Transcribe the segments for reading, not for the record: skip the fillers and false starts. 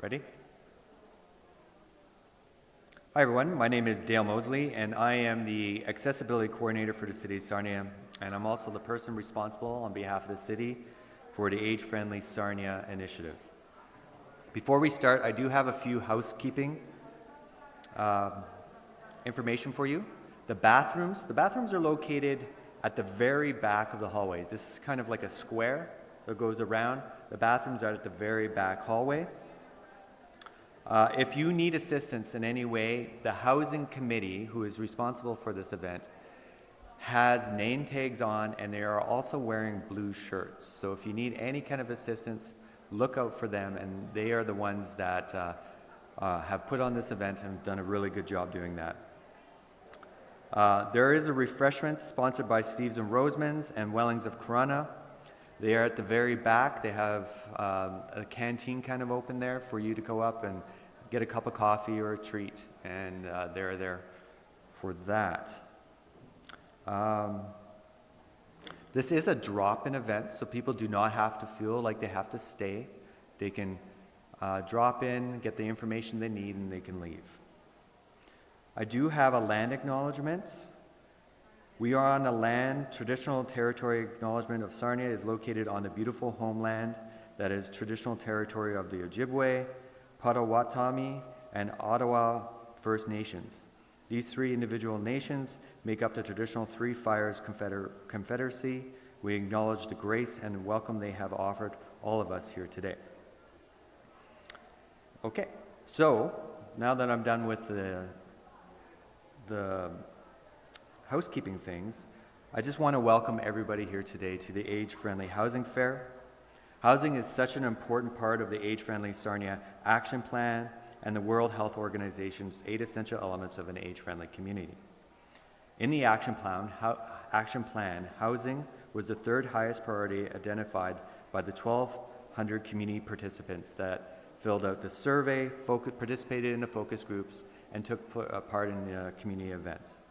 Ready? Hi everyone, my name is Dale Mosley and I am the Accessibility Coordinator for the City of Sarnia, and I'm also the person responsible on behalf of the city for the Age-Friendly Sarnia initiative. Before we start, I do have a few housekeeping information for you. The bathrooms are located at the very back of the hallway. This is kind of like a square that goes around. The bathrooms are at the very back hallway. If you need assistance in any way, the housing committee, who is responsible for this event, has name tags on, and they are also wearing blue shirts. So if you need any kind of assistance, look out for them, and they are the ones that have put on this event and done a really good job doing that. There is a refreshment sponsored by Steve's and Rosemans and Wellings of Corunna. They are at the very back. They have a canteen kind of open there for you to go up and get a cup of coffee or a treat, and they're there for that. This is a drop-in event, so people do not have to feel like they have to stay. They can drop in, get the information they need, and they can leave. I do have a land acknowledgement. We are on the land. Traditional territory acknowledgement of Sarnia is located on the beautiful homeland that is traditional territory of the Ojibwe, Potawatomi, and Ottawa First Nations. These three individual nations make up the traditional Three Fires Confederacy. We acknowledge the grace and welcome they have offered all of us here today. Okay, so now that I'm done with the housekeeping things, I just want to welcome everybody here today to the Age-Friendly Housing Fair. Housing is such an important part of the Age-Friendly Sarnia Action Plan and the World Health Organization's 8 essential elements of an age-friendly community. In the action plan, housing was the third highest priority identified by the 1,200 community participants that filled out the survey, participated in the focus groups, and took part in community events.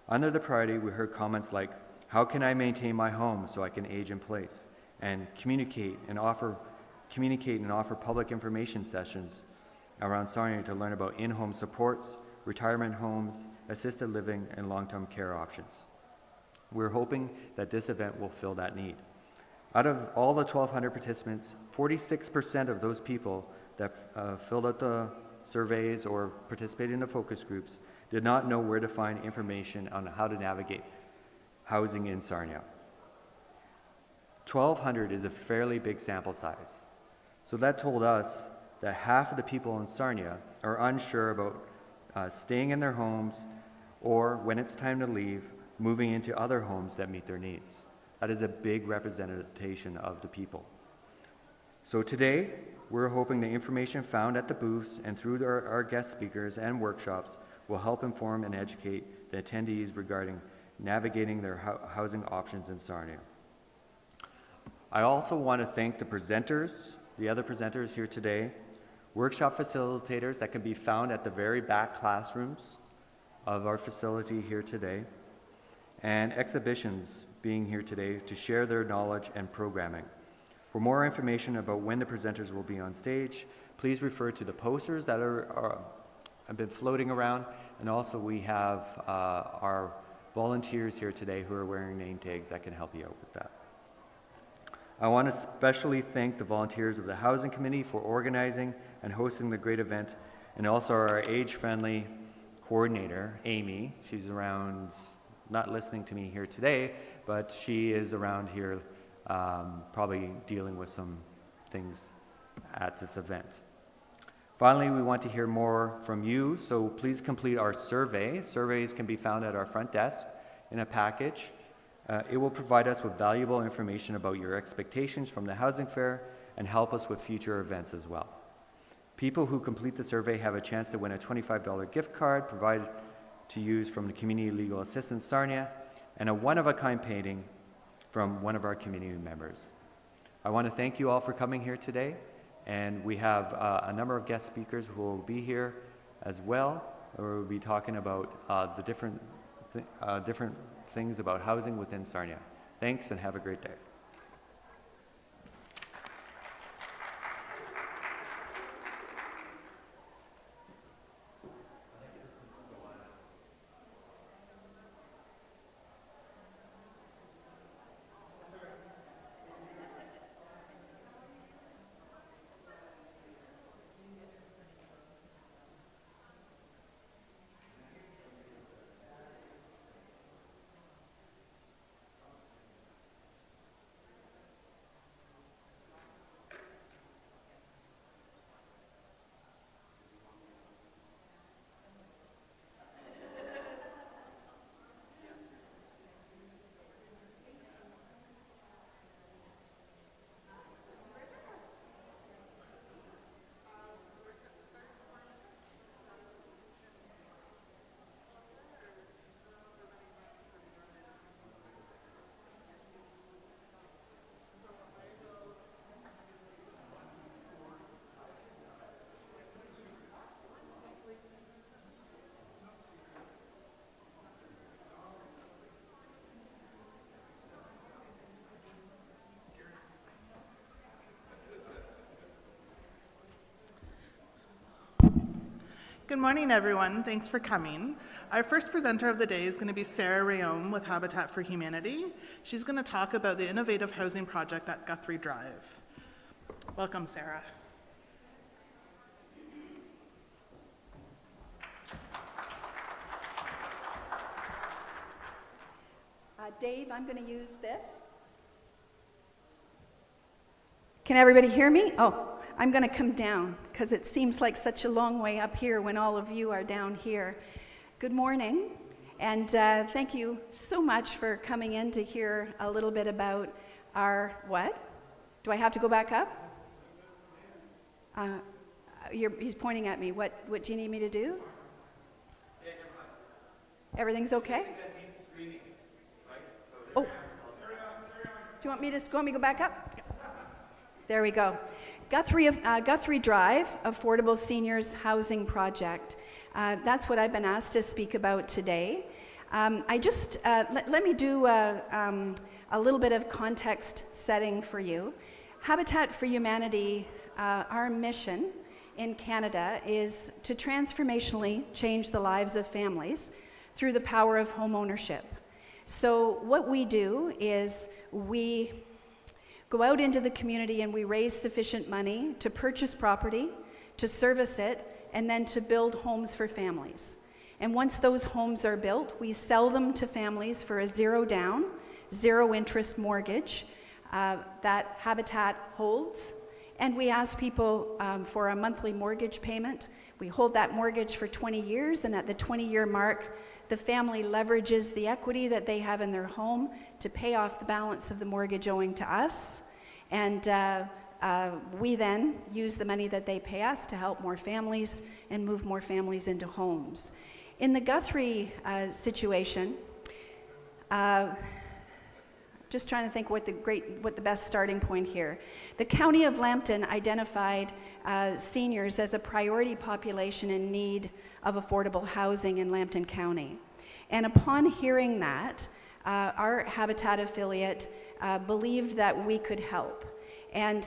Under the priority, we heard comments like, how can I maintain my home so I can age in place? And communicate and offer public information sessions around Sarnia to learn about in-home supports, retirement homes, assisted living, and long-term care options. We're hoping that this event will fill that need. Out of all the 1,200 participants, 46% of those people that filled out the surveys or participated in the focus groups did not know where to find information on how to navigate housing in Sarnia. 1,200 is a fairly big sample size. So that told us that half of the people in Sarnia are unsure about staying in their homes, or when it's time to leave, moving into other homes that meet their needs. That is a big representation of the people. So today, we're hoping the information found at the booths and through our guest speakers and workshops will help inform and educate the attendees regarding navigating their housing options in Sarnia. I also want to thank the other presenters here today, workshop facilitators that can be found at the very back classrooms of our facility here today, and exhibitions being here today to share their knowledge and programming. For more information about when the presenters will be on stage, please refer to the posters that have been floating around, and also we have our volunteers here today who are wearing name tags that can help you out with that. I want to especially thank the volunteers of the Housing Committee for organizing and hosting the great event, and also our age-friendly coordinator, Amy. She's around, not listening to me here today, but she is around here probably dealing with some things at this event. Finally, we want to hear more from you, so please complete our survey. Surveys can be found at our front desk in a package. It will provide us with valuable information about your expectations from the housing fair and help us with future events as well. People who complete the survey have a chance to win a $25 gift card provided to use from the Community Legal Assistance Sarnia and a one-of-a-kind painting from one of our community members. I want to thank you all for coming here today, and we have a number of guest speakers who will be here as well, where we'll be talking about the different things about housing within Sarnia. Thanks and have a great day. Good morning, everyone. Thanks for coming. Our first presenter of the day is going to be Sarah Rayome with Habitat for Humanity. She's going to talk about the innovative housing project at Guthrie Drive. Welcome, Sarah. Dave, I'm going to use this. Can everybody hear me? Oh, I'm going to come down because it seems like such a long way up here when all of you are down here. Good morning, and thank you so much for coming in to hear a little bit about our, what? Do I have to go back up? He's pointing at me. What do you need me to do? Everything's okay? Oh, do you want me to go back up? There we go. Guthrie Drive, Affordable Seniors Housing Project. That's what I've been asked to speak about today. Let me do a little bit of context setting for you. Habitat for Humanity, our mission in Canada is to transformationally change the lives of families through the power of home ownership. So what we do is we go out into the community and we raise sufficient money to purchase property, to service it, and then to build homes for families. And once those homes are built, we sell them to families for a zero down, zero interest mortgage that Habitat holds. And we ask people for a monthly mortgage payment. We hold that mortgage for 20 years, and at the 20-year mark, the family leverages the equity that they have in their home to pay off the balance of the mortgage owing to us. And we then use the money that they pay us to help more families and move more families into homes. In the Guthrie situation, just trying to think what the best starting point here. The County of Lambton identified seniors as a priority population in need of affordable housing in Lambton County. And upon hearing that, our Habitat affiliate believed that we could help. And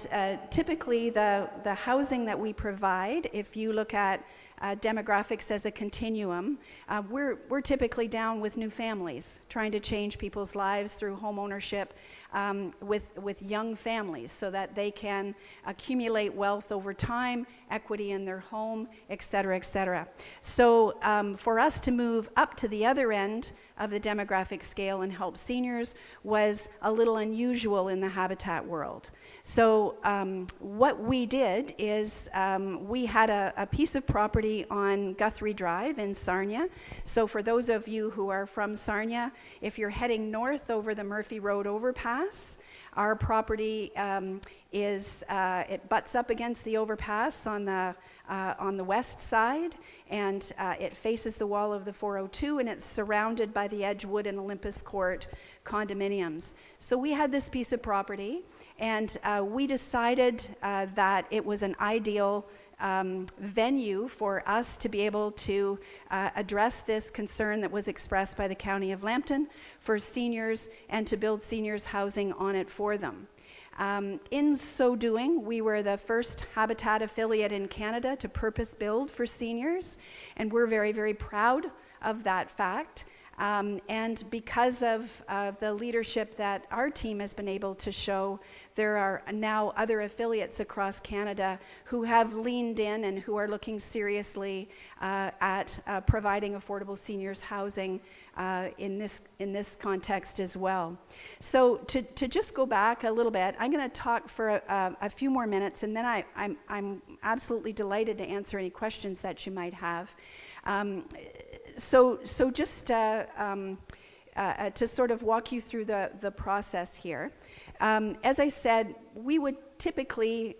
typically the housing that we provide, if you look at demographics as a continuum, we're typically down with new families, trying to change people's lives through home ownership with young families so that they can accumulate wealth over time, equity in their home, et cetera, et cetera. So for us to move up to the other end of the demographic scale and help seniors was a little unusual in the Habitat world. So what we did is we had a piece of property on Guthrie Drive in Sarnia. So for those of you who are from Sarnia, if you're heading north over the Murphy Road overpass, our property it butts up against the overpass on the west side, and it faces the wall of the 402, and it's surrounded by the Edgewood and Olympus Court condominiums. So we had this piece of property, and we decided that it was an ideal venue for us to be able to address this concern that was expressed by the County of Lambton for seniors and to build seniors housing on it for them. In so doing, we were the first Habitat affiliate in Canada to purpose build for seniors, and we're very, very proud of that fact. And because of the leadership that our team has been able to show, there are now other affiliates across Canada who have leaned in and who are looking seriously at providing affordable seniors housing in this context as well. So to just go back a little bit, I'm going to talk for a few more minutes, and then I'm absolutely delighted to answer any questions that you might have. So just to sort of walk you through the process here. As I said, we would typically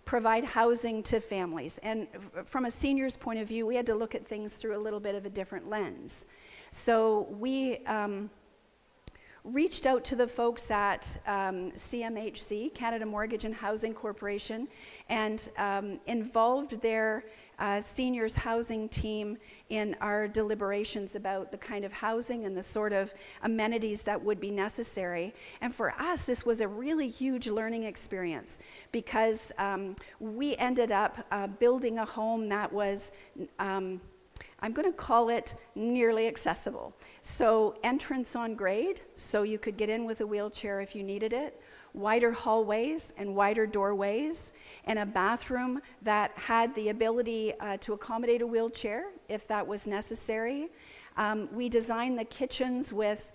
provide housing to families. And from a senior's point of view, we had to look at things through a little bit of a different lens. So we reached out to the folks at CMHC, Canada Mortgage and Housing Corporation, and involved their seniors housing team in our deliberations about the kind of housing and the sort of amenities that would be necessary. And for us, this was a really huge learning experience, because we ended up building a home that was I'm going to call it nearly accessible. So entrance on grade, so you could get in with a wheelchair if you needed it, wider hallways and wider doorways, and a bathroom that had the ability to accommodate a wheelchair if that was necessary. We designed the kitchens with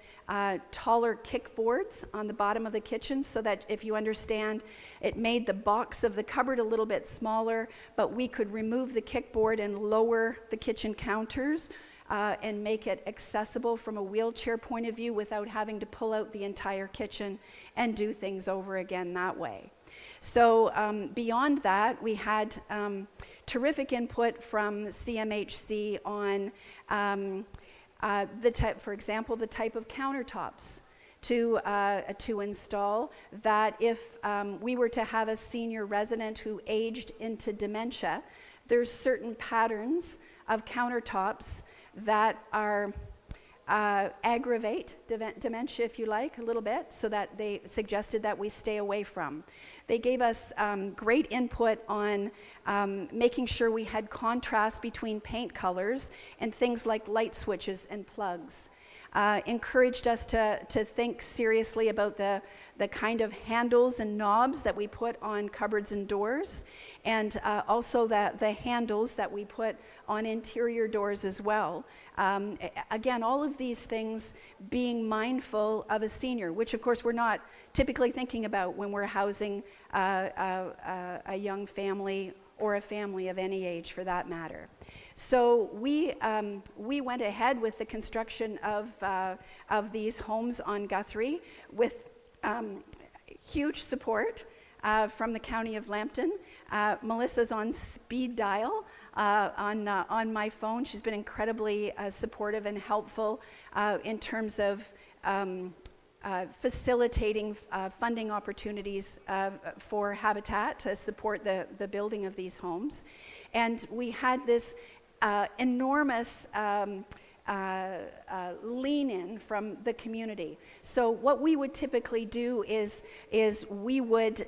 taller kickboards on the bottom of the kitchen, so that, if you understand, it made the box of the cupboard a little bit smaller, but we could remove the kickboard and lower the kitchen counters and make it accessible from a wheelchair point of view without having to pull out the entire kitchen and do things over again that way. So beyond that, we had terrific input from CMHC on for example, the type of countertops to install, that if we were to have a senior resident who aged into dementia, there's certain patterns of countertops that are aggravate dementia, if you like, a little bit, so that they suggested that we stay away from. They gave us great input on making sure we had contrast between paint colors and things like light switches and plugs. Encouraged us to think seriously about the kind of handles and knobs that we put on cupboards and doors, and also the handles that we put on interior doors as well. Again, all of these things being mindful of a senior, which of course we're not typically thinking about when we're housing a young family or a family of any age for that matter. So we went ahead with the construction of these homes on Guthrie with huge support from the County of Lambton. Melissa's on speed dial on my phone. She's been incredibly supportive and helpful in terms of facilitating funding opportunities for Habitat to support the building of these homes. And we had this enormous lean-in from the community. So what we would typically do is we would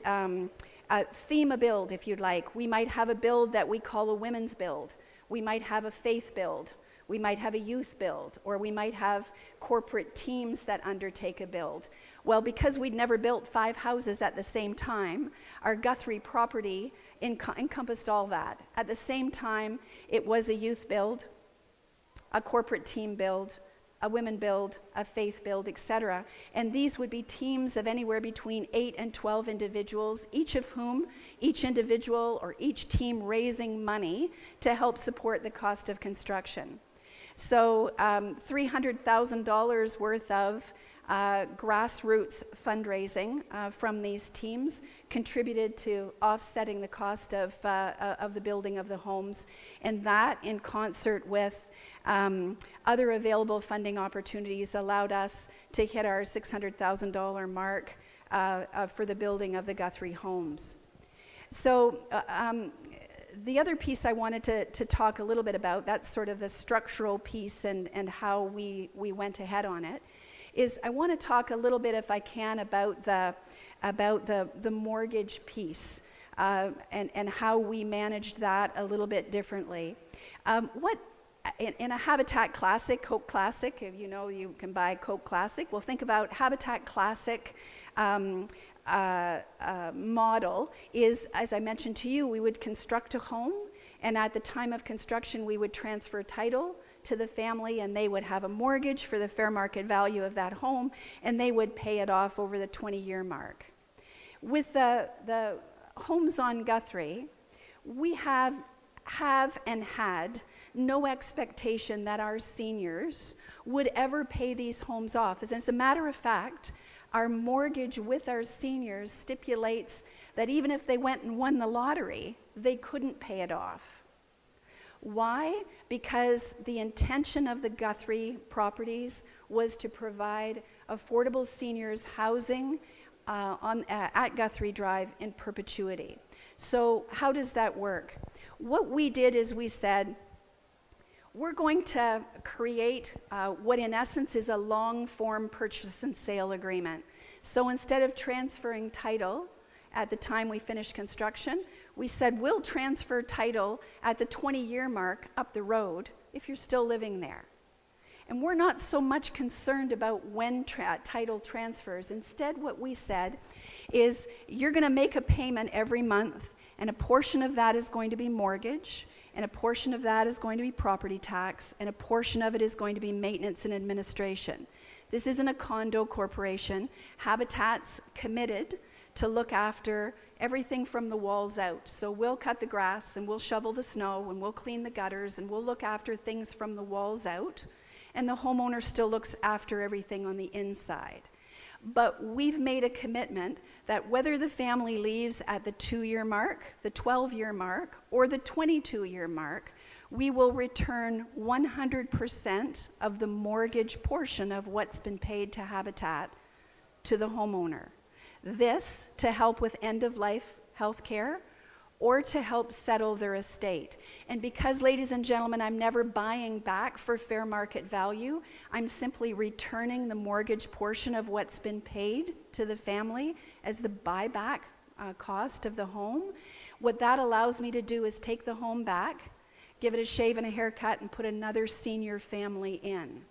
theme a build, if you'd like. We might have a build that we call a women's build. We might have a faith build. We might have a youth build, or we might have corporate teams that undertake a build. Well, because we'd never built 5 houses at the same time, our Guthrie property encompassed all that. At the same time, it was a youth build, a corporate team build, a women build, a faith build, etc. And these would be teams of anywhere between 8 and 12 individuals, each of whom, each individual or each team raising money to help support the cost of construction. So $300,000 worth of grassroots fundraising from these teams contributed to offsetting the cost of the building of the homes, and that, in concert with other available funding opportunities, allowed us to hit our $600,000 mark for the building of the Guthrie homes. So the other piece I wanted to talk a little bit about, that's sort of the structural piece and how we went ahead on it, is I want to talk a little bit, if I can, about the mortgage piece and how we managed that a little bit differently. In a Habitat Classic, Coke Classic, if you know you can buy Coke Classic, well, think about Habitat Classic model is, as I mentioned to you, we would construct a home, and at the time of construction we would transfer title to the family, and they would have a mortgage for the fair market value of that home, and they would pay it off over the 20-year mark. With the homes on Guthrie, we have and had no expectation that our seniors would ever pay these homes off. As a matter of fact, our mortgage with our seniors stipulates that even if they went and won the lottery, they couldn't pay it off. Why? Because the intention of the Guthrie properties was to provide affordable seniors housing at Guthrie Drive in perpetuity. So how does that work? What we did is we said, we're going to create what in essence is a long-form purchase and sale agreement. So instead of transferring title at the time we finish construction, we said we'll transfer title at the 20-year mark up the road if you're still living there. And we're not so much concerned about when title transfers. Instead, what we said is you're going to make a payment every month, and a portion of that is going to be mortgage, and a portion of that is going to be property tax, and a portion of it is going to be maintenance and administration. This isn't a condo corporation. Habitat's committed to look after everything from the walls out. So we'll cut the grass, and we'll shovel the snow, and we'll clean the gutters, and we'll look after things from the walls out, and the homeowner still looks after everything on the inside. But we've made a commitment that whether the family leaves at the 2-year mark, the 12-year mark, or the 22-year mark, we will return 100% of the mortgage portion of what's been paid to Habitat to the homeowner. This to help with end-of-life health care or to help settle their estate. And because, ladies and gentlemen, I'm never buying back for fair market value, I'm simply returning the mortgage portion of what's been paid to the family as the buyback cost of the home. What that allows me to do is take the home back, give it a shave and a haircut, and put another senior family in.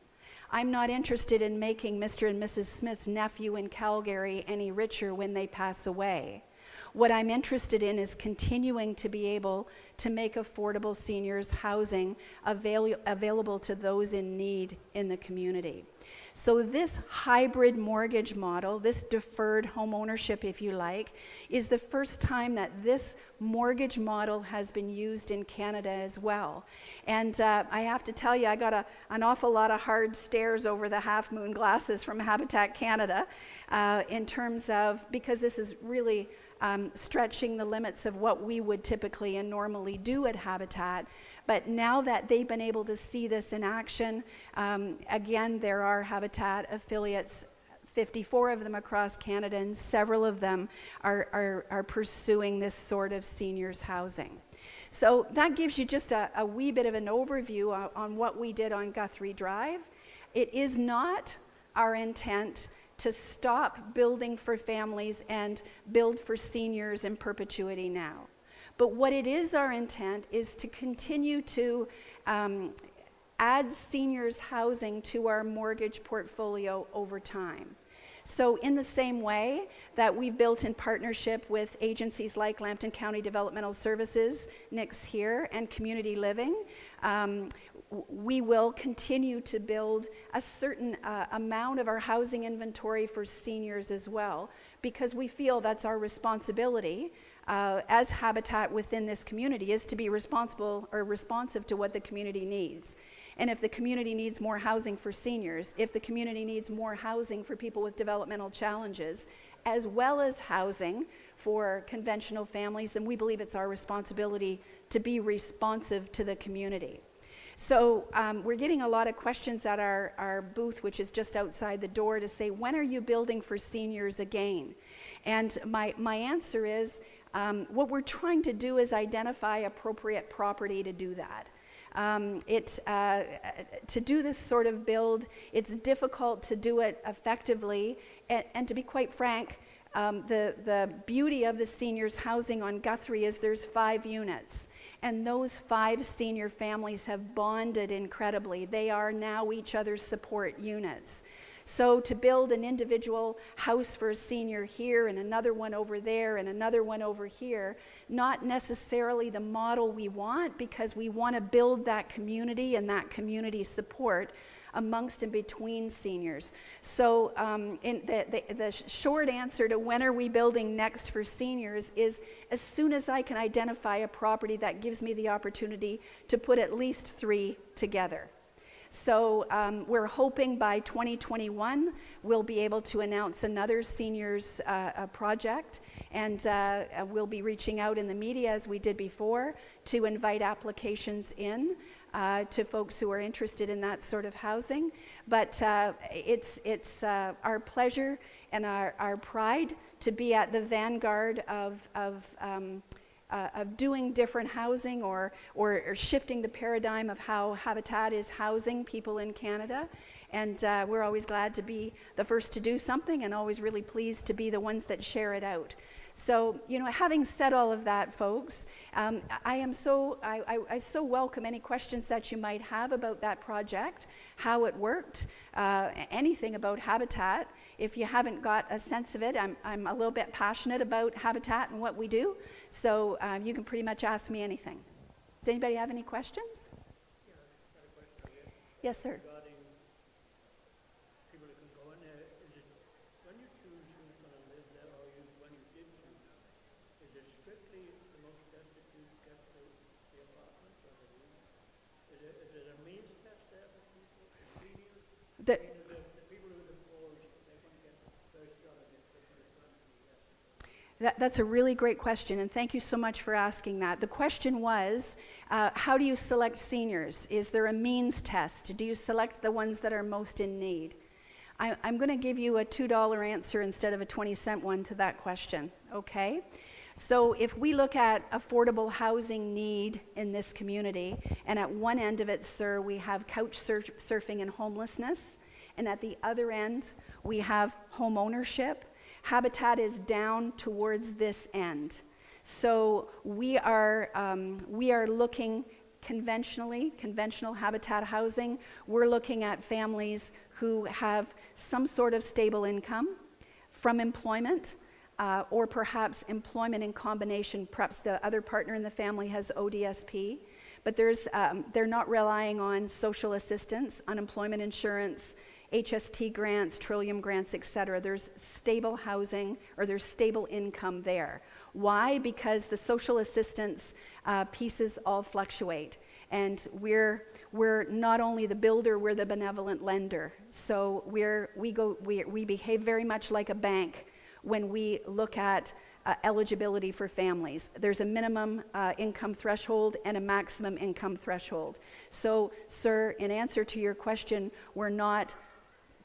I'm not interested in making Mr. and Mrs. Smith's nephew in Calgary any richer when they pass away. What I'm interested in is continuing to be able to make affordable seniors housing available to those in need in the community. So this hybrid mortgage model, this deferred home ownership, if you like, is the first time that this mortgage model has been used in Canada as well. And I have to tell you, I got an awful lot of hard stares over the half moon glasses from Habitat Canada in terms of, because this is really stretching the limits of what we would typically and normally do at Habitat. But now that they've been able to see this in action, again, there are Habitat affiliates, 54 of them across Canada, and several of them are pursuing this sort of seniors housing. So that gives you just a wee bit of an overview on what we did on Guthrie Drive. It is not our intent to stop building for families and build for seniors in perpetuity now. But what it is our intent is to continue to add seniors housing to our mortgage portfolio over time. So in the same way that we've built in partnership with agencies like Lambton County Developmental Services, Nick's here, and Community Living, we will continue to build a certain amount of our housing inventory for seniors as well, because we feel that's our responsibility as Habitat within this community, is to be responsible or responsive to what the community needs. And if the community needs more housing for seniors, if the community needs more housing for people with developmental challenges, as well as housing for conventional families, then we believe it's our responsibility to be responsive to the community. So we're getting a lot of questions at our booth, which is just outside the door, to say, when are you building for seniors again? And my answer is, what we're trying to do is identify appropriate property to do that. To do this sort of build, it's difficult to do it effectively, and to be quite frank, the beauty of the seniors housing on Guthrie is there's 5 units, and those 5 senior families have bonded incredibly. They are now each other's support units. So to build an individual house for a senior here and another one over there and another one over here, not necessarily the model we want, because we want to build that community and that community support amongst and between seniors. So in the short answer to when are we building next for seniors is as soon as I can identify a property that gives me the opportunity to put at least 3 together. So we're hoping by 2021 we'll be able to announce another seniors project, and we'll be reaching out in the media as we did before to invite applications in. to folks who are interested in that sort of housing. But it's our pleasure and our pride to be at the vanguard of doing different housing or shifting the paradigm of how Habitat is housing people in Canada. And we're always glad to be the first to do something and always really pleased to be the ones that share it out. So, having said all of that, folks, I so welcome any questions that you might have about that project, how it worked, anything about Habitat. If you haven't got a sense of it, I'm a little bit passionate about Habitat and what we do, so you can pretty much ask me anything. Does anybody have any questions? Yeah, I've got a question for you. Yes, sir. Regarding people that can go in there, is it when you choose who's going to live there, or when you did choose, is it strictly the most destitute get the apartment, or is it a means test there for people? The people who are the poor, they can get first shot at it. That's a really great question, and thank you so much for asking that. The question was, how do you select seniors? Is there a means test? Do you select the ones that are most in need? I'm going to give you a $2 answer instead of a 20-cent one to that question, okay? So if we look at affordable housing need in this community, and at one end of it, sir, we have couch surfing and homelessness, and at the other end, we have home ownership. Habitat is down towards this end. So we are looking conventional Habitat housing. We're looking at families who have some sort of stable income from employment, or perhaps employment in combination. Perhaps the other partner in the family has ODSP, but they're not relying on social assistance, unemployment insurance, HST grants, Trillium grants, etc. There's stable housing, or there's stable income there. Why? Because the social assistance pieces all fluctuate, and we're not only the builder, we're the benevolent lender. So we behave very much like a bank when we look at eligibility for families. There's a minimum income threshold and a maximum income threshold. So, sir, in answer to your question, we're not,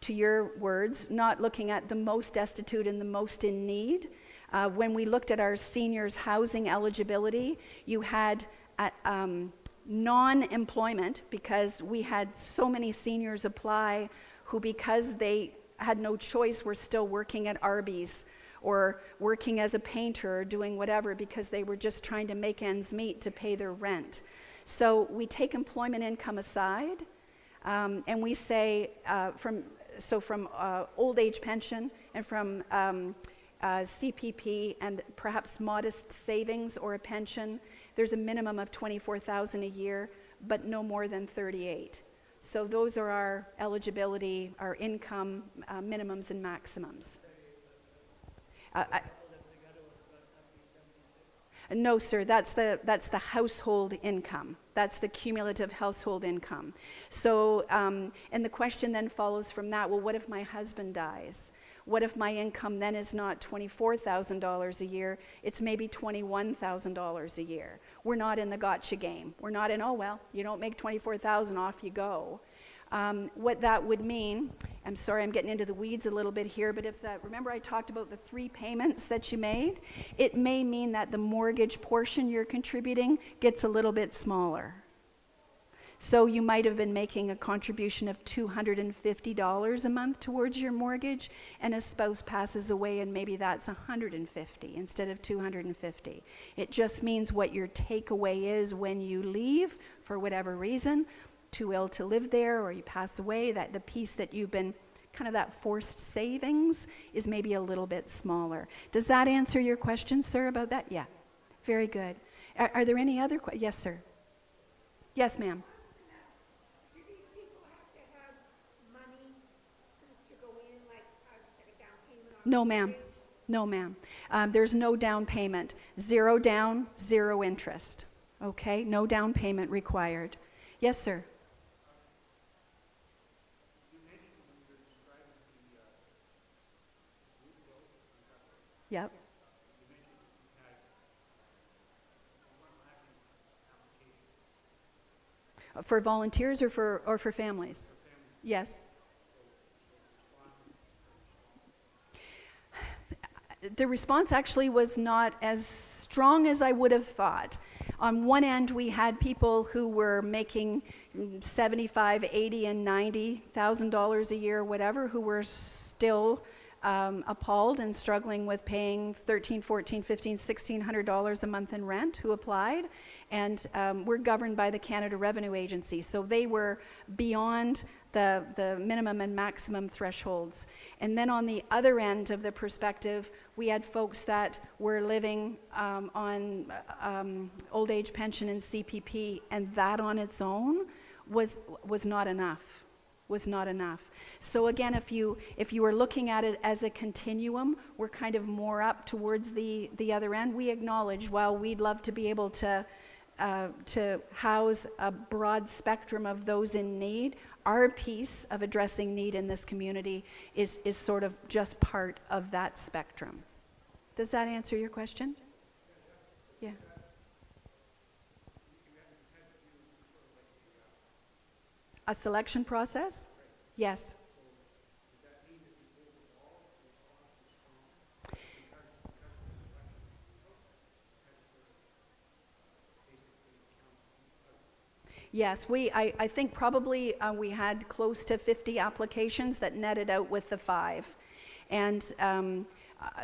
to your words, not looking at the most destitute and the most in need. When we looked at our seniors' housing eligibility, you had non-employment, because we had so many seniors apply who, because they had no choice, were still working at Arby's or working as a painter or doing whatever because they were just trying to make ends meet to pay their rent. So we take employment income aside, and we say from old age pension and from CPP and perhaps modest savings or a pension, there's a minimum of $24,000 a year, but no more than 38. So those are our eligibility, our income minimums and maximums. No, sir, that's the household income. That's the cumulative household income. So, and the question then follows from that, well, what if my husband dies? What if my income then is not $24,000 a year, it's maybe $21,000 a year? We're not in the gotcha game. We're not in, oh, well, you don't make $24,000, off you go. What that would mean, I'm sorry I'm getting into the weeds a little bit here, but remember I talked about the 3 payments that you made? It may mean that the mortgage portion you're contributing gets a little bit smaller. So you might have been making a contribution of $250 a month towards your mortgage, and a spouse passes away and maybe that's $150 instead of $250. It just means what your takeaway is when you leave, for whatever reason, too ill to live there, or you pass away, that the piece that you've been kind of that forced savings is maybe a little bit smaller. Does that answer your question, sir, about that? Yeah. Very good. Are there any other questions? Yes, sir. Yes, ma'am. Do these people have to have money to go in, like a down payment on No, ma'am. No, ma'am. There's no down payment. 0 down, 0 interest. Okay? No down payment required. Yes, sir. Yep. For volunteers or for families? Yes. The response actually was not as strong as I would have thought. On one end, we had people who were making $75, $80, and $90,000 a year, whatever, who were still appalled and struggling with paying $1,300, $1,400, $1,500, $1,600 a month in rent, who applied. And we're governed by the Canada Revenue Agency, so they were beyond the minimum and maximum thresholds. And then on the other end of the perspective, we had folks that were living on old age pension and CPP, and that on its own was not enough. Was not enough. So again, if you were looking at it as a continuum, we're kind of more up towards the other end. We acknowledge, while we'd love to be able to house a broad spectrum of those in need, our piece of addressing need in this community is sort of just part of that spectrum. Does that answer your question? Yeah. A selection process? Yes. Yes, I think probably we had close to 50 applications that netted out with the 5. And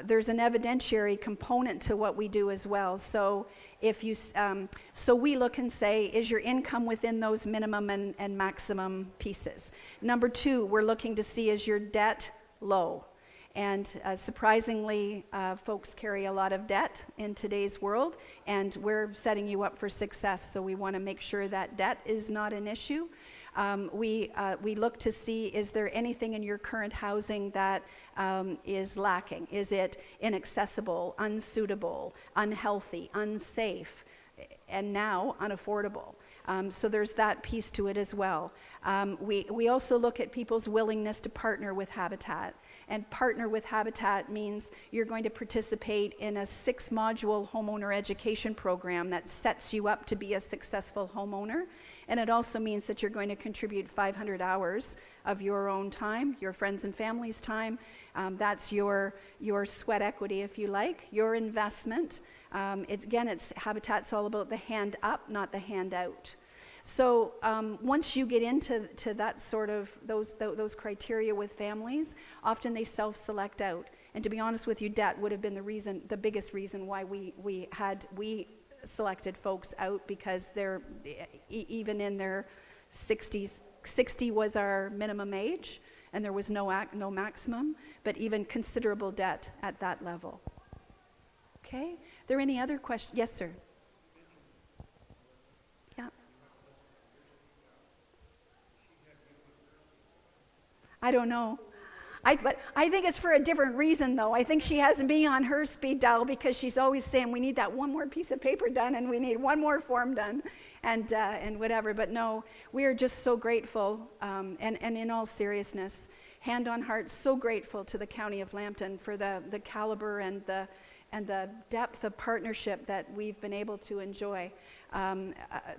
there's an evidentiary component to what we do as well. So if you, so we look and say, is your income within those minimum and maximum pieces? Number 2, we're looking to see, is your debt low? And surprisingly, folks carry a lot of debt in today's world, and we're setting you up for success. So we want to make sure that debt is not an issue. We look to see, is there anything in your current housing that is lacking? Is it inaccessible, unsuitable, unhealthy, unsafe, and now unaffordable? So there's that piece to it as well. We also look at people's willingness to partner with Habitat. And partner with Habitat means you're going to participate in a 6-module homeowner education program that sets you up to be a successful homeowner. And it also means that you're going to contribute 500 hours of your own time, your friends and family's time. That's your sweat equity, if you like, your investment. It's Habitat's all about the hand up, not the hand out. So once you get into that sort of those criteria with families, often they self-select out. And to be honest with you, debt would have been the biggest reason why we selected folks out, because they're even in their 60s. 60 was our minimum age, and there was no maximum, but even considerable debt at that level. Okay. Are there any other questions? Yes, sir. Yeah. I don't know. But I think it's for a different reason, though. I think she hasn't been on her speed dial because she's always saying, we need that one more piece of paper done, and we need one more form done, and whatever. But no, we are just so grateful, and in all seriousness, hand on heart, so grateful to the County of Lambton for the caliber and the depth of partnership that we've been able to enjoy.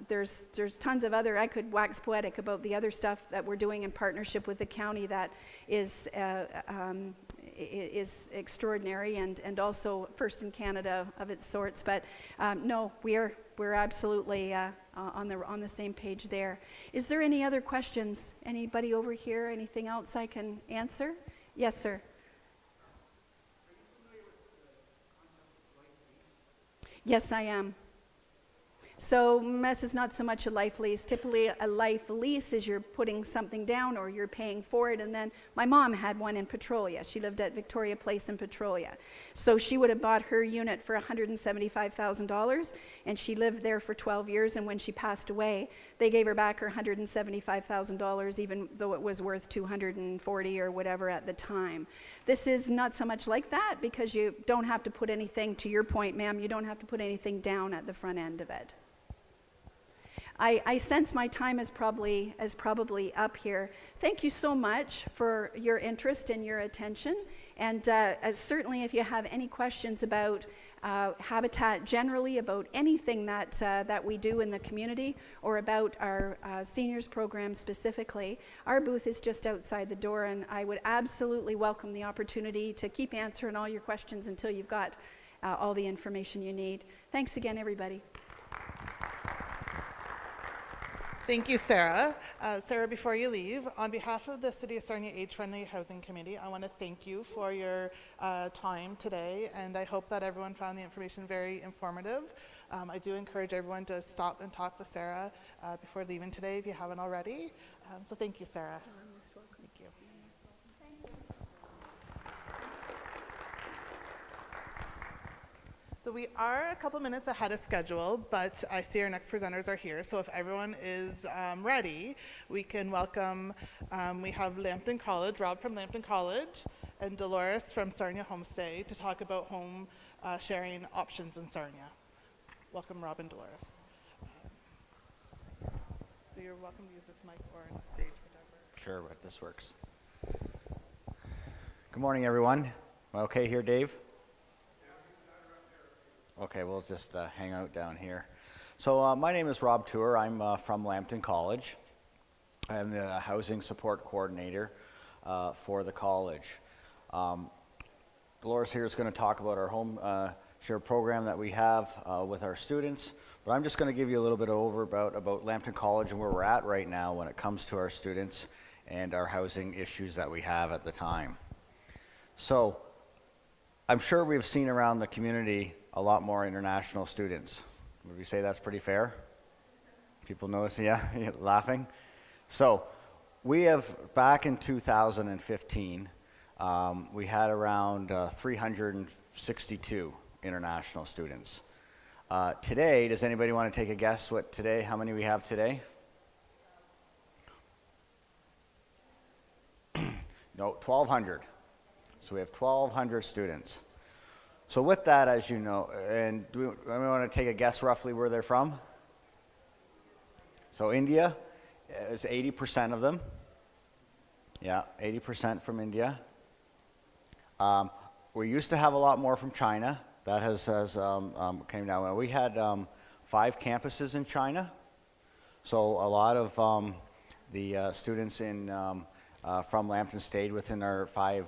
There's tons of other, I could wax poetic about the other stuff that we're doing in partnership with the county that is extraordinary and also first in Canada of its sorts. But no, we're absolutely on the same page there. Is there any other questions? Anybody over here? Anything else I can answer? Yes, sir. Yes, I am. So MES is not so much a life lease. Typically, a life lease is you're putting something down or you're paying for it. And then my mom had one in Petrolia. She lived at Victoria Place in Petrolia. So she would have bought her unit for $175,000, and she lived there for 12 years. And when she passed away, they gave her back her $175,000, even though it was worth $240 or whatever at the time. This is not so much like that, because you don't have to put anything, to your point, ma'am, you don't have to put anything down at the front end of it. I sense my time is probably up here. Thank you so much for your interest and your attention. And certainly if you have any questions about Habitat generally, about anything that we do in the community, or about our seniors program specifically, our booth is just outside the door, and I would absolutely welcome the opportunity to keep answering all your questions until you've got all the information you need. Thanks again, everybody. Thank you, Sarah. Sarah, before you leave, on behalf of the City of Sarnia Age-Friendly Housing Committee, I want to thank you for your time today, and I hope that everyone found the information very informative. I do encourage everyone to stop and talk with Sarah before leaving today if you haven't already. So thank you, Sarah. Thank you. So we are a couple minutes ahead of schedule, but I see our next presenters are here. So if everyone is ready, we can welcome, we have Lambton College, Rob from Lambton College, and Dolores from Sarnia Homestay to talk about home sharing options in Sarnia. Welcome, Rob and Dolores. So you're welcome to use this mic or on the stage, whatever. Sure, but this works. Good morning, everyone. Am I okay here, Dave? Okay, we'll just hang out down here. So my name is Rob Tour. I'm from Lambton College. I'm the housing support coordinator for the college. Dolores here is going to talk about our home share program that we have with our students, but I'm just going to give you a little bit about Lambton College and where we're at right now when it comes to our students and our housing issues that we have at the time. So I'm sure we've seen around the community a lot more international students. Would you say that's pretty fair? People notice, yeah, laughing. So we have, back in 2015, we had around 362 international students. Today, does anybody want to take a guess how many we have today? No, 1,200. So we have 1,200 students. So with that, as you know, and do we want to take a guess roughly where they're from? So India is 80% of them. Yeah, 80% from India. We used to have a lot more from China. That has came down. We had 5 campuses in China. So a lot of the students from Lambton stayed within our 5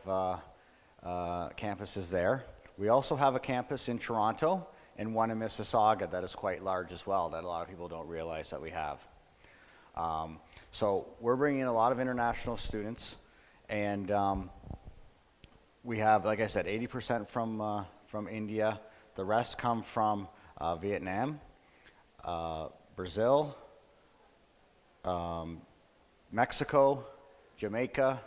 campuses there. We also have a campus in Toronto and one in Mississauga that is quite large as well, that a lot of people don't realize that we have. So we're bringing in a lot of international students, and we have, like I said, 80% from India. The rest come from Vietnam, Brazil, Mexico, Jamaica,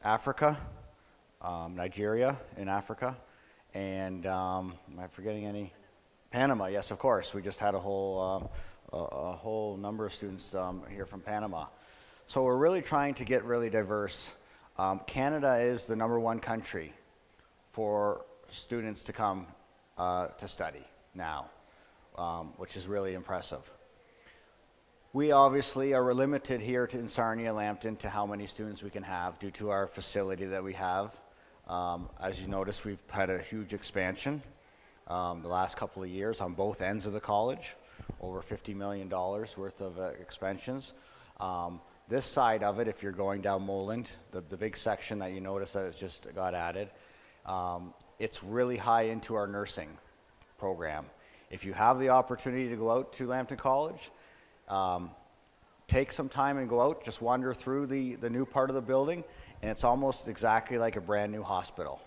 Africa, Nigeria in Africa, and am I forgetting any? Panama, yes, of course. We just had a whole number of students here from Panama. So we're really trying to get really diverse. Canada is the #1 country for students to come to study now, which is really impressive. We obviously are limited here in Sarnia, Lambton, to how many students we can have due to our facility that we have. As you notice, we've had a huge expansion the last couple of years on both ends of the college, over $50 million worth of expansions. This side of it, if you're going down Moland, the big section that you notice that has just got added, it's really high into our nursing program. If you have the opportunity to go out to Lambton College, take some time and go out, just wander through the new part of the building, and it's almost exactly like a brand new hospital.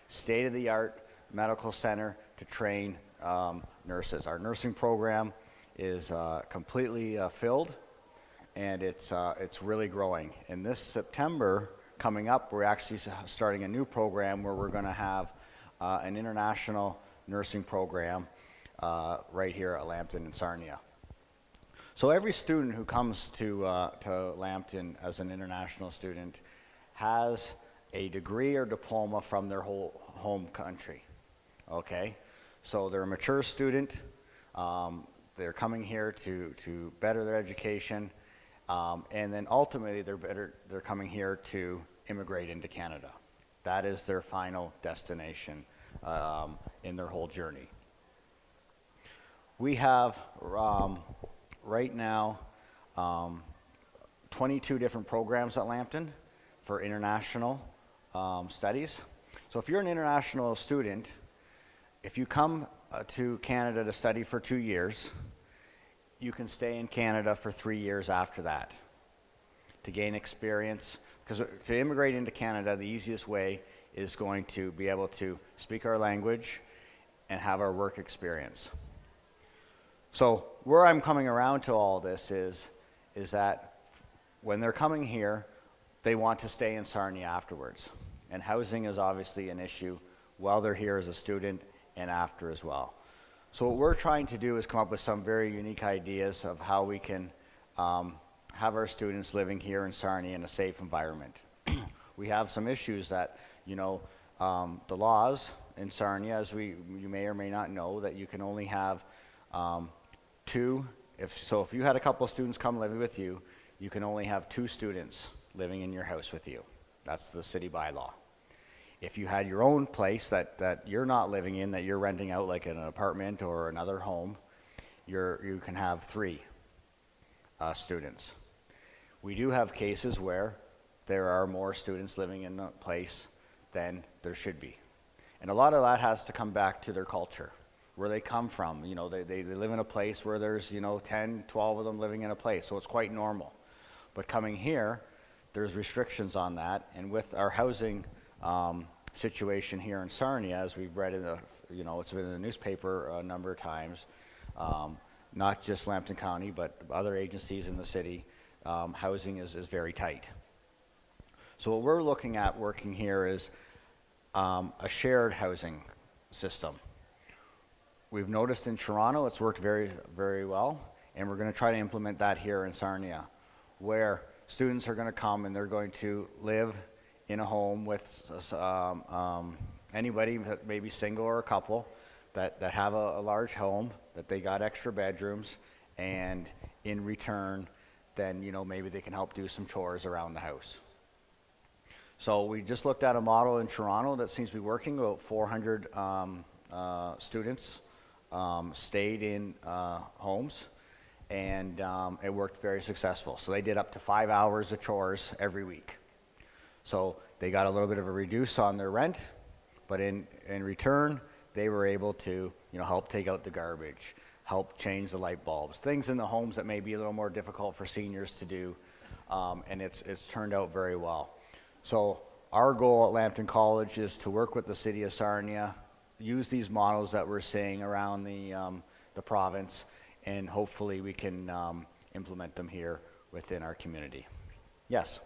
State-of-the-art medical center to train nurses. Our nursing program is completely filled, and it's really growing. And this September coming up, we're actually starting a new program where we're going to have an international nursing program right here at Lambton and Sarnia. So every student who comes to Lambton as an international student has a degree or diploma from their whole home country, okay? So they're a mature student, they're coming here to better their education, and then ultimately they're coming here to immigrate into Canada. That is their final destination in their whole journey. We have right now 22 different programs at Lambton for international studies. So if you're an international student, if you come to Canada to study for 2 years, you can stay in Canada for 3 years after that to gain experience. Because to immigrate into Canada, the easiest way is going to be able to speak our language and have our work experience. So where I'm coming around to all this is that when they're coming here, they want to stay in Sarnia afterwards. And housing is obviously an issue while they're here as a student and after as well. So what we're trying to do is come up with some very unique ideas of how we can have our students living here in Sarnia in a safe environment. We have some issues that, the laws in Sarnia, as you may or may not know, that you can only have two. If you had a couple of students come living with you, you can only have 2 students living in your house with you. That's the city bylaw. If you had your own place that you're not living in, that you're renting out like in an apartment or another home, you can have 3 students. We do have cases where there are more students living in a place than there should be. And a lot of that has to come back to their culture, where they come from. They live in a place where there's 10, 12 of them living in a place, so it's quite normal. But coming here, there's restrictions on that, and with our housing situation here in Sarnia, as we've read it's been in the newspaper a number of times, not just Lambton County, but other agencies in the city, housing is very tight. So what we're looking at working here is a shared housing system. We've noticed in Toronto it's worked very, very well, and we're going to try to implement that here in Sarnia, where students are going to come and they're going to live in a home with anybody, maybe single or a couple, that have a large home, that they got extra bedrooms, and in return, then maybe they can help do some chores around the house. So we just looked at a model in Toronto that seems to be working. About 400 students stayed in homes, and it worked very successful. So they did up to 5 hours of chores every week. So they got a little bit of a reduce on their rent, but in return, they were able to help take out the garbage, help change the light bulbs, things in the homes that may be a little more difficult for seniors to do, and it's turned out very well. So our goal at Lambton College is to work with the city of Sarnia, use these models that we're seeing around the province, and hopefully we can implement them here within our community. Yes.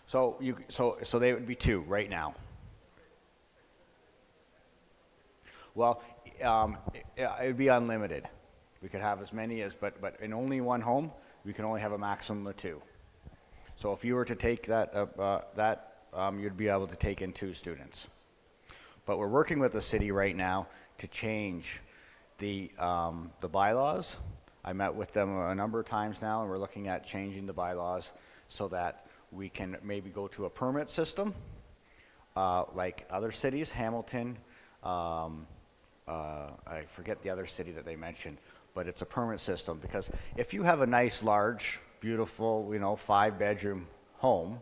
So they would be 2 right now. Well, it would be unlimited. We could have as many as, but in only one home, we can only have a maximum of 2. So if you were to take that, you'd be able to take in 2 students. But we're working with the city right now to change the bylaws. I met with them a number of times now, and we're looking at changing the bylaws so that we can maybe go to a permit system, like other cities, Hamilton, I forget the other city that they mentioned, but it's a permit system, because if you have a nice, large, beautiful, 5-bedroom home,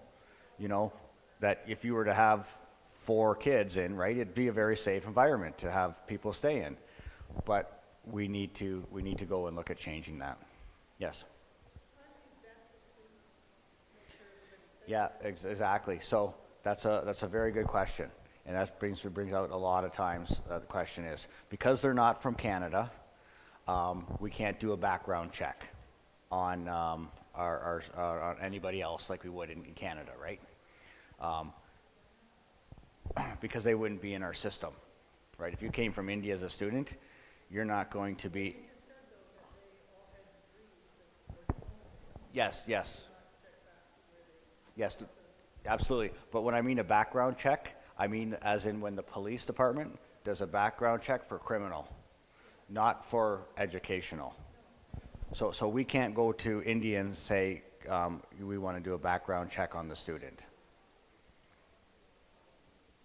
that if you were to have 4 kids in, right, it'd be a very safe environment to have people stay in. But we need to go and look at changing that. Yes. Yeah, exactly. So that's a very good question, and that brings out a lot of times. The question is, because they're not from Canada, we can't do a background check on on anybody else like we would in Canada, right? Because they wouldn't be in our system, right? If you came from India as a student, you're not going to be. Yes, absolutely. But when I mean a background check, I mean as in when the police department does a background check for criminal, not for educational. So we can't go to India and say we want to do a background check on the student.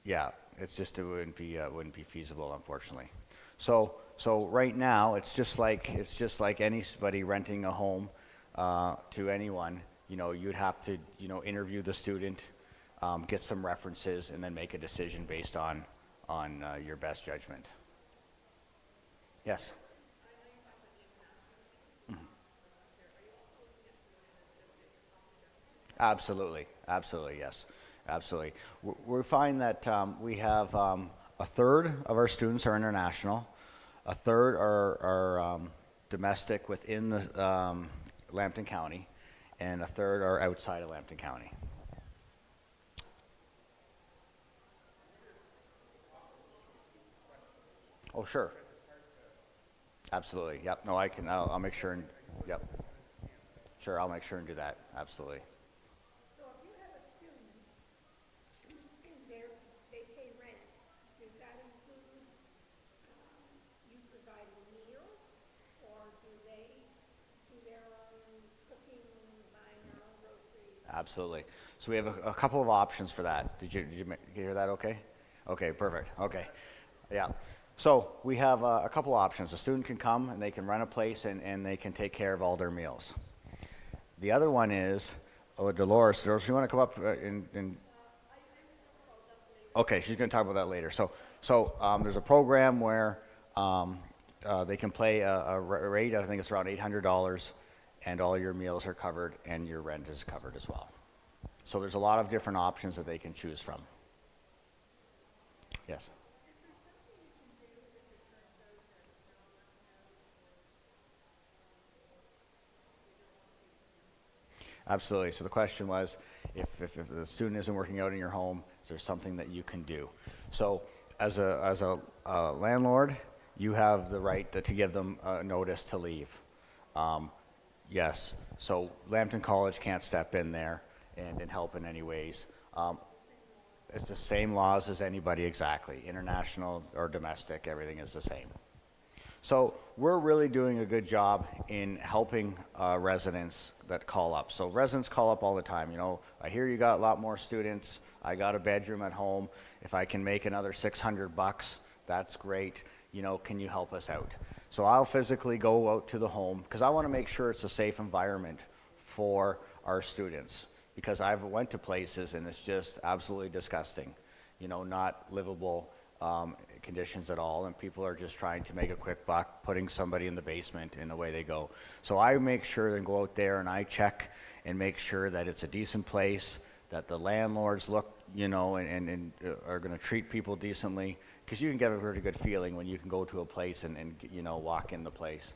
Yeah, it's just it wouldn't be feasible, unfortunately. So right now it's just like anybody renting a home to anyone. You know, you'd have to interview the student, get some references, and then make a decision based on your best judgment. Yes. Absolutely, absolutely, yes, absolutely. We find that we have a third of our students are international, a third are domestic within the Lambton County, and a third are outside of Lambton County. Oh, sure. Absolutely, yep. No, I'll make sure and, yep. Sure, I'll make sure and do that, absolutely. So if you have a student and they pay rent, does that include, you providing meals? Or do they do their own cooking, buying their own groceries? Absolutely. So we have a couple of options for that. Did you hear that okay? Okay, perfect. Okay. Yeah. So we have a couple options. A student can come and they can rent a place and they can take care of all their meals. The other one is, Dolores, you want to come up and okay, she's going to talk about that later. So there's a program where they can pay a rate, I think it's around $800, and all your meals are covered and your rent is covered as well. So there's a lot of different options that they can choose from. Yes. Absolutely. So the question was, if the student isn't working out in your home, is there something that you can do? So as a landlord, you have the right to give them a notice to leave. Yes. So Lambton College can't step in there and help in any ways. It's the same laws as anybody, exactly. International or domestic, everything is the same. So we're really doing a good job in helping residents that call up. So residents call up all the time. You know, I hear you got a lot more students. I got a bedroom at home. If I can make another $600, that's great. You know, can you help us out? So I'll physically go out to the home because I want to make sure it's a safe environment for our students. Because I've went to places and it's just absolutely disgusting. You know, not livable conditions at all, and people are just trying to make a quick buck, putting somebody in the basement, and away they go. So I make sure and go out there and I check and make sure that it's a decent place, that the landlords look, you know, and are going to treat people decently, because you can get a pretty good feeling when you can go to a place and you know, walk in the place.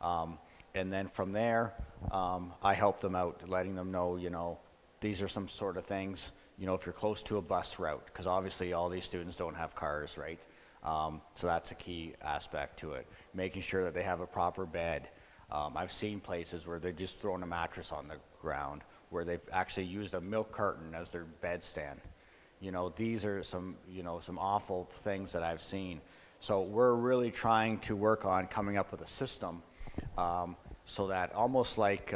And then from there, I help them out, letting them know, you know, these are some sort of things, you know, if you're close to a bus route, because obviously all these students don't have cars, right? So that's a key aspect to it. Making sure that they have a proper bed. I've seen places where they're just throwing a mattress on the ground, where they've actually used a milk carton as their bed stand. You know, these are some, you know, some awful things that I've seen. So we're really trying to work on coming up with a system so that almost like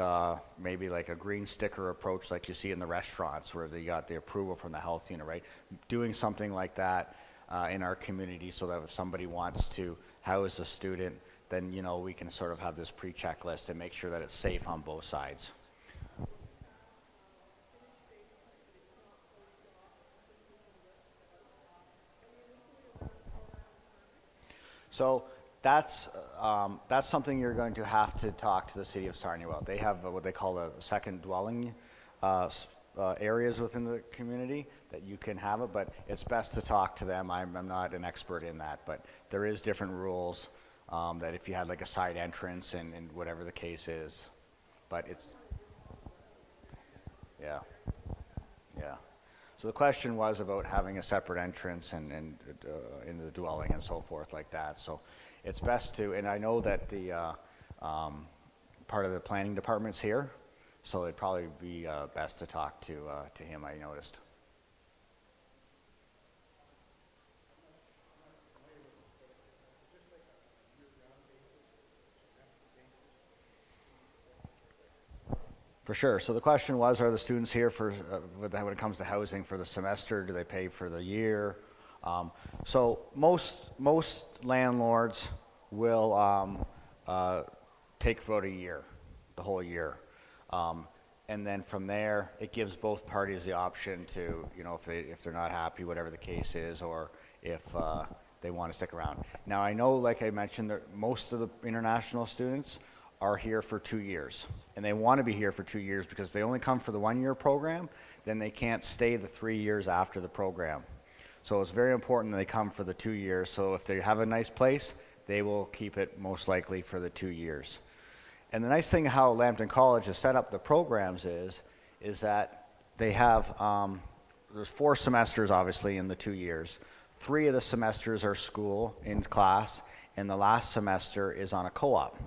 maybe like a green sticker approach like you see in the restaurants where they got the approval from the health unit, right? Doing something like that in our community so that if somebody wants to house a student, then, you know, we can sort of have this pre-checklist and make sure that it's safe on both sides. So that's something you're going to have to talk to the city of Sarnia about. They have what they call a second dwelling areas within the community that you can have it, but it's best to talk to them. I'm not an expert in that, but there is different rules that if you had like a side entrance and whatever the case is, but it's, yeah. So the question was about having a separate entrance and in the dwelling and so forth like that. So it's best to, and I know that the part of the planning department's here, so it'd probably be best to talk to him, I noticed. For sure. So the question was, are the students here for, when it comes to housing, for the semester? Do they pay for the year? So most landlords will take about a year, the whole year. And then from there, it gives both parties the option to, you know, if they're not happy, whatever the case is, or if they want to stick around. Now, I know, like I mentioned, that most of the international students are here for 2 years, and they want to be here for 2 years because if they only come for the 1-year program, then they can't stay the 3 years after the program. So it's very important that they come for the 2 years. So if they have a nice place, they will keep it most likely for the 2 years. And the nice thing how Lambton College has set up the programs is that they have, there's 4 semesters obviously in the 2 years. 3 of the semesters are school in class, and the last semester is on a co-op.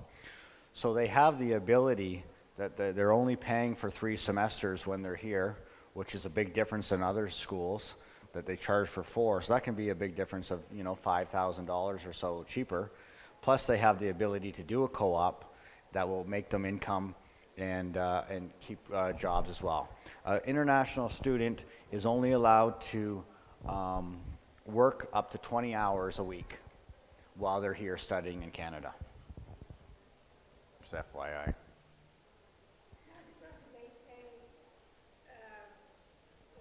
So they have the ability that they're only paying for 3 semesters when they're here, which is a big difference in other schools that they charge for 4. So that can be a big difference of, you know, $5,000 or so cheaper. Plus they have the ability to do a co-op that will make them income and keep jobs as well. International student is only allowed to work up to 20 hours a week while they're here studying in Canada. Just FYI. They pay,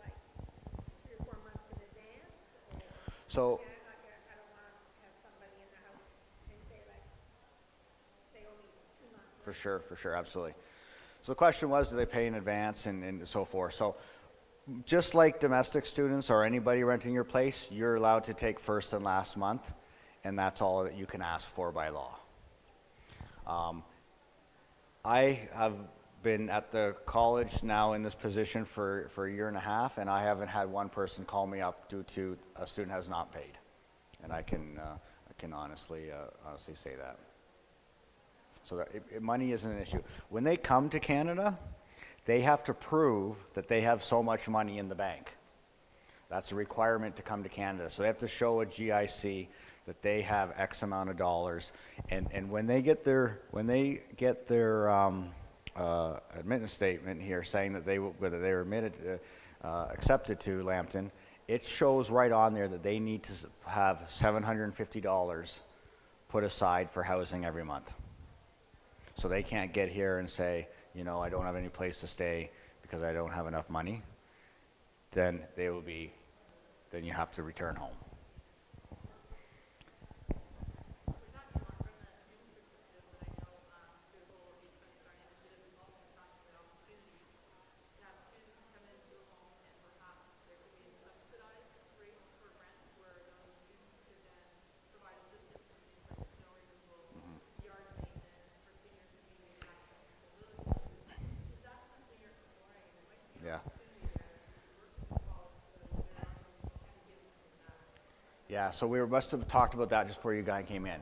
like 3 or 4 months in advance, or, So I don't want to have somebody in the house and say like, they owe me 2 months. for sure, absolutely. So the question was, do they pay in advance and so forth? So just like domestic students or anybody renting your place, you're allowed to take first and last month, and that's all that you can ask for by law. I have been at the college now in this position for a year and a half, and I haven't had one person call me up due to a student has not paid, and I can honestly say that. So that money isn't an issue. When they come to Canada, they have to prove that they have so much money in the bank. That's a requirement to come to Canada. So they have to show a GIC that they have X amount of dollars, and when they get their admittance statement here saying that whether they were accepted to Lambton, it shows right on there that they need to have $750 put aside for housing every month. So they can't get here and say, you know, I don't have any place to stay because I don't have enough money. Then you have to return home. Yeah. Yeah, so we must have talked about that just before you guys came in.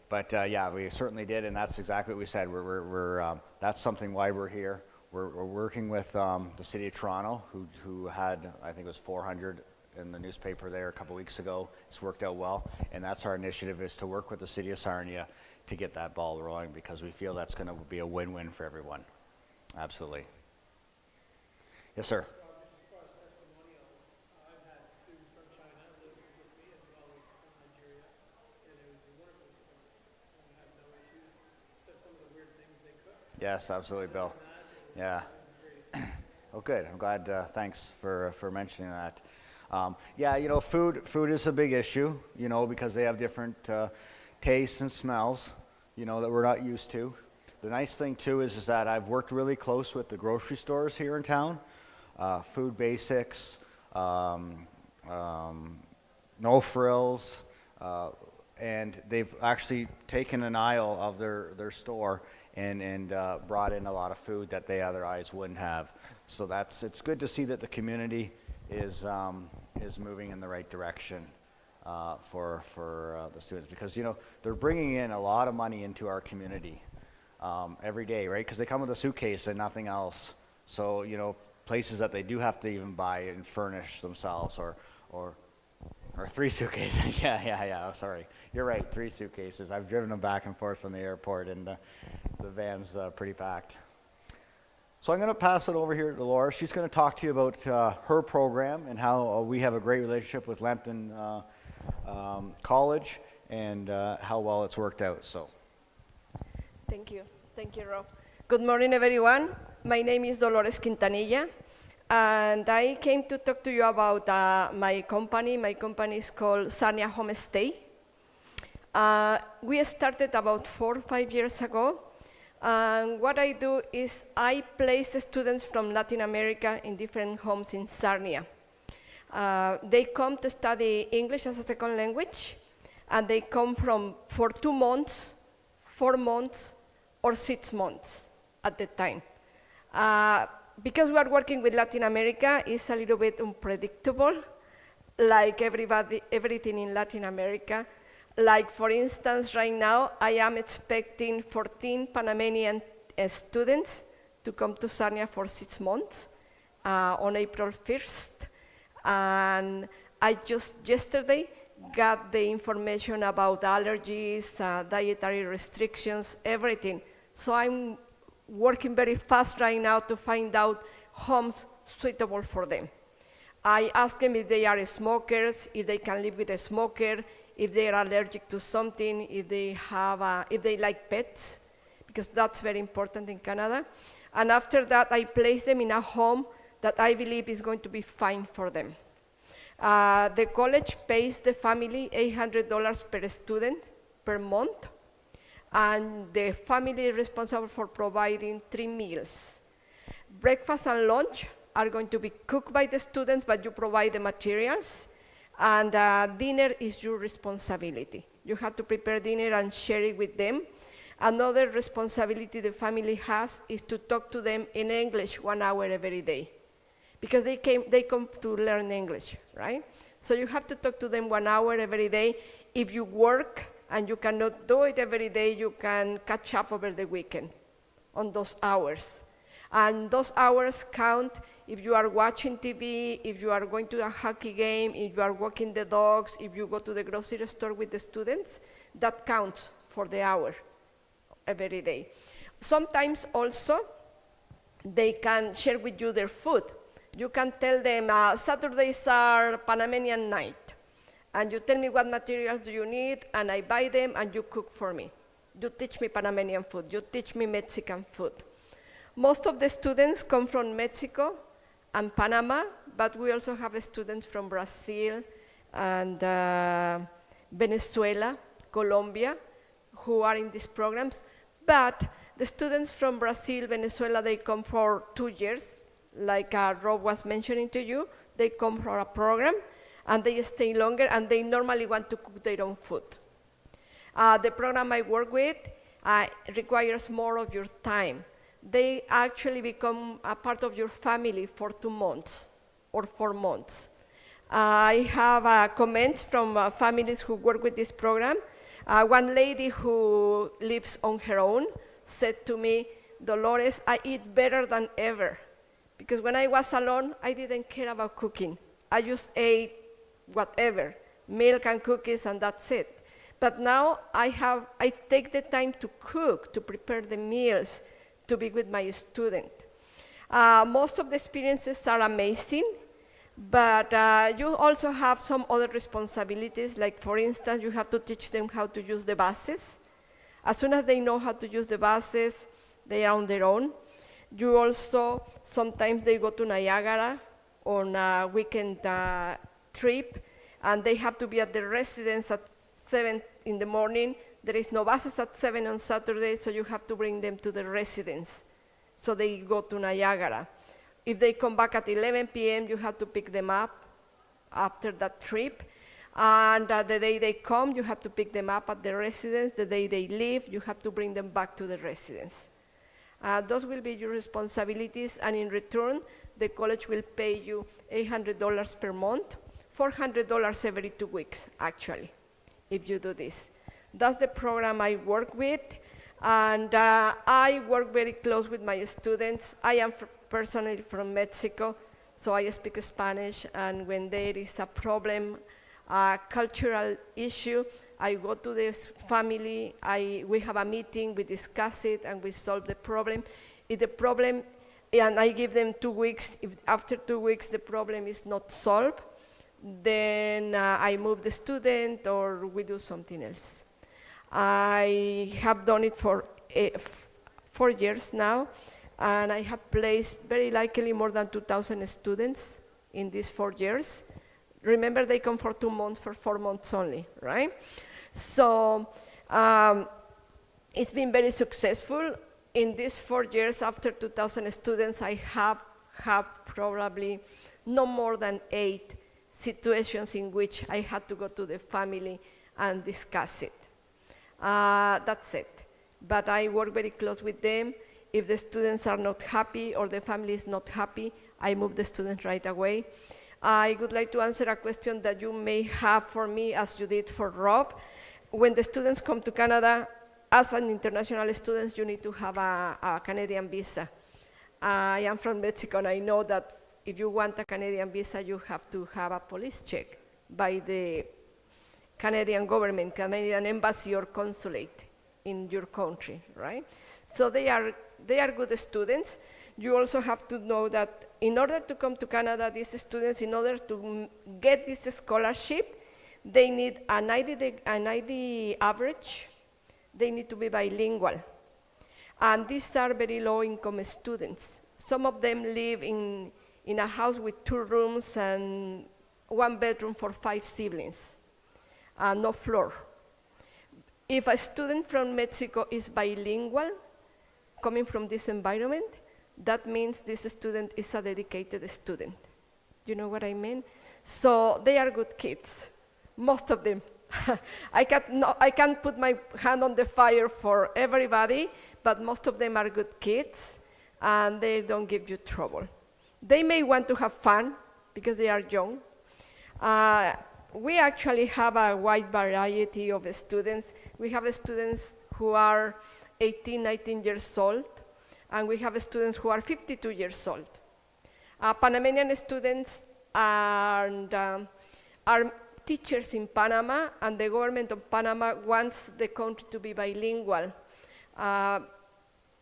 But yeah, we certainly did, and that's exactly what we said. That's something why we're here. We're working with the City of Toronto, who had, I think it was 400 in the newspaper there a couple weeks ago. It's worked out well, and that's our initiative, is to work with the City of Sarnia to get that ball rolling, because we feel that's going to be a win-win for everyone. Absolutely. Yes, sir. Just as far as testimonial, I've had students from China live with me as well as from Nigeria, and it was a wonderful experience. We had no issues, said some of the weird things they cook. Yes, absolutely, Bill. Yeah. Oh, good. I'm glad. Thanks for mentioning that. Yeah, you know, food is a big issue, you know, because they have different tastes and smells, you know, that we're not used to. The nice thing too is that I've worked really close with the grocery stores here in town. Food Basics, No Frills, and they've actually taken an aisle of their store and brought in a lot of food that they otherwise wouldn't have. So it's good to see that the community is moving in the right direction for the students, because, you know, they're bringing in a lot of money into our community every day, right? Because they come with a suitcase and nothing else. So, you know, places that they do have to even buy and furnish themselves, or 3 suitcases. Yeah. Oh, sorry, you're right. 3 suitcases. I've driven them back and forth from the airport, and the van's pretty packed. So I'm going to pass it over here to Laura. She's going to talk to you about her program and how we have a great relationship with Lambton college and how well it's worked out. So. Thank you. Thank you, Rob. Good morning, everyone. My name is Dolores Quintanilla, and I came to talk to you about my company. My company is called Sarnia Homestay. We started about 4 or 5 years ago. And what I do is I place students from Latin America in different homes in Sarnia. They come to study English as a second language, and they come for 2 months, 4 months, or 6 months at the time. Because we are working with Latin America, it's a little bit unpredictable, like everything in Latin America. Like, for instance, right now, I am expecting 14 Panamanian students to come to Sarnia for 6 months on April 1st. And I just yesterday got the information about allergies, dietary restrictions, everything. So I'm working very fast right now to find out homes suitable for them. I ask them if they are smokers, if they can live with a smoker, if they are allergic to something, if they like pets, because that's very important in Canada. And after that, I place them in a home that I believe is going to be fine for them. The college pays the family $800 per student per month, and the family is responsible for providing 3 meals. Breakfast and lunch are going to be cooked by the students, but you provide the materials. And dinner is your responsibility. You have to prepare dinner and share it with them. Another responsibility the family has is to talk to them in English 1 hour every day, because they come to learn English, right? So you have to talk to them 1 hour every day. If you work and you cannot do it every day, you can catch up over the weekend on those hours. And those hours count if you are watching TV, if you are going to a hockey game, if you are walking the dogs, if you go to the grocery store with the students, that counts for the hour every day. Sometimes also, they can share with you their food. You can tell them, Saturdays are Panamanian night, and you tell me what materials do you need, and I buy them, and you cook for me. You teach me Panamanian food. You teach me Mexican food. Most of the students come from Mexico and Panama, but we also have students from Brazil and Venezuela, Colombia, who are in these programs. But the students from Brazil, Venezuela, they come for 2 years, like Rob was mentioning to you. They come for a program, and they stay longer, and they normally want to cook their own food. The program I work with requires more of your time. They actually become a part of your family for 2 months or 4 months. I have comments from families who work with this program. One lady who lives on her own said to me, Dolores, I eat better than ever, because when I was alone, I didn't care about cooking. I just ate whatever, milk and cookies, and that's it. But now I take the time to cook, to prepare the meals, to be with my student. Most of the experiences are amazing, but you also have some other responsibilities, like for instance, you have to teach them how to use the buses. As soon as they know how to use the buses, they are on their own. You also, sometimes they go to Niagara on a weekend trip, and they have to be at the residence at 7 in the morning. There is no buses at 7 on Saturday, so you have to bring them to the residence. So they go to Niagara. If they come back at 11 p.m., you have to pick them up after that trip. And the day they come, you have to pick them up at the residence. The day they leave, you have to bring them back to the residence. Those will be your responsibilities, and in return, the college will pay you $800 per month, $400 every 2 weeks, actually, if you do this. That's the program I work with, and I work very close with my students. I am personally from Mexico, so I speak Spanish, and when there is a problem, a cultural issue, I go to the family, we have a meeting, we discuss it, and we solve the problem. If the problem, and I give them 2 weeks, if after 2 weeks the problem is not solved, then I move the student or we do something else. I have done it for 4 years now, and I have placed very likely more than 2,000 students in these 4 years. Remember, they come for 2 months, for 4 months only, right? So it's been very successful. In these 4 years, after 2,000 students, I have probably no more than 8 situations in which I had to go to the family and discuss it. That's it. But I work very close with them. If the students are not happy or the family is not happy, I move the students right away. I would like to answer a question that you may have for me, as you did for Rob. When the students come to Canada, as an international student, you need to have a Canadian visa. I am from Mexico, and I know that if you want a Canadian visa, you have to have a police check by the Canadian government, Canadian embassy or consulate in your country, right? So they are good students. You also have to know that in order to come to Canada, these students, in order to get this scholarship, they need a 90 average. They need to be bilingual. And these are very low-income students. Some of them live in a house with 2 rooms and 1 bedroom for 5 siblings, no floor. If a student from Mexico is bilingual, coming from this environment, that means this student is a dedicated student. You know what I mean? So they are good kids, most of them. I can't put my hand on the fire for everybody, but most of them are good kids, and they don't give you trouble. They may want to have fun because they are young. We actually have a wide variety of students. We have students who are 18, 19 years old, and we have students who are 52 years old. Panamanian students are teachers in Panama, and the government of Panama wants the country to be bilingual.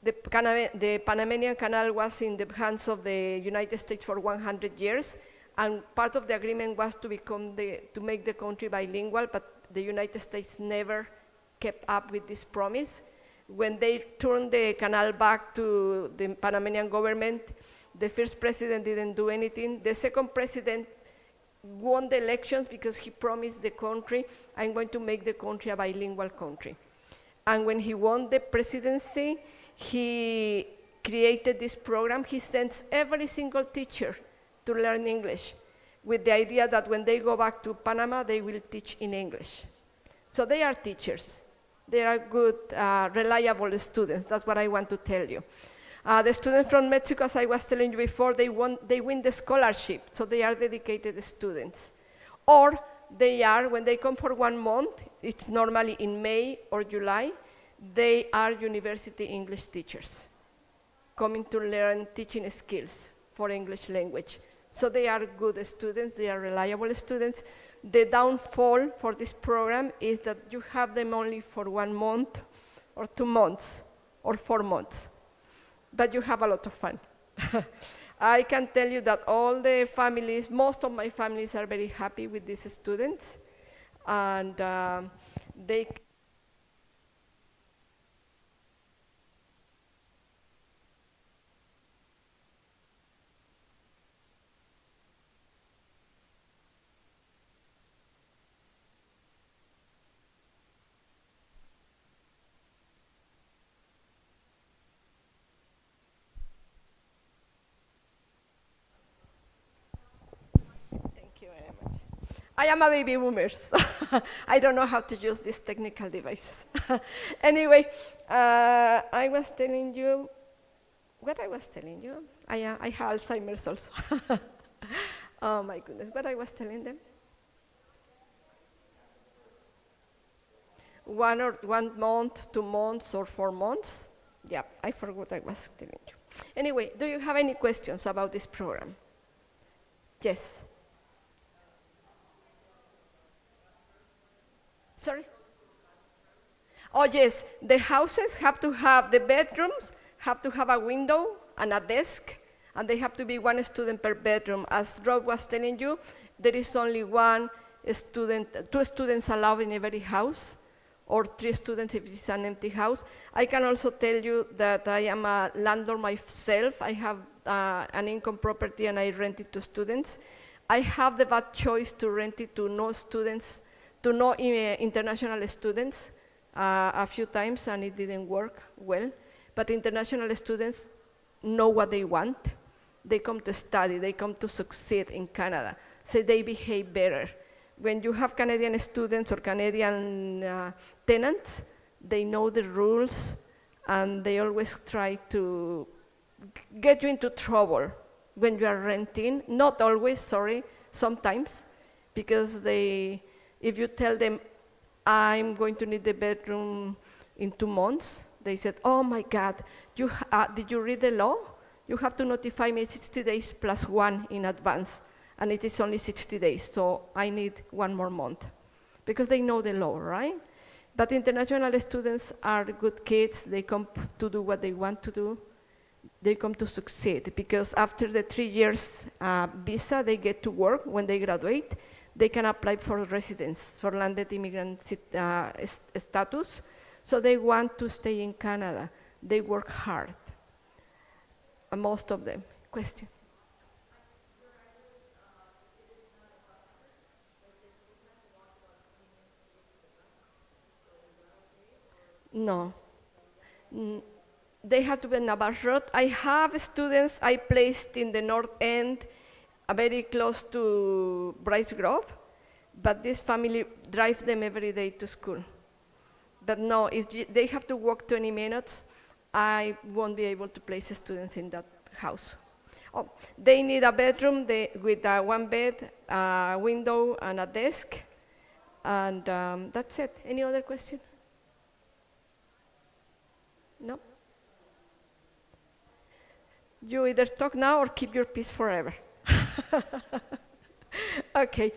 The Panamanian Canal was in the hands of the United States for 100 years, and part of the agreement was to make the country bilingual, but the United States never kept up with this promise. When they turned the canal back to the Panamanian government, the first president didn't do anything. The second president won the elections because he promised the country, I'm going to make the country a bilingual country. And when he won the presidency, he created this program. He sends every single teacher to learn English with the idea that when they go back to Panama, they will teach in English. So they are teachers. They are good, reliable students. That's what I want to tell you. The students from Mexico, as I was telling you before, they win the scholarship, so they are dedicated students. Or they are, when they come for 1 month, it's normally in May or July, they are university English teachers coming to learn teaching skills for English language. So they are good students, they are reliable students. The downfall for this program is that you have them only for 1 month or 2 months or 4 months, but you have a lot of fun. I can tell you that all the families, most of my families are very happy with these students, and they I am a baby boomer, so I don't know how to use these technical devices. Anyway, I was telling you, what I was telling you? I have Alzheimer's also. Oh my goodness, what I was telling them? 1 month, 2 months, or 4 months? Yeah, I forgot what I was telling you. Anyway, do you have any questions about this program? Yes. Sorry? Oh, yes. The houses have to have, the bedrooms have to have a window and a desk, and they have to be 1 student per bedroom. As Rob was telling you, there is only two students allowed in every house, or 3 students if it's an empty house. I can also tell you that I am a landlord myself. I have an income property and I rent it to students. I have the bad choice to rent it to no students, to no international students a few times, and it didn't work well. But international students know what they want. They come to study, they come to succeed in Canada, so they behave better. When you have Canadian students or Canadian tenants, they know the rules, and they always try to get you into trouble when you are renting. Not always, sorry, sometimes, because if you tell them, I'm going to need the bedroom in 2 months, they said, oh my God, did you read the law? You have to notify me 60 days plus 1 in advance, and it is only 60 days, so I need 1 more month, because they know the law, right? But international students are good kids. They come to do what they want to do. They come to succeed, because after the 3 years visa, they get to work. When they graduate, they can apply for residence, for landed immigrant status. So they want to stay in Canada. They work hard, most of them. Question? No. They have to be in a bus route. I have students I placed in the north end, very close to Bryce Grove, but this family drives them every day to school. But no, if they have to walk 20 minutes, I won't be able to place students in that house. Oh, they need a bedroom with 1 bed, a window, and a desk, and that's it. Any other question? No? You either talk now or keep your peace forever. Okay.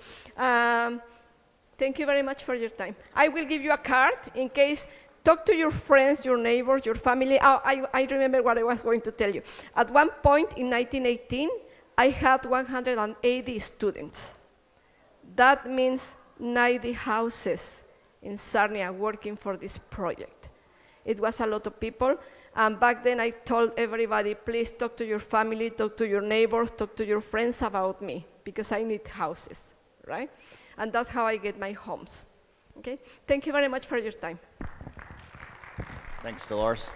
Thank you very much for your time. I will give you a card in case. Talk to your friends, your neighbors, your family. Oh, I remember what I was going to tell you. At one point in 1918, I had 180 students. That means 90 houses in Sarnia working for this project. It was a lot of people. And back then I told everybody, please talk to your family, talk to your neighbors, talk to your friends about me, because I need houses, right? And that's how I get my homes. Okay? Thank you very much for your time. Thanks, Dolores.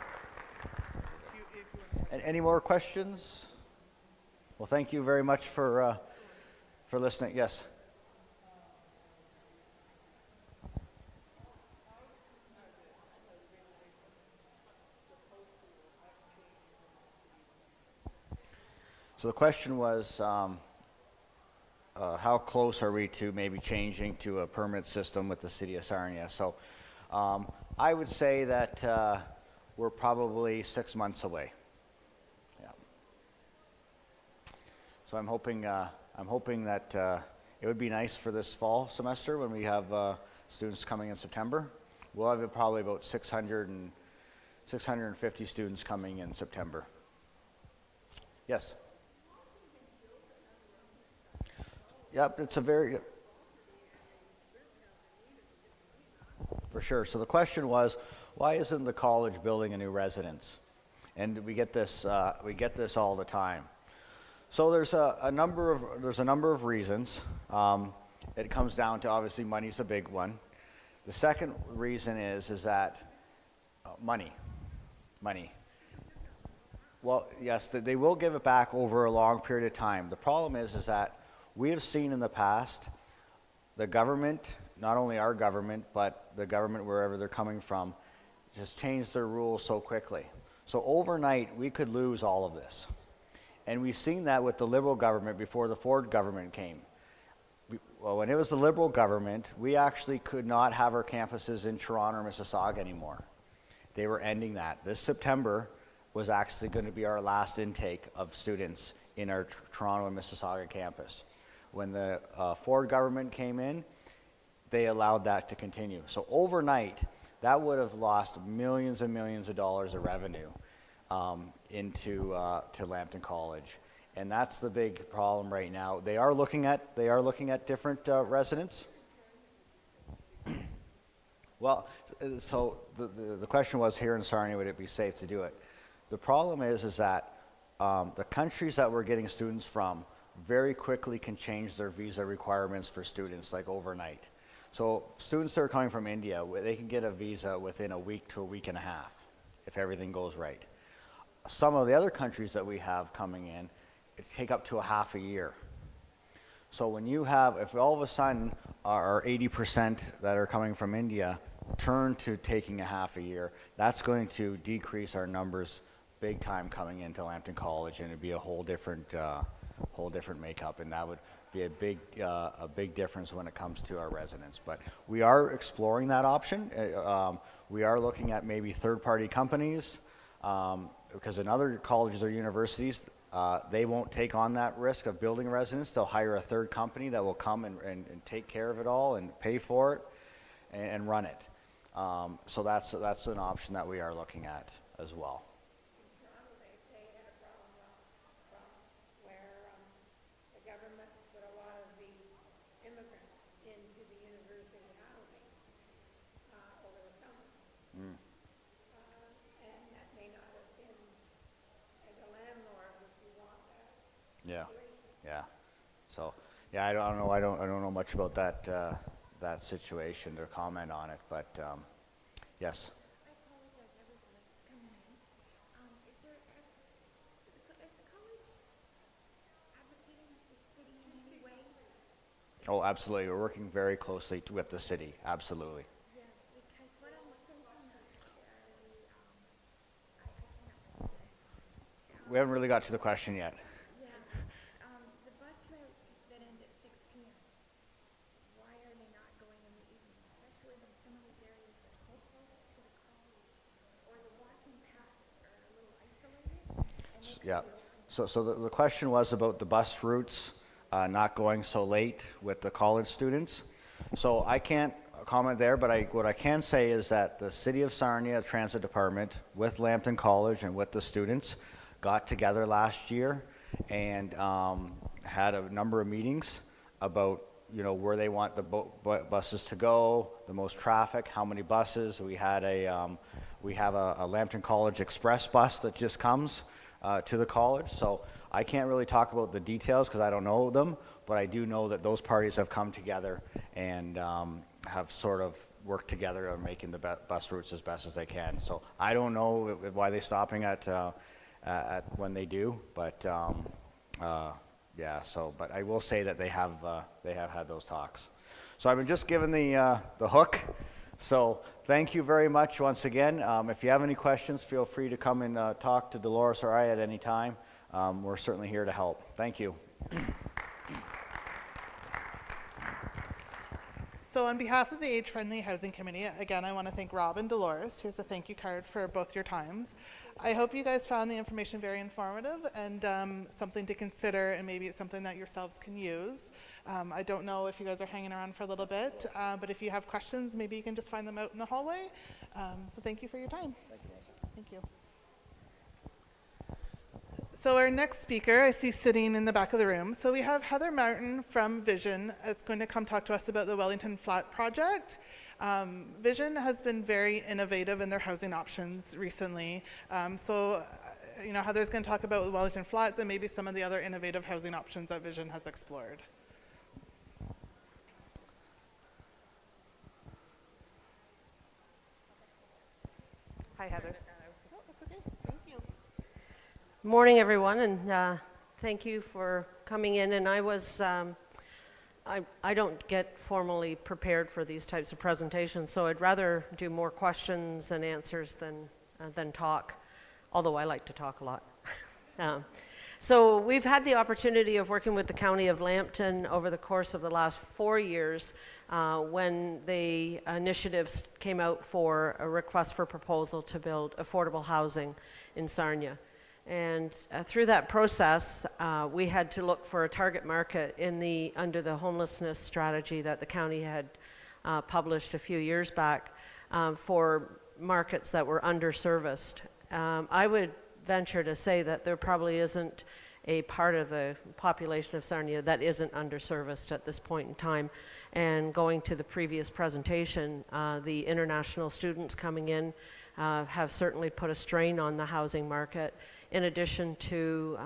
And any more questions? Well, thank you very much for listening. Yes. So the question was, how close are we to maybe changing to a permit system with the city of Sarnia? So I would say that we're probably 6 months away. Yeah. So I'm hoping that it would be nice for this fall semester when we have students coming in September. We'll have probably about 650 students coming in September. Yes. Yep, it's a very, for sure. So the question was, why isn't the college building a new residence? And we get this all the time. So there's a number of reasons. It comes down to, obviously, money's a big one. The second reason is that money. Well, yes, they will give it back over a long period of time. The problem is that we have seen in the past the government, not only our government, but the government wherever they're coming from, just change their rules so quickly. So overnight, we could lose all of this. And we've seen that with the Liberal government before the Ford government came. Well, when it was the Liberal government, we actually could not have our campuses in Toronto or Mississauga anymore. They were ending that. This September was actually going to be our last intake of students in our Toronto and Mississauga campus. When the Ford government came in, they allowed that to continue. So overnight, that would have lost millions and millions of dollars of revenue into to Lambton College. And that's the big problem right now. They are looking at different residents. Well, so the question was, here in Sarnia, would it be safe to do it? The problem is that the countries that we're getting students from very quickly can change their visa requirements for students, like overnight. So students that are coming from India, they can get a visa within a week to a week and a half, if everything goes right. Some of the other countries that we have coming in, it take up to a half a year. So when you have, if all of a sudden our 80% that are coming from India turn to taking a half a year, that's going to decrease our numbers big time coming into Lambton College, and it'd be a whole different makeup, and that would be a big difference when it comes to our residents. But we are exploring that option. We are looking at maybe third-party companies, because in other colleges or universities, they won't take on that risk of building a residence. They'll hire a third company that will come and take care of it all and pay for it and run it. So that's an option that we are looking at as well. They had a problem where the government put a lot of the immigrants into the university housing over the summer. And that may not have been, as a landlord, would you want that? Yeah. So yeah, I don't know much about that situation to comment on it, but yes. I apologize, I was late coming in. Is the college advocating with the city in any way? Oh, absolutely. We're working very closely with the city. Absolutely. Yeah, because what I'm thinking is, I cannot answer it. We haven't really got to the question yet. Yeah, the bus routes that end at 6 p.m., why are they not going in the evening, especially when some of these areas are so close to the college, or the walking paths are a little isolated? And they Yeah. could be open. So the question was about the bus routes not going so late with the college students. So I can't comment there, but what I can say is that the City of Sarnia Transit Department with Lambton College and with the students got together last year and had a number of meetings about where they want the buses to go, the most traffic, how many buses. We have a Lambton College Express bus that just comes to the college. So I can't really talk about the details because I don't know them, but I do know that those parties have come together and have sort of worked together on making the bus routes as best as they can. So I don't know why they're stopping at when they do, but yeah. So, but I will say that they have had those talks. So I've been just given the hook. So thank you very much once again. If you have any questions, feel free to come and talk to Dolores or I at any time. We're certainly here to help. Thank you. So on behalf of the Age-Friendly Housing Committee, again, I want to thank Rob and Dolores. Here's a thank you card for both your times. I hope you guys found the information very informative and something to consider, and maybe it's something that yourselves can use. I don't know if you guys are hanging around for a little bit, but if you have questions, maybe you can just find them out in the hallway. So thank you for your time. Thank you, Melissa. Thank you. So our next speaker I see sitting in the back of the room. So we have Heather Martin from Vision that's going to come talk to us about the Wellington Flat project. Vision has been very innovative in their housing options recently. Heather's going to talk about the Wellington Flats and maybe some of the other innovative housing options that Vision has explored. Hi, Heather. Oh, that's okay. Thank you. Morning, everyone, and thank you for coming in. And I was, I don't get formally prepared for these types of presentations, so I'd rather do more questions and answers than talk, although I like to talk a lot. So we've had the opportunity of working with the County of Lambton over the course of the last 4 years when the initiatives came out for a request for proposal to build affordable housing in Sarnia. And through that process, we had to look for a target market under the homelessness strategy that the county had published a few years back for markets that were underserviced. I would venture to say that there probably isn't a part of the population of Sarnia that isn't underserviced at this point in time. And going to the previous presentation, the international students coming in have certainly put a strain on the housing market, in addition to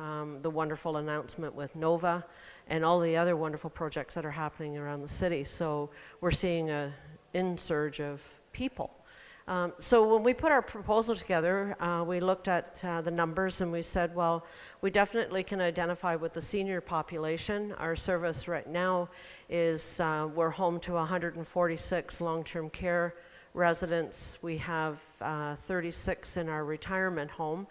the wonderful announcement with Nova and all the other wonderful projects that are happening around the city. So we're seeing an insurge of people. So when we put our proposal together, we looked at the numbers and we said, well, we definitely can identify with the senior population. Our service right now is we're home to 146 long-term care residents. We have 36 in our retirement home,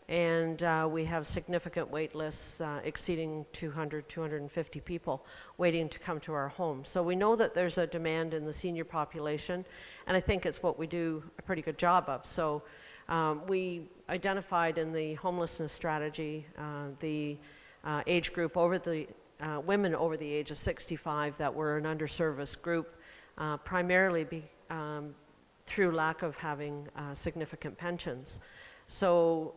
and we have significant wait lists exceeding 200, 250 people waiting to come to our home. So we know that there's a demand in the senior population, and I think it's what we do a pretty good job of. So we identified in the homelessness strategy the age group over the women over the age of 65 that were an underserviced group, primarily through lack of having significant pensions. So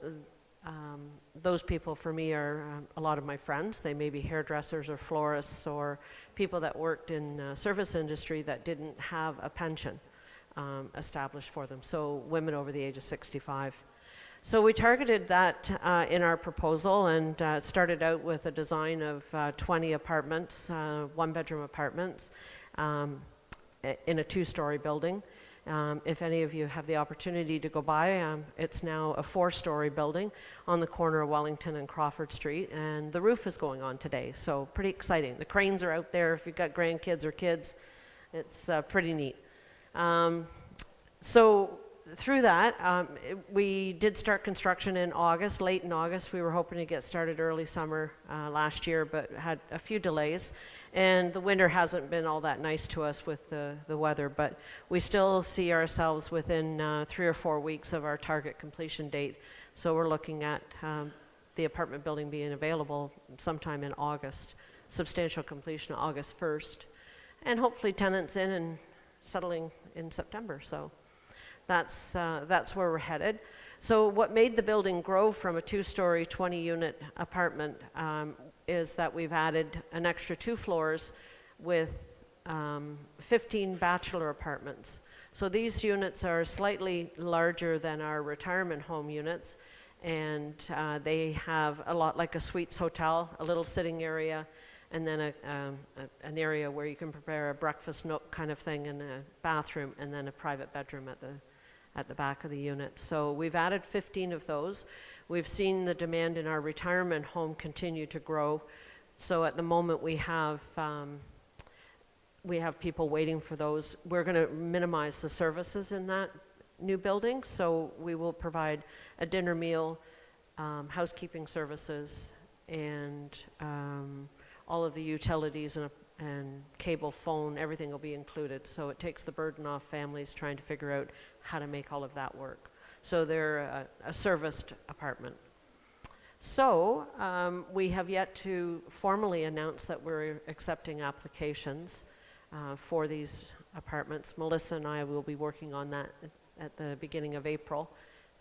those people for me are a lot of my friends. They may be hairdressers or florists or people that worked in service industry that didn't have a pension established for them. So women over the age of 65. So we targeted that in our proposal, and started out with a design of 20 apartments, one-bedroom apartments, in a two-story building. If any of you have the opportunity to go by, it's now a 4-story building on the corner of Wellington and Crawford Street, and the roof is going on today, so pretty exciting. The cranes are out there if you've got grandkids or kids. It's pretty neat. So through that, we did start construction in August, late in August. We were hoping to get started early summer last year, but had a few delays. And the winter hasn't been all that nice to us with the weather, but we still see ourselves within 3 or 4 weeks of our target completion date. So we're looking at the apartment building being available sometime in August, substantial completion August 1st, and hopefully tenants in and settling in September. So that's where we're headed. So what made the building grow from a 2-story, 20-unit apartment is that we've added an extra 2 floors with 15 bachelor apartments. So these units are slightly larger than our retirement home units, and they have a lot like a suites hotel, a little sitting area, and then an area where you can prepare a breakfast nook kind of thing, and a bathroom, and then a private bedroom at the back of the unit. So we've added 15 of those. We've seen the demand in our retirement home continue to grow. So at the moment we have people waiting for those. We're going to minimize the services in that new building. So we will provide a dinner meal, housekeeping services, and all of the utilities and cable, phone, everything will be included. So it takes the burden off families trying to figure out how to make all of that work. So they're a serviced apartment. So we have yet to formally announce that we're accepting applications for these apartments. Melissa and I will be working on that at the beginning of April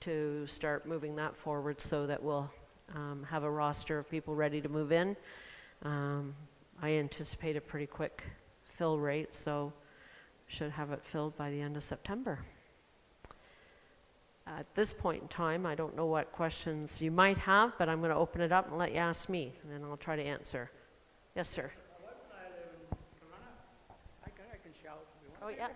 to start moving that forward so that we'll have a roster of people ready to move in. I anticipate a pretty quick fill rate, so should have it filled by the end of September. At this point in time, I don't know what questions you might have, but I'm going to open it up and let you ask me, and then I'll try to answer. Yes, sir. I can shout if you want. Oh, yeah.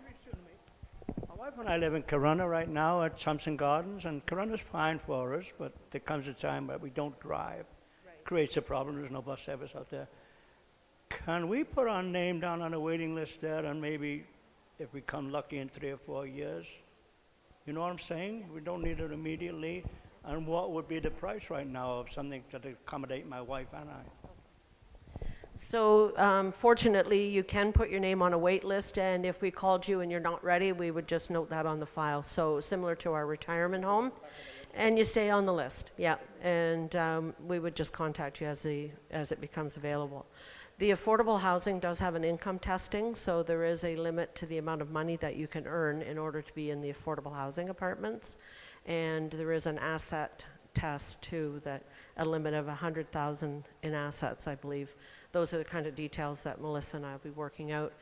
My wife and I live in Corunna right now at Thompson Gardens, and Corunna's fine for us, but there comes a time where we don't drive. Right. Creates a problem. There's no bus service out there. Can we put our name down on a waiting list there, and maybe if we come lucky in 3 or 4 years? You know what I'm saying? We don't need it immediately. And what would be the price right now of something to accommodate my wife and I? So fortunately, you can put your name on a wait list, and if we called you and you're not ready, we would just note that on the file. So similar to our retirement home, and you stay on the list, yeah. And we would just contact you as it becomes available. The affordable housing does have an income testing, so there is a limit to the amount of money that you can earn in order to be in the affordable housing apartments. And there is an asset test too that a limit of 100,000 in assets, I believe. Those are the kind of details that Melissa and I will be working out.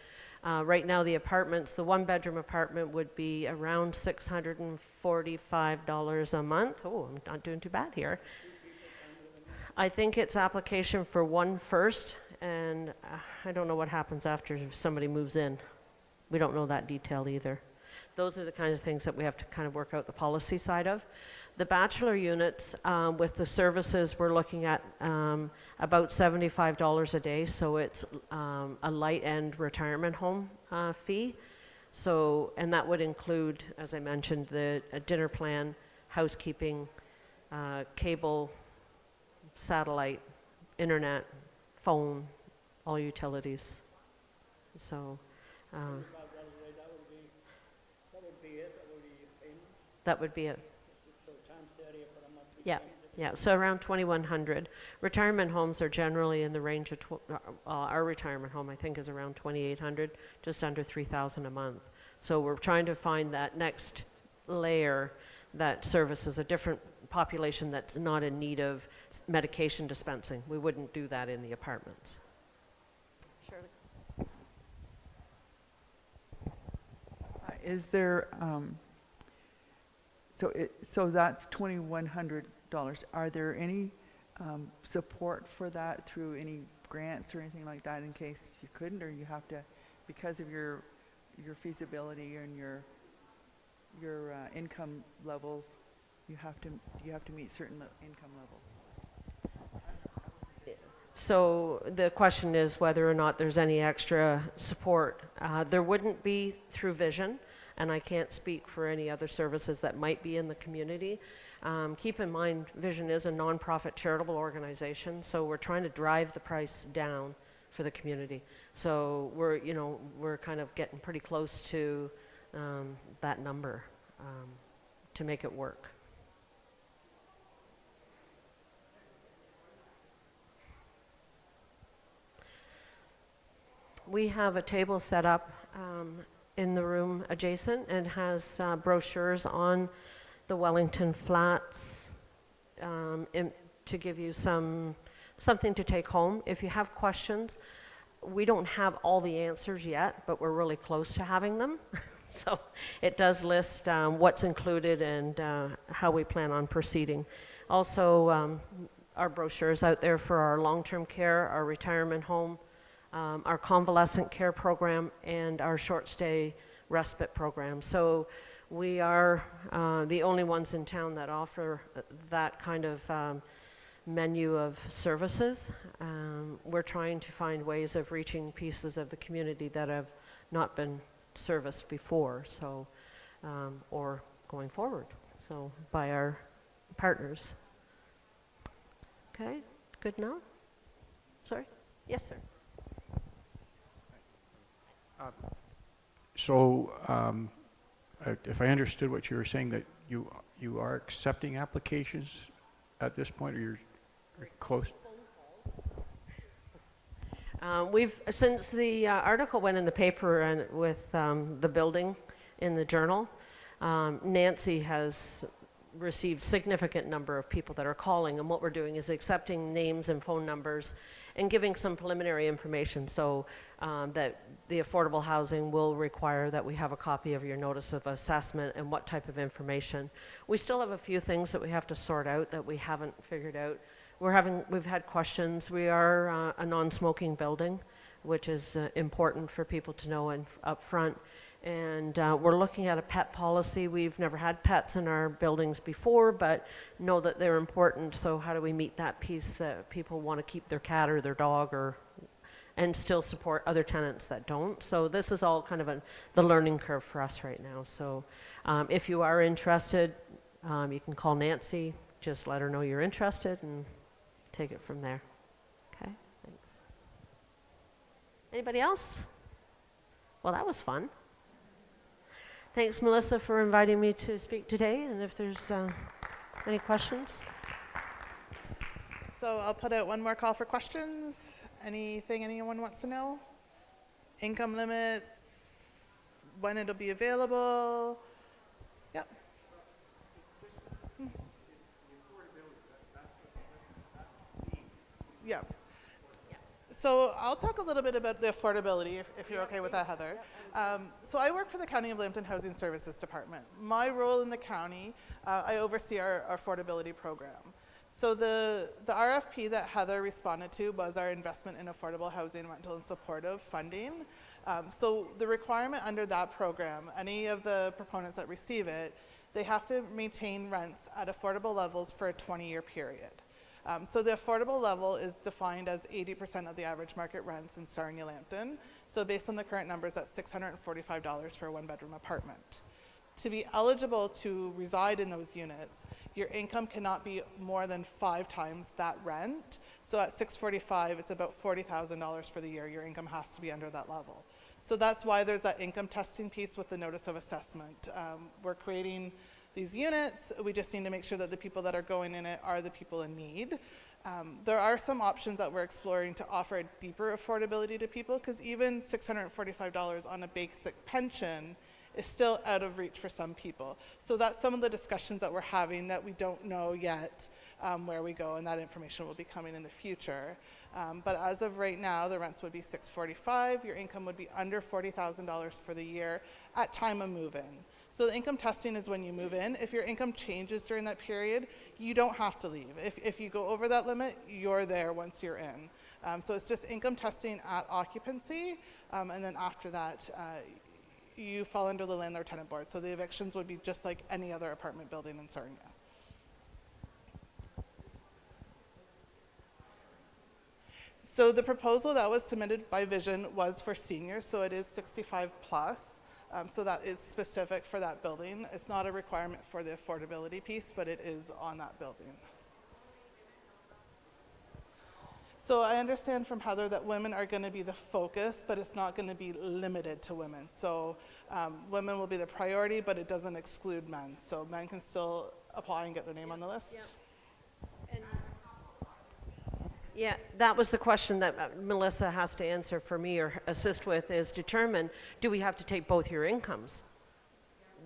Right now, the apartments, the one-bedroom apartment would be around $645 a month. Oh, I'm not doing too bad here. I think it's application for one first, and I don't know what happens after somebody moves in. We don't know that detail either. Those are the kinds of things that we have to kind of work out the policy side of. The bachelor units, with the services, we're looking at about $75 a day, so it's a light-end retirement home fee. So, and that would include, as I mentioned, the dinner plan, housekeeping, cable, satellite, internet, phone, all utilities. So, that would be it. Yeah, yeah. So around 2,100. Retirement homes are generally in the range of our retirement home, I think, is around 2,800, just under 3,000 a month. So we're trying to find that next layer that services a different population that's not in need of medication dispensing. We wouldn't do that in the apartments. Shirley? Is there, so that's $2,100. Are there any support for that through any grants or anything like that in case you couldn't, or you have to, because of your feasibility and your income levels, you have to meet certain income levels? So the question is whether or not there's any extra support. There wouldn't be through Vision, and I can't speak for any other services that might be in the community. Keep in mind, Vision is a nonprofit charitable organization, so we're trying to drive the price down for the community. So we're kind of getting pretty close to that number to make it work. We have a table set up in the room adjacent and has brochures on the Wellington Flats to give you something to take home. If you have questions, we don't have all the answers yet, but we're really close to having them. So it does list what's included and how we plan on proceeding. Also, our brochures out there for our long-term care, our retirement home, our convalescent care program, and our short stay respite program. So we are the only ones in town that offer that kind of menu of services. We're trying to find ways of reaching pieces of the community that have not been serviced before, so or going forward, so by our partners. Okay, good now? Sorry? Yes, sir. If I understood what you were saying, that you are accepting applications at this point, or you're close? We've, since the article went in the paper and with the building in the journal, Nancy has received significant number of people that are calling, and what we're doing is accepting names and phone numbers and giving some preliminary information, so that the affordable housing will require that we have a copy of your notice of assessment and what type of information. We still have a few things that we have to sort out that we haven't figured out. We've had questions. We are a non-smoking building, which is important for people to know and up front. And we're looking at a pet policy. We've never had pets in our buildings before, but know that they're important. So how do we meet that piece that people want to keep their cat or their dog, and still support other tenants that don't? So this is all kind of the learning curve for us right now. So if you are interested, you can call Nancy. Just let her know you're interested and take it from there. Okay, thanks. Anybody else? Well, that was fun. Thanks, Melissa, for inviting me to speak today, and if there's any questions. So I'll put out one more call for questions. Anything anyone wants to know? Income limits, when it'll be available. Yep. Yeah. So I'll talk a little bit about the affordability, if you're okay with that, Heather. So I work for the County of Lambton Housing Services Department. My role in the county, I oversee our affordability program. So the RFP that Heather responded to was our investment in affordable housing, rental, and supportive funding. So the requirement under that program, any of the proponents that receive it, they have to maintain rents at affordable levels for a 20-year period. So the affordable level is defined as 80% of the average market rents in Sarnia, Lambton. So based on the current numbers, that's $645 for a one-bedroom apartment. To be eligible to reside in those units, your income cannot be more than 5 times that rent. So at $645, it's about $40,000 for the year. Your income has to be under that level. So that's why there's that income testing piece with the notice of assessment. We're creating these units. We just need to make sure that the people that are going in it are the people in need. There are some options that we're exploring to offer a deeper affordability to people, because even $645 on a basic pension is still out of reach for some people. So that's some of the discussions that we're having that we don't know yet where we go, and that information will be coming in the future. But as of right now, the rents would be $645. Your income would be under $40,000 for the year at time of move-in. So the income testing is when you move in. If your income changes during that period, you don't have to leave. If you go over that limit, you're there once you're in. So it's just income testing at occupancy, and then after that, you fall under the landlord-tenant board. So the evictions would be just like any other apartment building in Sarnia. So the proposal that was submitted by Vision was for seniors, so it is 65 plus. So that is specific for that building. It's not a requirement for the affordability piece, but it is on that building. So I understand from Heather that women are going to be the focus, but it's not going to be limited to women. So women will be the priority, but it doesn't exclude men. So men can still apply and get their name on the list. Yeah. Yeah, that was the question that Melissa has to answer for me or assist with, is determine, do we have to take both your incomes?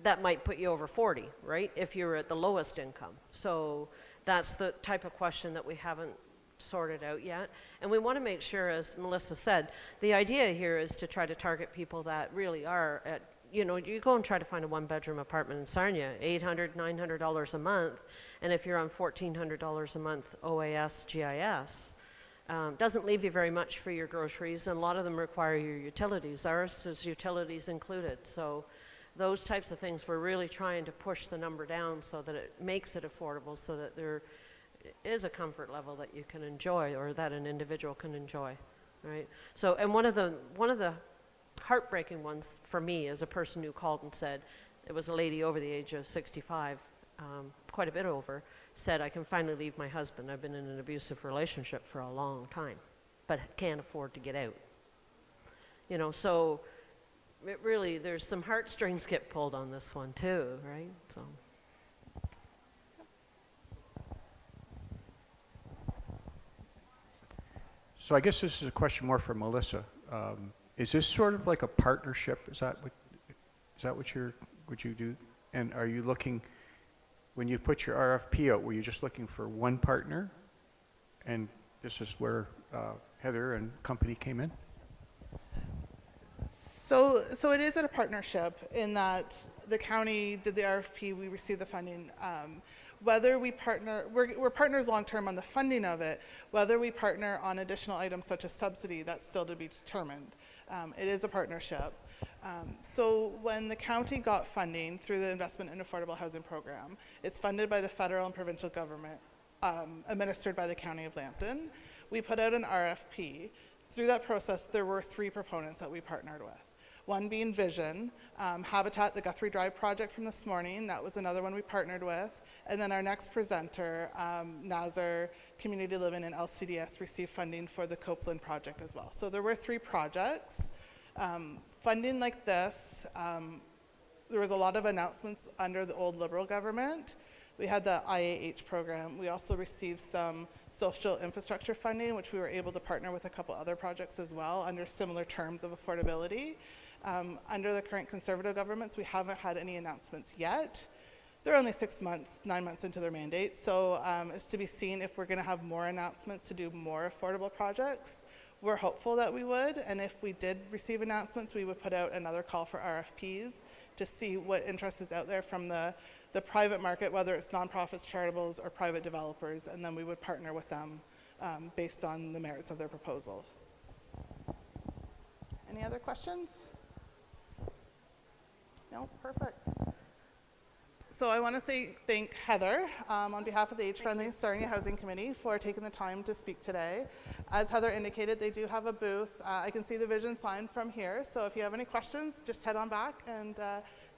That might put you over 40, right, if you're at the lowest income. So that's the type of question that we haven't sorted out yet. And we want to make sure, as Melissa said, the idea here is to try to target people that really are at, you know, you go and try to find a one-bedroom apartment in Sarnia, $800, $900 a month, and if you're on $1,400 a month OAS, GIS, doesn't leave you very much for your groceries, and a lot of them require your utilities. Ours is utilities included. So those types of things, we're really trying to push the number down so that it makes it affordable, so that there is a comfort level that you can enjoy, or that an individual can enjoy, right? So, and one of the heartbreaking ones for me, as a person who called and said, it was a lady over the age of 65, quite a bit over, said, I can finally leave my husband. I've been in an abusive relationship for a long time, but can't afford to get out. You know, so it really, there's some heartstrings get pulled on this one too, right? So I guess this is a question more for Melissa. Is this sort of like a partnership? Is that what you do? And are you looking, when you put your RFP out, were you just looking for one partner? And this is where Heather and company came in? So it is a partnership in that the county did the RFP, we received the funding. Whether we partner, we're partners long-term on the funding of it. Whether we partner on additional items such as subsidy, that's still to be determined. It is a partnership. So when the county got funding through the Investment in Affordable Housing Program, it's funded by the federal and provincial government, administered by the County of Lambton. We put out an RFP. Through that process, there were 3 proponents that we partnered with. One being Vision, Habitat, the Guthrie Drive project from this morning, that was another one we partnered with. And then our next presenter, Nazar Community Living and LCDS, received funding for the Copeland project as well. So there were 3 projects. Funding like this, there was a lot of announcements under the old Liberal government. We had the IAH program. We also received some social infrastructure funding, which we were able to partner with a couple other projects as well under similar terms of affordability. Under the current Conservative governments, we haven't had any announcements yet. they're only 9 months into their mandate, so it's to be seen if we're going to have more announcements to do more affordable projects. We're hopeful that we would, and if we did receive announcements, we would put out another call for RFPs to see what interest is out there from the private market, whether it's nonprofits, charitables, or private developers, and then we would partner with them based on the merits of their proposal. Any other questions? No? Perfect. So I want to thank Heather on behalf of the Age-Friendly Sarnia Housing Committee for taking the time to speak today. As Heather indicated, they do have a booth. I can see the vision sign from here, so if you have any questions, just head on back and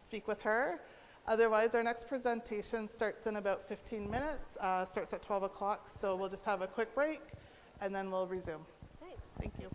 speak with her. Otherwise, our next presentation starts in about 15 minutes, starts at 12 o'clock, so we'll just have a quick break and then we'll resume. Thanks. Thank you.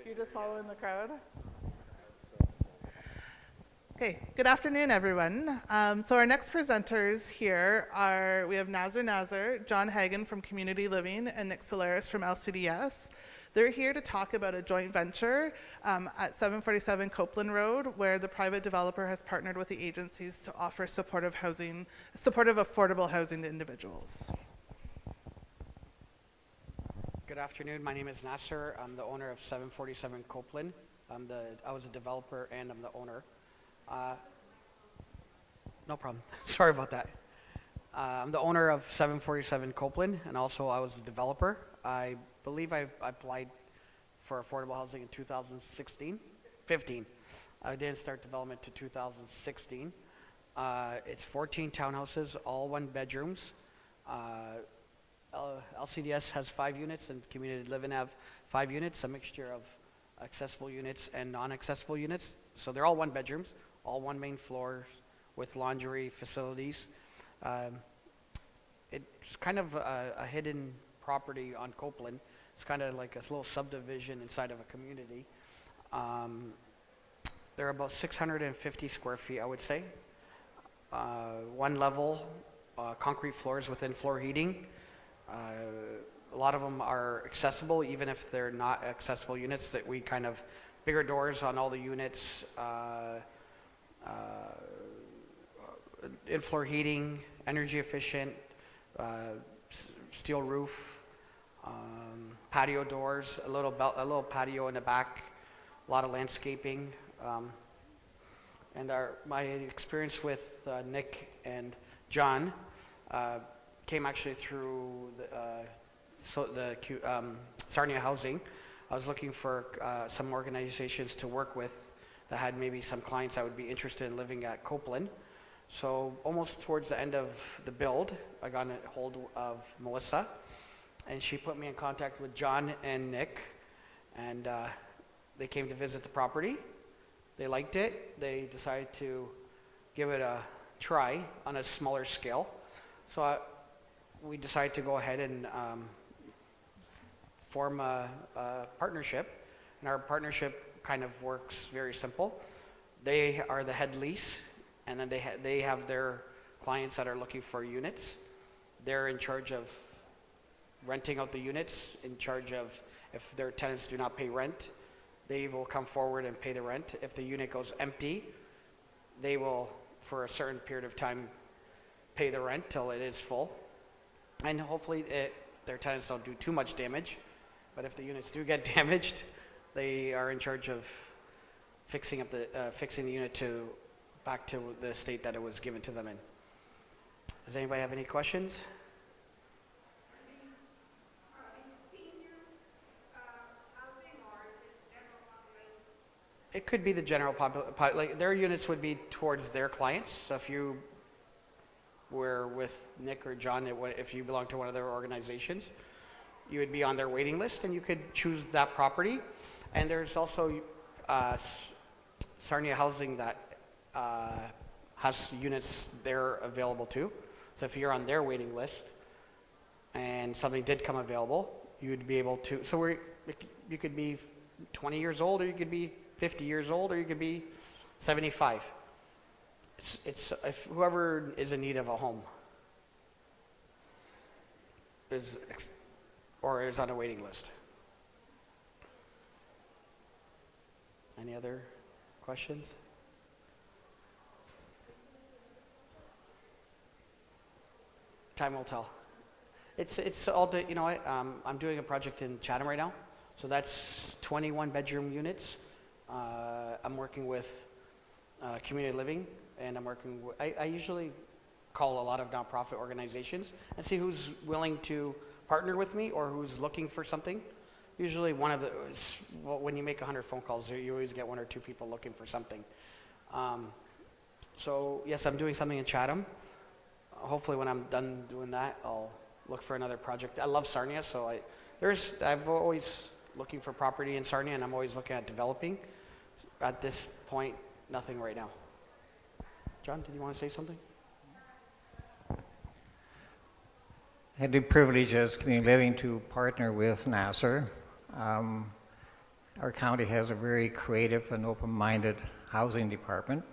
you just follow in the crowd? Okay, good afternoon, everyone. So our next presenters here are, we have Nazar, John Hagan from Community Living, and Nick Solaris from LCDS. They're here to talk about a joint venture at 747 Copeland Road, where the private developer has partnered with the agencies to offer supportive affordable housing to individuals. Good afternoon. My name is Nasser. I'm the owner of 747 Copeland. I was a developer and I'm the owner. No problem. Sorry about that. I'm the owner of 747 Copeland, and also I was a developer. I believe I applied for affordable housing in 15. I didn't start development to 2016. It's 14 townhouses, all 1 bedrooms. LCDS has 5 units, and Community Living have 5 units, a mixture of accessible units and non-accessible units. So they're all 1 bedrooms, all 1 main floor with laundry facilities. It's kind of a hidden property on Copeland. It's kind of like a little subdivision inside of a community. They're about 650 square feet, I would say. 1 level, concrete floors with in-floor heating. A lot of them are accessible, even if they're not accessible units, that we kind of, bigger doors on all the units, in-floor heating, energy efficient, steel roof, patio doors, a little patio in the back, a lot of landscaping. And my experience with Nick and John came actually through the Sarnia Housing. I was looking for some organizations to work with that had maybe some clients that would be interested in living at Copeland. So almost towards the end of the build, I got a hold of Melissa, and she put me in contact with John and Nick, and they came to visit the property. They liked it. They decided to give it a try on a smaller scale. So we decided to go ahead and form a partnership, and our partnership kind of works very simple. They are the head lease, and then they have their clients that are looking for units. They're in charge of renting out the units, in charge of if their tenants do not pay rent, they will come forward and pay the rent. If the unit goes empty, they will, for a certain period of time, pay the rent till it is full. And hopefully their tenants don't do too much damage, but if the units do get damaged, they are in charge of fixing the unit back to the state that it was given to them in. Does anybody have any questions? It could be the general population. Like their units would be towards their clients. So if you were with Nick or John, if you belong to one of their organizations, you would be on their waiting list, and you could choose that property. And there's also Sarnia Housing that has units there available too. So if you're on their waiting list and something did come available, you would be able to. So you could be 20 years old, or you could be 50 years old, or you could be 75. It's if whoever is in need of a home is on a waiting list. Any other questions? Time will tell. It's all the, you know what, I'm doing a project in Chatham right now, so that's 21 bedroom units. I'm working with Community Living, and I'm working with, I usually call a lot of nonprofit organizations and see who's willing to partner with me or who's looking for something. Usually when you make 100 phone calls, you always get 1 or 2 people looking for something. So yes, I'm doing something in Chatham. Hopefully when I'm done doing that, I'll look for another project. I love Sarnia, so I've always looking for property in Sarnia, and I'm always looking at developing. At this point, nothing right now. John, did you want to say something? I had the privilege as Community Living to partner with Nasser. Our county has a very creative and open-minded housing department,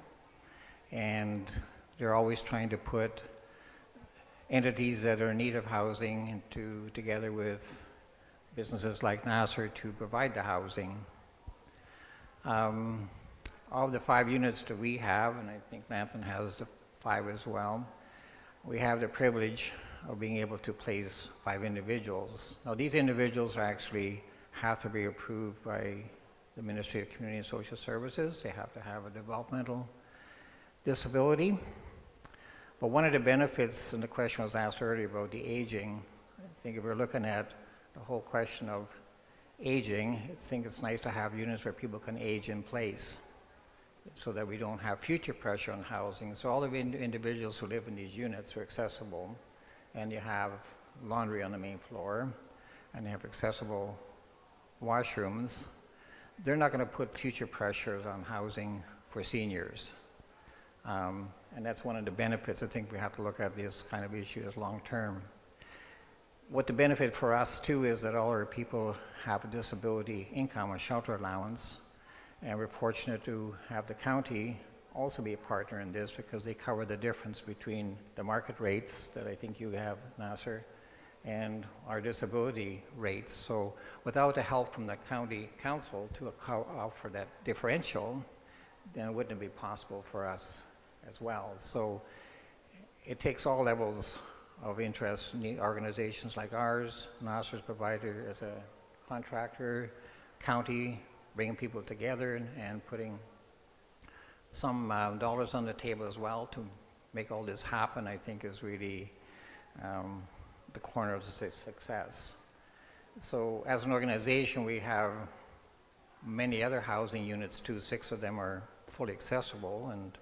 and they're always trying to put entities that are in need of housing together with businesses like Nasser to provide the housing. Of the 5 units that we have, and I think Lambton has the 5 as well, we have the privilege of being able to place 5 individuals. Now, these individuals actually have to be approved by the Ministry of Community and Social Services. They have to have a developmental disability. But one of the benefits, and the question was asked earlier about the aging, I think if we're looking at the whole question of aging, I think it's nice to have units where people can age in place so that we don't have future pressure on housing. So all of the individuals who live in these units are accessible, and you have laundry on the main floor, and you have accessible washrooms. They're not going to put future pressures on housing for seniors. And that's one of the benefits. I think we have to look at this kind of issue as long-term. What the benefit for us, too, is that all our people have a disability income or shelter allowance, and we're fortunate to have the county also be a partner in this because they cover the difference between the market rates that I think you have, Nasser, and our disability rates. So without the help from the county council to offer that differential, then it wouldn't be possible for us as well. So it takes all levels of interest, organizations like ours, Nasser's provider as a contractor, county, bringing people together and putting some dollars on the table as well to make all this happen, I think is really the corner of the success. So as an organization, we have many other housing units too. 6 of them are fully accessible, and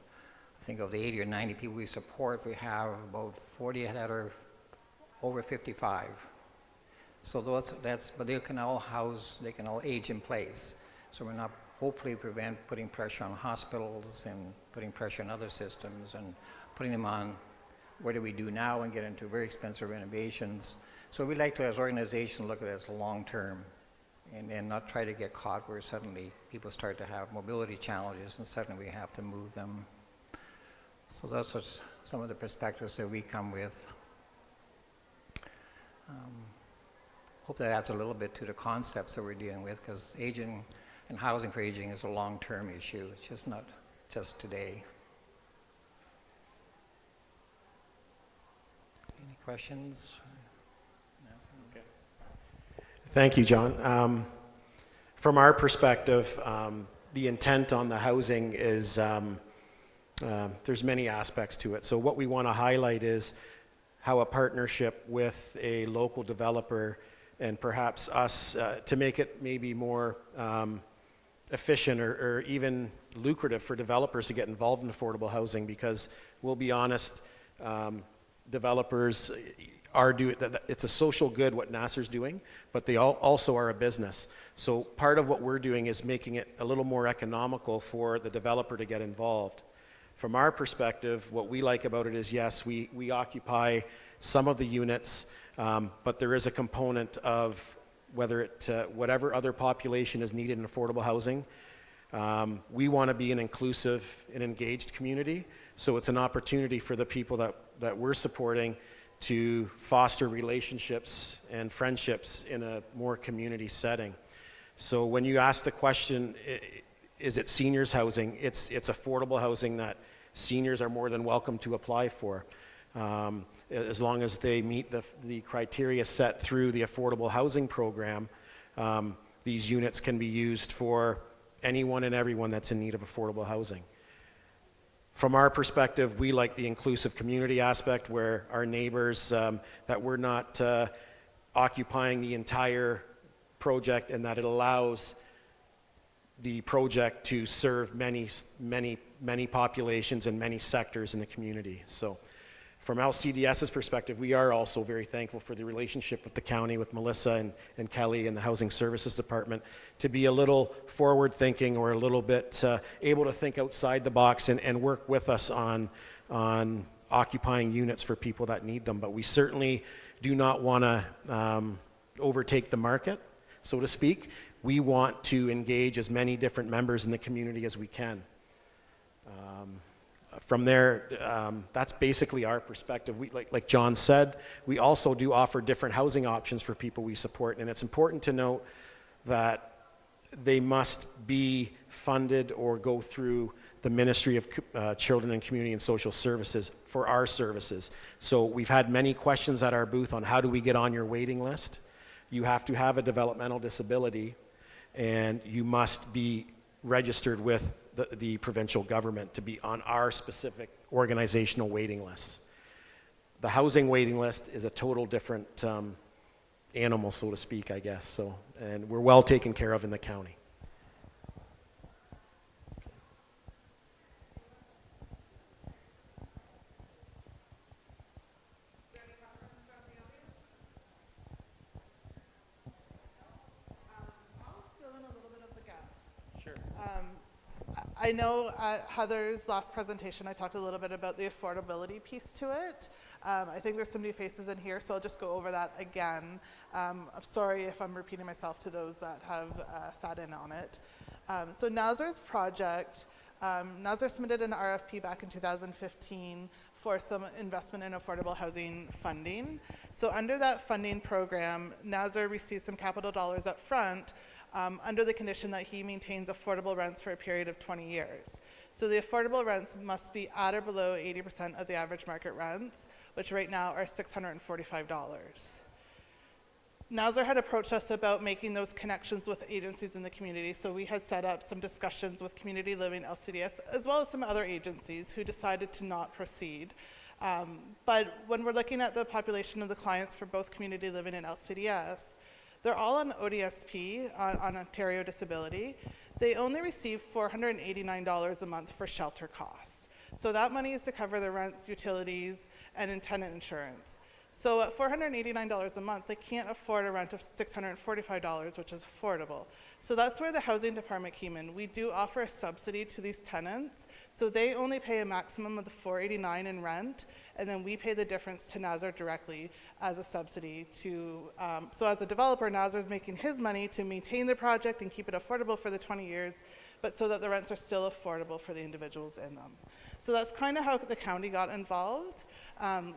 I think of the 80 or 90 people we support, we have about 40 that are over 55. So but they can all age in place. So we're not hopefully putting pressure on hospitals and putting pressure on other systems and putting them on what do we do now and get into very expensive renovations. So we like to, as an organization, look at it as long-term and not try to get caught where suddenly people start to have mobility challenges and suddenly we have to move them. So those are some of the perspectives that we come with. Hope that adds a little bit to the concepts that we're dealing with, because aging and housing for aging is a long-term issue. It's just not just today. Any questions? Okay. Thank you, John. From our perspective, the intent on the housing is there's many aspects to it. So what we want to highlight is how a partnership with a local developer and perhaps us to make it maybe more efficient or even lucrative for developers to get involved in affordable housing, because we'll be honest, developers it's a social good what Nasser's doing, but they also are a business. So part of what we're doing is making it a little more economical for the developer to get involved. From our perspective, what we like about it is, yes, we occupy some of the units, but there is a component of whatever other population is needed in affordable housing. We want to be an inclusive and engaged community, so it's an opportunity for the people that we're supporting to foster relationships and friendships in a more community setting. So when you ask the question, is it seniors housing? It's affordable housing that seniors are more than welcome to apply for, as long as they meet the criteria set through the affordable housing program. These units can be used for anyone and everyone that's in need of affordable housing. From our perspective, we like the inclusive community aspect where our neighbors, that we're not occupying the entire project, and that it allows the project to serve many populations and many sectors in the community. So from LCDS's perspective, we are also very thankful for the relationship with the county, with Melissa and Kelly and the Housing Services Department, to be a little forward-thinking or a little bit able to think outside the box and work with us on occupying units for people that need them. But we certainly do not want to overtake the market, so to speak. we want to engage as many different members in the community as we can. From there, that's basically our perspective. Like John said, we also do offer different housing options for people we support, and it's important to note that they must be funded or go through the Ministry of Children and Community and Social Services for our services. So we've had many questions at our booth on how do we get on your waiting list. You have to have a developmental disability, and you must be registered with the provincial government to be on our specific organizational waiting lists. The housing waiting list is a total different animal, so to speak, I guess. So, and we're well taken care of in the county. I know at Heather's last presentation, I talked a little bit about the affordability piece to it. I think there's some new faces in here, so I'll just go over that again. I'm sorry if I'm repeating myself to those that have sat in on it. So Nazar's project, Nazar submitted an RFP back in 2015 for some investment in affordable housing funding. So under that funding program, Nazar received some capital dollars up front, under the condition that he maintains affordable rents for a period of 20 years. So the affordable rents must be at or below 80% of the average market rents, which right now are $645. Nazar had approached us about making those connections with agencies in the community, so we had set up some discussions with Community Living LCDS, as well as some other agencies who decided to not proceed. But when we're looking at the population of the clients for both Community Living and LCDS, they're all on ODSP, on Ontario Disability. They only receive $489 a month for shelter costs. So that money is to cover the rent, utilities, and tenant insurance. So at $489 a month, they can't afford a rent of $645, which is affordable. So that's where the housing department came in. We do offer a subsidy to these tenants, so they only pay a maximum of the $489 in rent, and then we pay the difference to Nazar directly as a subsidy to, so as a developer, Nazar's making his money to maintain the project and keep it affordable for the 20 years, but so that the rents are still affordable for the individuals in them. So that's kind of how the county got involved.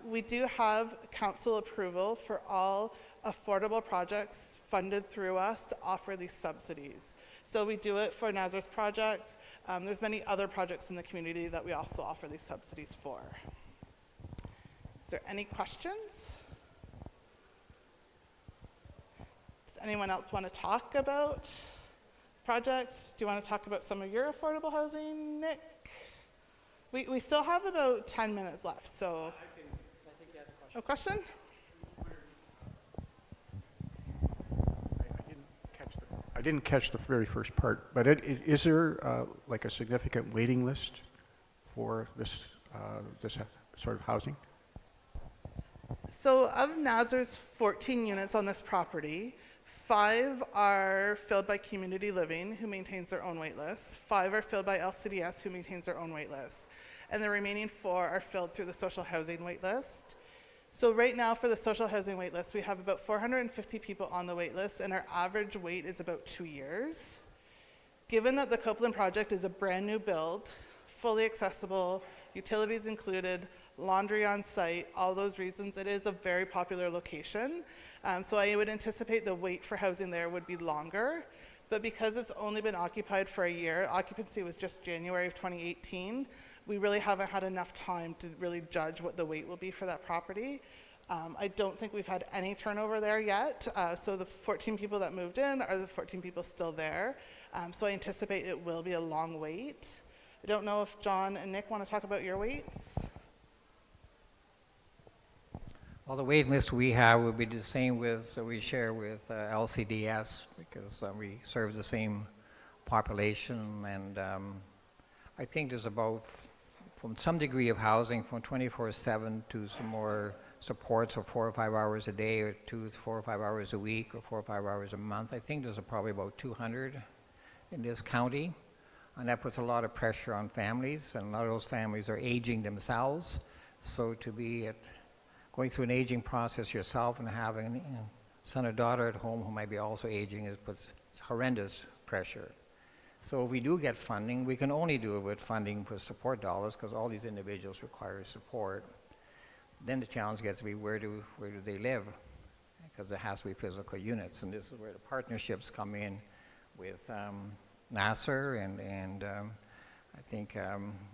We do have council approval for all affordable projects funded through us to offer these subsidies. So we do it for Nazar's projects. There's many other projects in the community that we also offer these subsidies for. Is there any questions? Does anyone else want to talk about projects? Do you want to talk about some of your affordable housing, Nick? We still have about 10 minutes left, so. A question? I didn't catch the very first part, but is there like a significant waiting list for this sort of housing? So of Nazar's 14 units on this property, 5 are filled by Community Living, who maintains their own wait list. 5 are filled by LCDS, who maintains their own wait list. And the remaining 4 are filled through the social housing wait list. So right now for the social housing wait list, we have about 450 people on the wait list, and our average wait is about 2 years. Given that the Copeland project is a brand new build, fully accessible, utilities included, laundry on site, all those reasons, it is a very popular location. So I would anticipate the wait for housing there would be longer. But because it's only been occupied for a year, occupancy was just January of 2018, we really haven't had enough time to really judge what the wait will be for that property. I don't think we've had any turnover there yet. So the 14 people that moved in are the 14 people still there. So I anticipate it will be a long wait. I don't know if John and Nick want to talk about your waits. Well, the waiting list we have would be the same with, we share with LCDS, because we serve the same population, and I think there's about, from some degree of housing, from 24/7 to some more supports of 4 or 5 hours a day, or 2 to 4 or 5 hours a week, or 4 or 5 hours a month. I think there's probably about 200 in this county, and that puts a lot of pressure on families, and a lot of those families are aging themselves, so to be going through an aging process yourself and having a son or daughter at home who might be also aging, it's horrendous pressure. So if we do get funding, we can only do it with funding for support dollars because all these individuals require support. Then the challenge gets to be where do they live? Because there has to be physical units, and this is where the partnerships come in with Nasser, and I think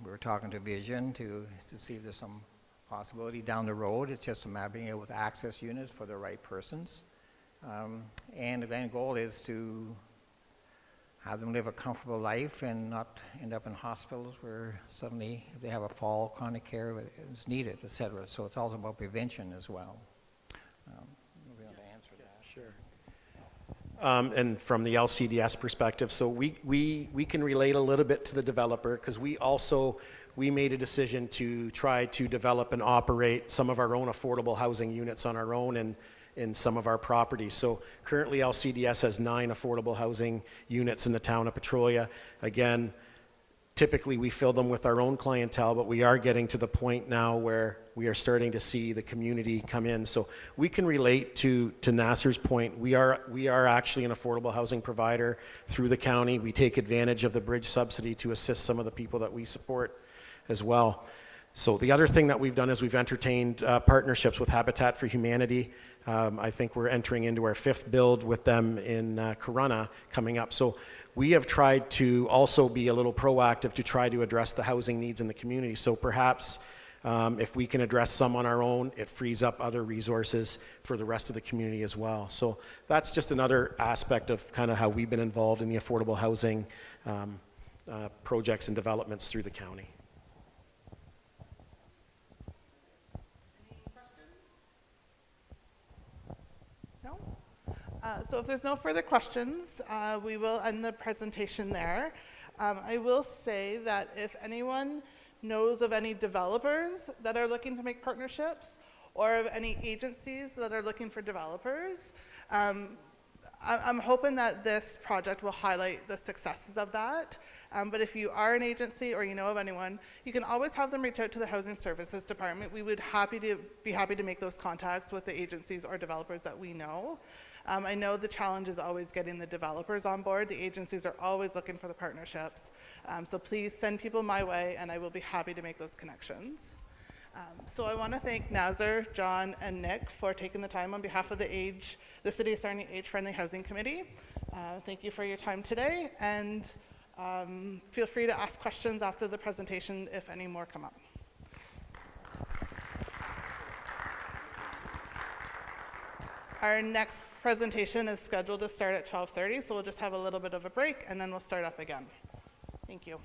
we were talking to Vision to see if there's some possibility down the road. It's just a matter of being able to access units for the right persons. And the end goal is to have them live a comfortable life and not end up in hospitals where suddenly if they have a fall, chronic care is needed, etc. So it's also about prevention as well. We'll be able to answer that. Sure. And from the LCDS perspective, so we can relate a little bit to the developer because we made a decision to try to develop and operate some of our own affordable housing units on our own and in some of our properties. So currently LCDS has 9 affordable housing units in the town of Petrolia. Again, typically we fill them with our own clientele, but we are getting to the point now where we are starting to see the community come in. So we can relate to Nasser's point. We are actually an affordable housing provider through the county. We take advantage of the bridge subsidy to assist some of the people that we support as well. So the other thing that we've done is we've entertained partnerships with Habitat for Humanity. I think we're entering into our 5th build with them in Corunna coming up. So we have tried to also be a little proactive to try to address the housing needs in the community. So perhaps if we can address some on our own, it frees up other resources for the rest of the community as well. So that's just another aspect of kind of how we've been involved in the affordable housing projects and developments through the county. So if there's no further questions, we will end the presentation there. I will say that if anyone knows of any developers that are looking to make partnerships or of any agencies that are looking for developers, I'm hoping that this project will highlight the successes of that. But if you are an agency or you know of anyone, you can always have them reach out to the Housing Services Department. We would be happy to make those contacts with the agencies or developers that we know. I know the challenge is always getting the developers on board. The agencies are always looking for the partnerships. So please send people my way and I will be happy to make those connections. So I want to thank Nazar, John, and Nick for taking the time on behalf of the City of Sarnia Age-Friendly Housing Committee. Thank you for your time today, and feel free to ask questions after the presentation if any more come up. Our next presentation is scheduled to start at 12:30, so we'll just have a little bit of a break and then we'll start up again. Thank you.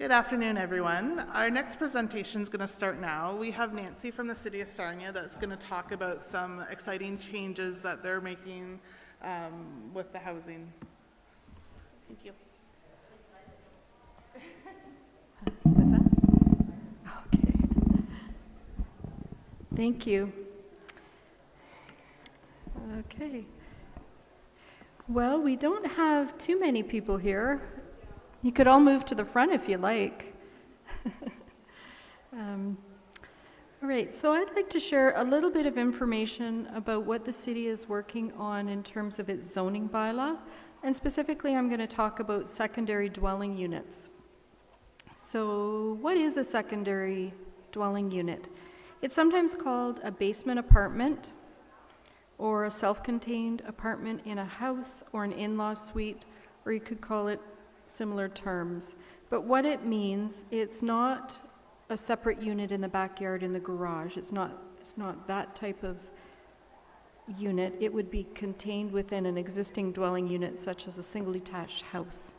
Good afternoon, everyone. Our next presentation is going to start now. We have Nancy from the City of Sarnia that's going to talk about some exciting changes that they're making with the housing. Thank you. What's that? Okay. Thank you. Okay. Well, we don't have too many people here. You could all move to the front if you like. All right, so I'd like to share a little bit of information about what the city is working on in terms of its zoning bylaw, and specifically I'm going to talk about secondary dwelling units. So what is a secondary dwelling unit? It's sometimes called a basement apartment or a self-contained apartment in a house or an in-law suite, or you could call it similar terms. But what it means, it's not a separate unit in the backyard in the garage. It's not that type of unit. It would be contained within an existing dwelling unit, such as a single detached house,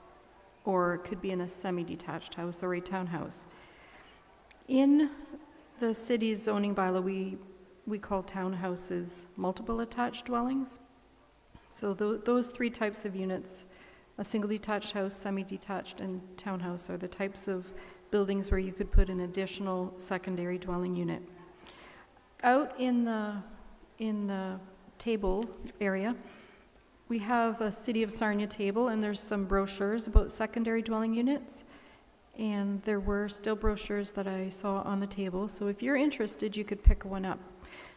or it could be in a semi-detached house or a townhouse. In the city's zoning bylaw, we call townhouses multiple attached dwellings. So those three types of units, a single detached house, semi-detached, and townhouse, are the types of buildings where you could put an additional secondary dwelling unit. Out in the table area, we have a City of Sarnia table, and there's some brochures about secondary dwelling units, and there were still brochures that I saw on the table, so if you're interested, you could pick one up.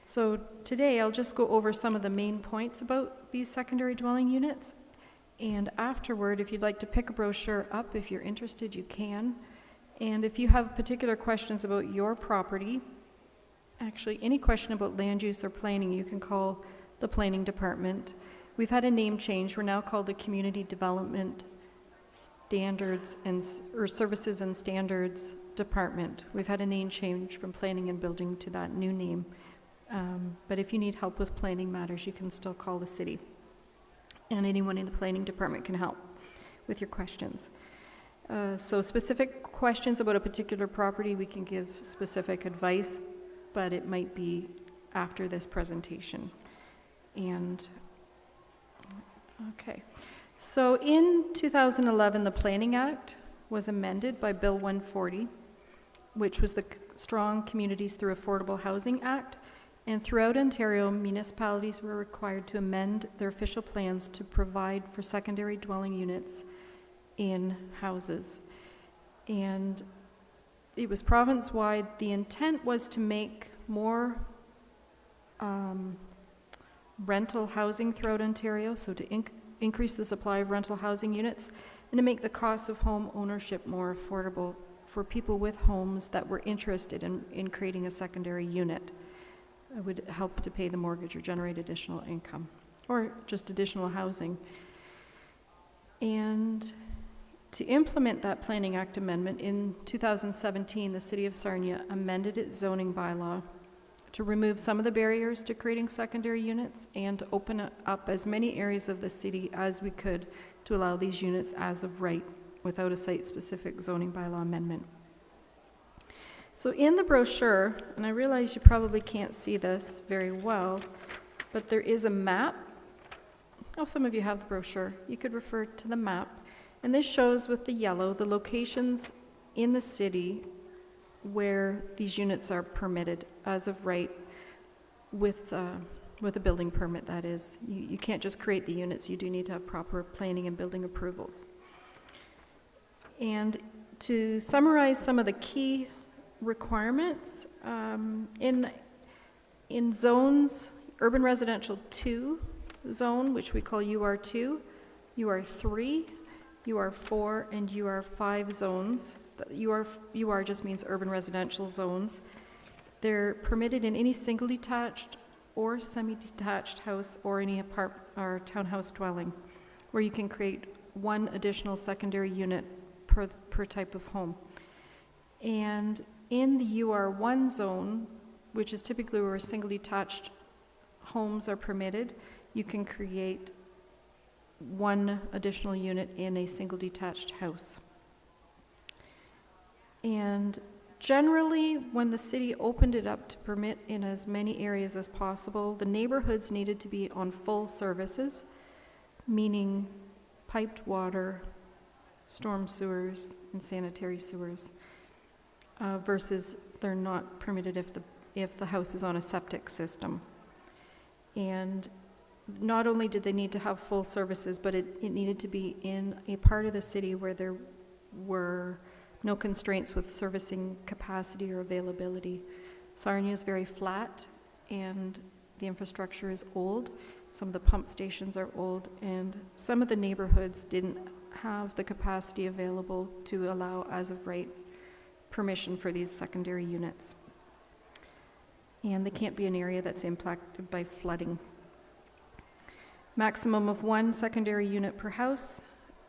So today, I'll just go over some of the main points about these secondary dwelling units, and afterward, if you'd like to pick a brochure up, if you're interested, you can. And if you have particular questions about your property, actually any question about land use or planning, you can call the planning department. We've had a name change. We're now called the Community Development Standards or Services and Standards Department. We've had a name change from planning and building to that new name. But if you need help with planning matters, you can still call the city. And anyone in the planning department can help with your questions. So specific questions about a particular property, we can give specific advice, but it might be after this presentation. And, okay. So in 2011, the Planning Act was amended by Bill 140, which was the Strong Communities Through Affordable Housing Act. And throughout Ontario, municipalities were required to amend their official plans to provide for secondary dwelling units in houses. And it was province-wide. The intent was to make more rental housing throughout Ontario, so to increase the supply of rental housing units, and to make the cost of home ownership more affordable for people with homes that were interested in creating a secondary unit. It would help to pay the mortgage or generate additional income, or just additional housing. And to implement that Planning Act amendment, in 2017, the City of Sarnia amended its zoning bylaw to remove some of the barriers to creating secondary units and to open up as many areas of the city as we could to allow these units as of right without a site-specific zoning bylaw amendment. So in the brochure, and I realize you probably can't see this very well, but there is a map. Oh, some of you have the brochure. You could refer to the map. And this shows with the yellow the locations in the city where these units are permitted as of right with a building permit, that is. You can't just create the units. You do need to have proper planning and building approvals. And to summarize some of the key requirements, in zones, urban residential 2 zone, which we call UR2, UR3, UR4, and UR5 zones. UR just means urban residential zones. They're permitted in any single detached or semi-detached house or any or townhouse dwelling, where you can create one additional secondary unit per type of home. And in the UR1 zone, which is typically where single detached homes are permitted, you can create one additional unit in a single detached house. And generally, when the city opened it up to permit in as many areas as possible, the neighborhoods needed to be on full services, meaning piped water, storm sewers, and sanitary sewers, versus they're not permitted if the house is on a septic system. And not only did they need to have full services, but it needed to be in a part of the city where there were no constraints with servicing capacity or availability. Sarnia is very flat, and the infrastructure is old. Some of the pump stations are old, and some of the neighborhoods didn't have the capacity available to allow, as of right, permission for these secondary units. And they can't be an area that's impacted by flooding. Maximum of 1 secondary unit per house.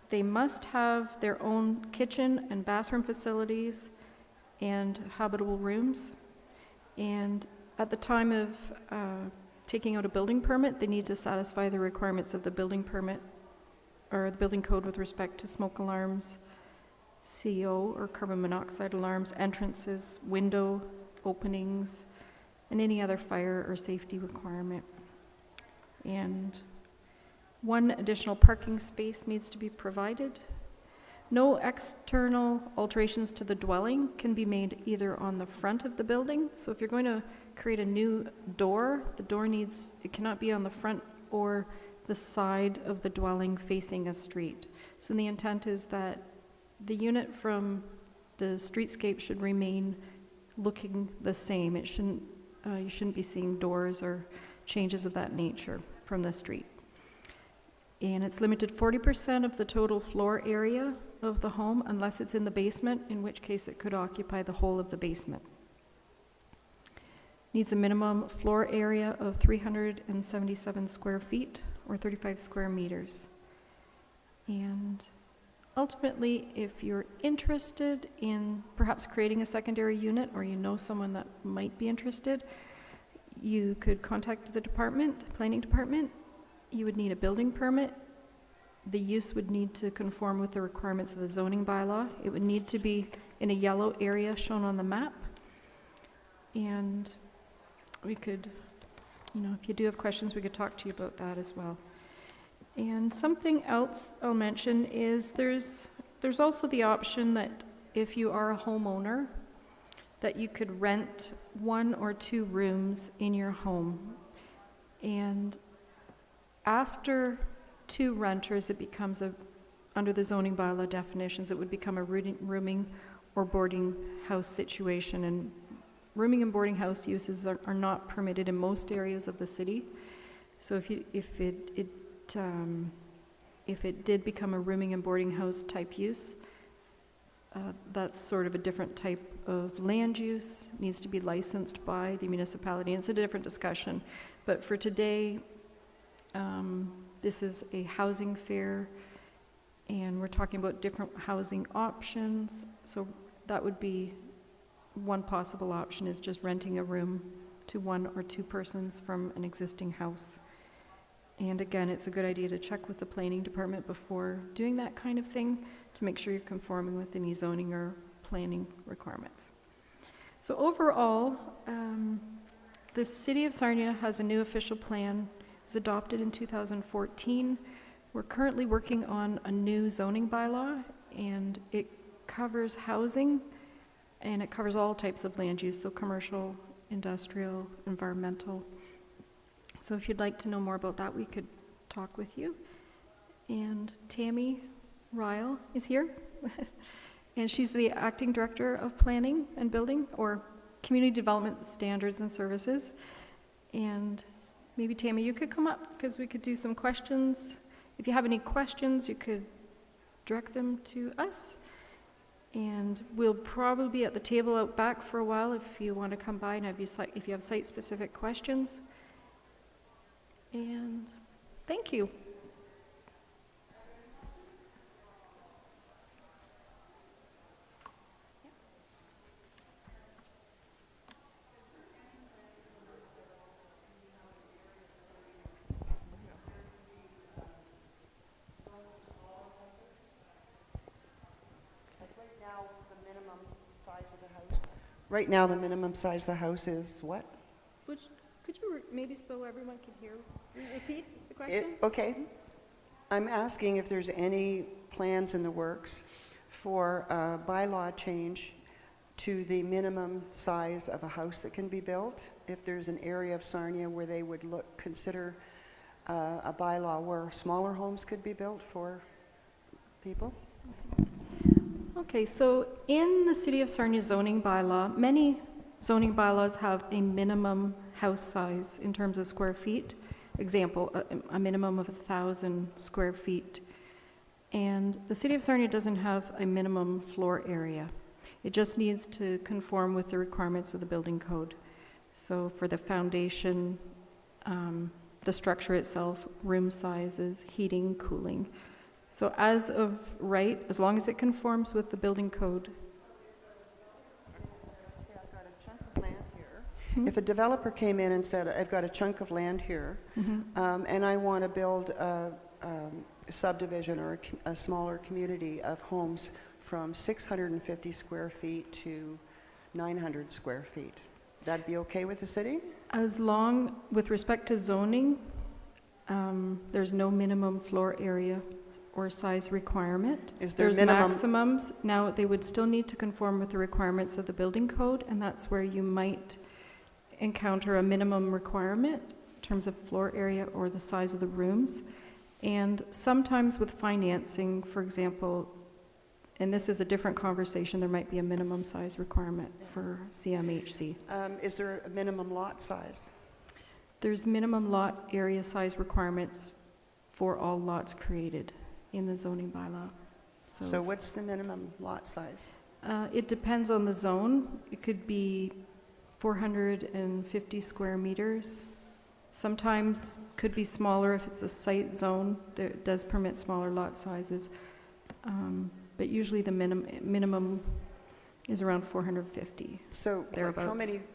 They must have their own kitchen and bathroom facilities and habitable rooms. And at the time of taking out a building permit, they need to satisfy the requirements of the building permit or the building code with respect to smoke alarms, CO or carbon monoxide alarms, entrances, window openings, and any other fire or safety requirement. And 1 additional parking space needs to be provided. No external alterations to the dwelling can be made either on the front of the building. So if you're going to create a new door, the door it cannot be on the front or the side of the dwelling facing a street. So the intent is that the unit from the streetscape should remain looking the same. It shouldn't, you shouldn't be seeing doors or changes of that nature from the street. And it's limited 40% of the total floor area of the home unless it's in the basement, in which case it could occupy the whole of the basement. Needs a minimum floor area of 377 square feet or 35 square meters. And ultimately, if you're interested in perhaps creating a secondary unit or you know someone that might be interested, you could contact the planning department. You would need a building permit. The use would need to conform with the requirements of the zoning bylaw. It would need to be in a yellow area shown on the map. And we could, if you do have questions, we could talk to you about that as well. And something else I'll mention is there's also the option that if you are a homeowner, that you could rent 1 or 2 rooms in your home. And after 2 renters, it becomes under the zoning bylaw definitions, it would become a rooming or boarding house situation. And rooming and boarding house uses are not permitted in most areas of the city. So if it did become a rooming and boarding house type use, that's sort of a different type of land use, needs to be licensed by the municipality. And it's a different discussion. But for today, this is a housing fair, and we're talking about different housing options. So that would be one possible option, is just renting a room to 1 or 2 persons from an existing house. And again, it's a good idea to check with the planning department before doing that kind of thing to make sure you're conforming with any zoning or planning requirements. So overall, the City of Sarnia has a new official plan. It was adopted in 2014. We're currently working on a new zoning bylaw, and it covers housing, and it covers all types of land use, so commercial, industrial, environmental. So if you'd like to know more about that, we could talk with you. And Tammy Ryle is here, and she's the Acting Director of Planning and Building, or Community Development Standards and Services. And maybe Tammy, you could come up because we could do some questions. If you have any questions, you could direct them to us. And we'll probably be at the table out back for a while if you want to come by and if you have site-specific questions. And thank you. Right now, the minimum size of the house is what? Which, could you maybe so everyone can hear, repeat the question? Okay. I'm asking if there's any plans in the works for a bylaw change to the minimum size of a house that can be built. If there's an area of Sarnia where they would consider a bylaw where smaller homes could be built for people. Okay, so in the City of Sarnia zoning bylaw, many zoning bylaws have a minimum house size in terms of square feet. Example, a minimum of 1,000 square feet. And the City of Sarnia doesn't have a minimum floor area. It just needs to conform with the requirements of the building code. So for the foundation, the structure itself, room sizes, heating, cooling. So as of right, as long as it conforms with the building code. I've got a chunk of land here. If a developer came in and said, I've got a chunk of land here, and I want to build a subdivision or a smaller community of homes from 650 square feet to 900 square feet, that'd be okay with the city? As long, with respect to zoning, there's no minimum floor area or size requirement. There's maximums. Now, they would still need to conform with the requirements of the building code, and that's where you might encounter a minimum requirement in terms of floor area or the size of the rooms. And sometimes with financing, for example, and this is a different conversation, there might be a minimum size requirement for CMHC. Is there a minimum lot size? There's minimum lot area size requirements for all lots created in the zoning bylaw. So what's the minimum lot size? It depends on the zone. It could be 450 square meters. Sometimes could be smaller if it's a site zone. It does permit smaller lot sizes. But usually the minimum is around 450. So thereabouts.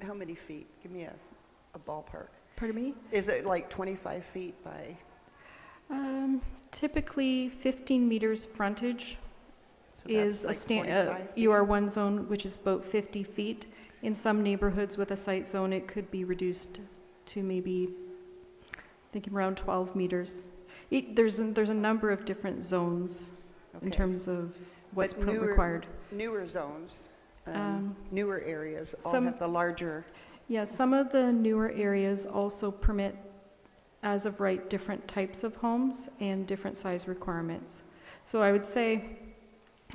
How many feet? Give me a ballpark. Pardon me? Is it like 25 feet by? Typically 15 meters frontage So is that's a like 45 feet? UR1 zone, which is about 50 feet. In some neighborhoods with a site zone, it could be reduced to maybe, thinking around 12 meters. There's a number of different zones in Okay. terms of what's But required. Newer zones, newer areas all some- have the larger. Yeah, some of the newer areas also permit, as of right, different types of homes and different size requirements. So I would say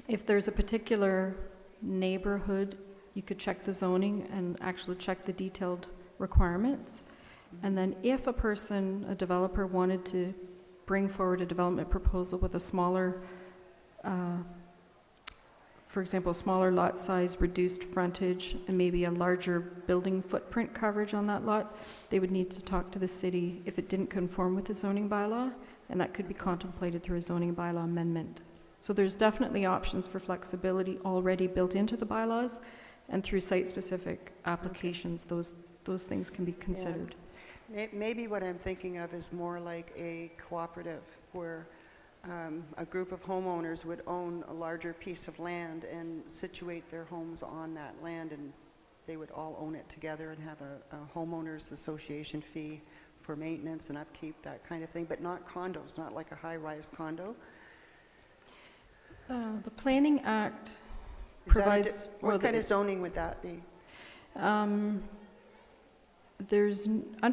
if there's a particular neighborhood, you could check the zoning and actually check the detailed requirements. And then if a developer wanted to bring forward a development proposal with a smaller, for example, smaller lot size, reduced frontage, and maybe a larger building footprint coverage on that lot, they would need to talk to the city if it didn't conform with the zoning bylaw, and that could be contemplated through a zoning bylaw amendment. So there's definitely options for flexibility already built into the bylaws, and through site-specific applications, those things can be considered. Yeah. Maybe what I'm thinking of is more like a cooperative where a group of homeowners would own a larger piece of land and situate their homes on that land, and they would all own it together and have a homeowners association fee for maintenance and upkeep, that kind of thing, but not condos, not like a high-rise condo. The Planning Act Is that provides... what kind of zoning would that be? Under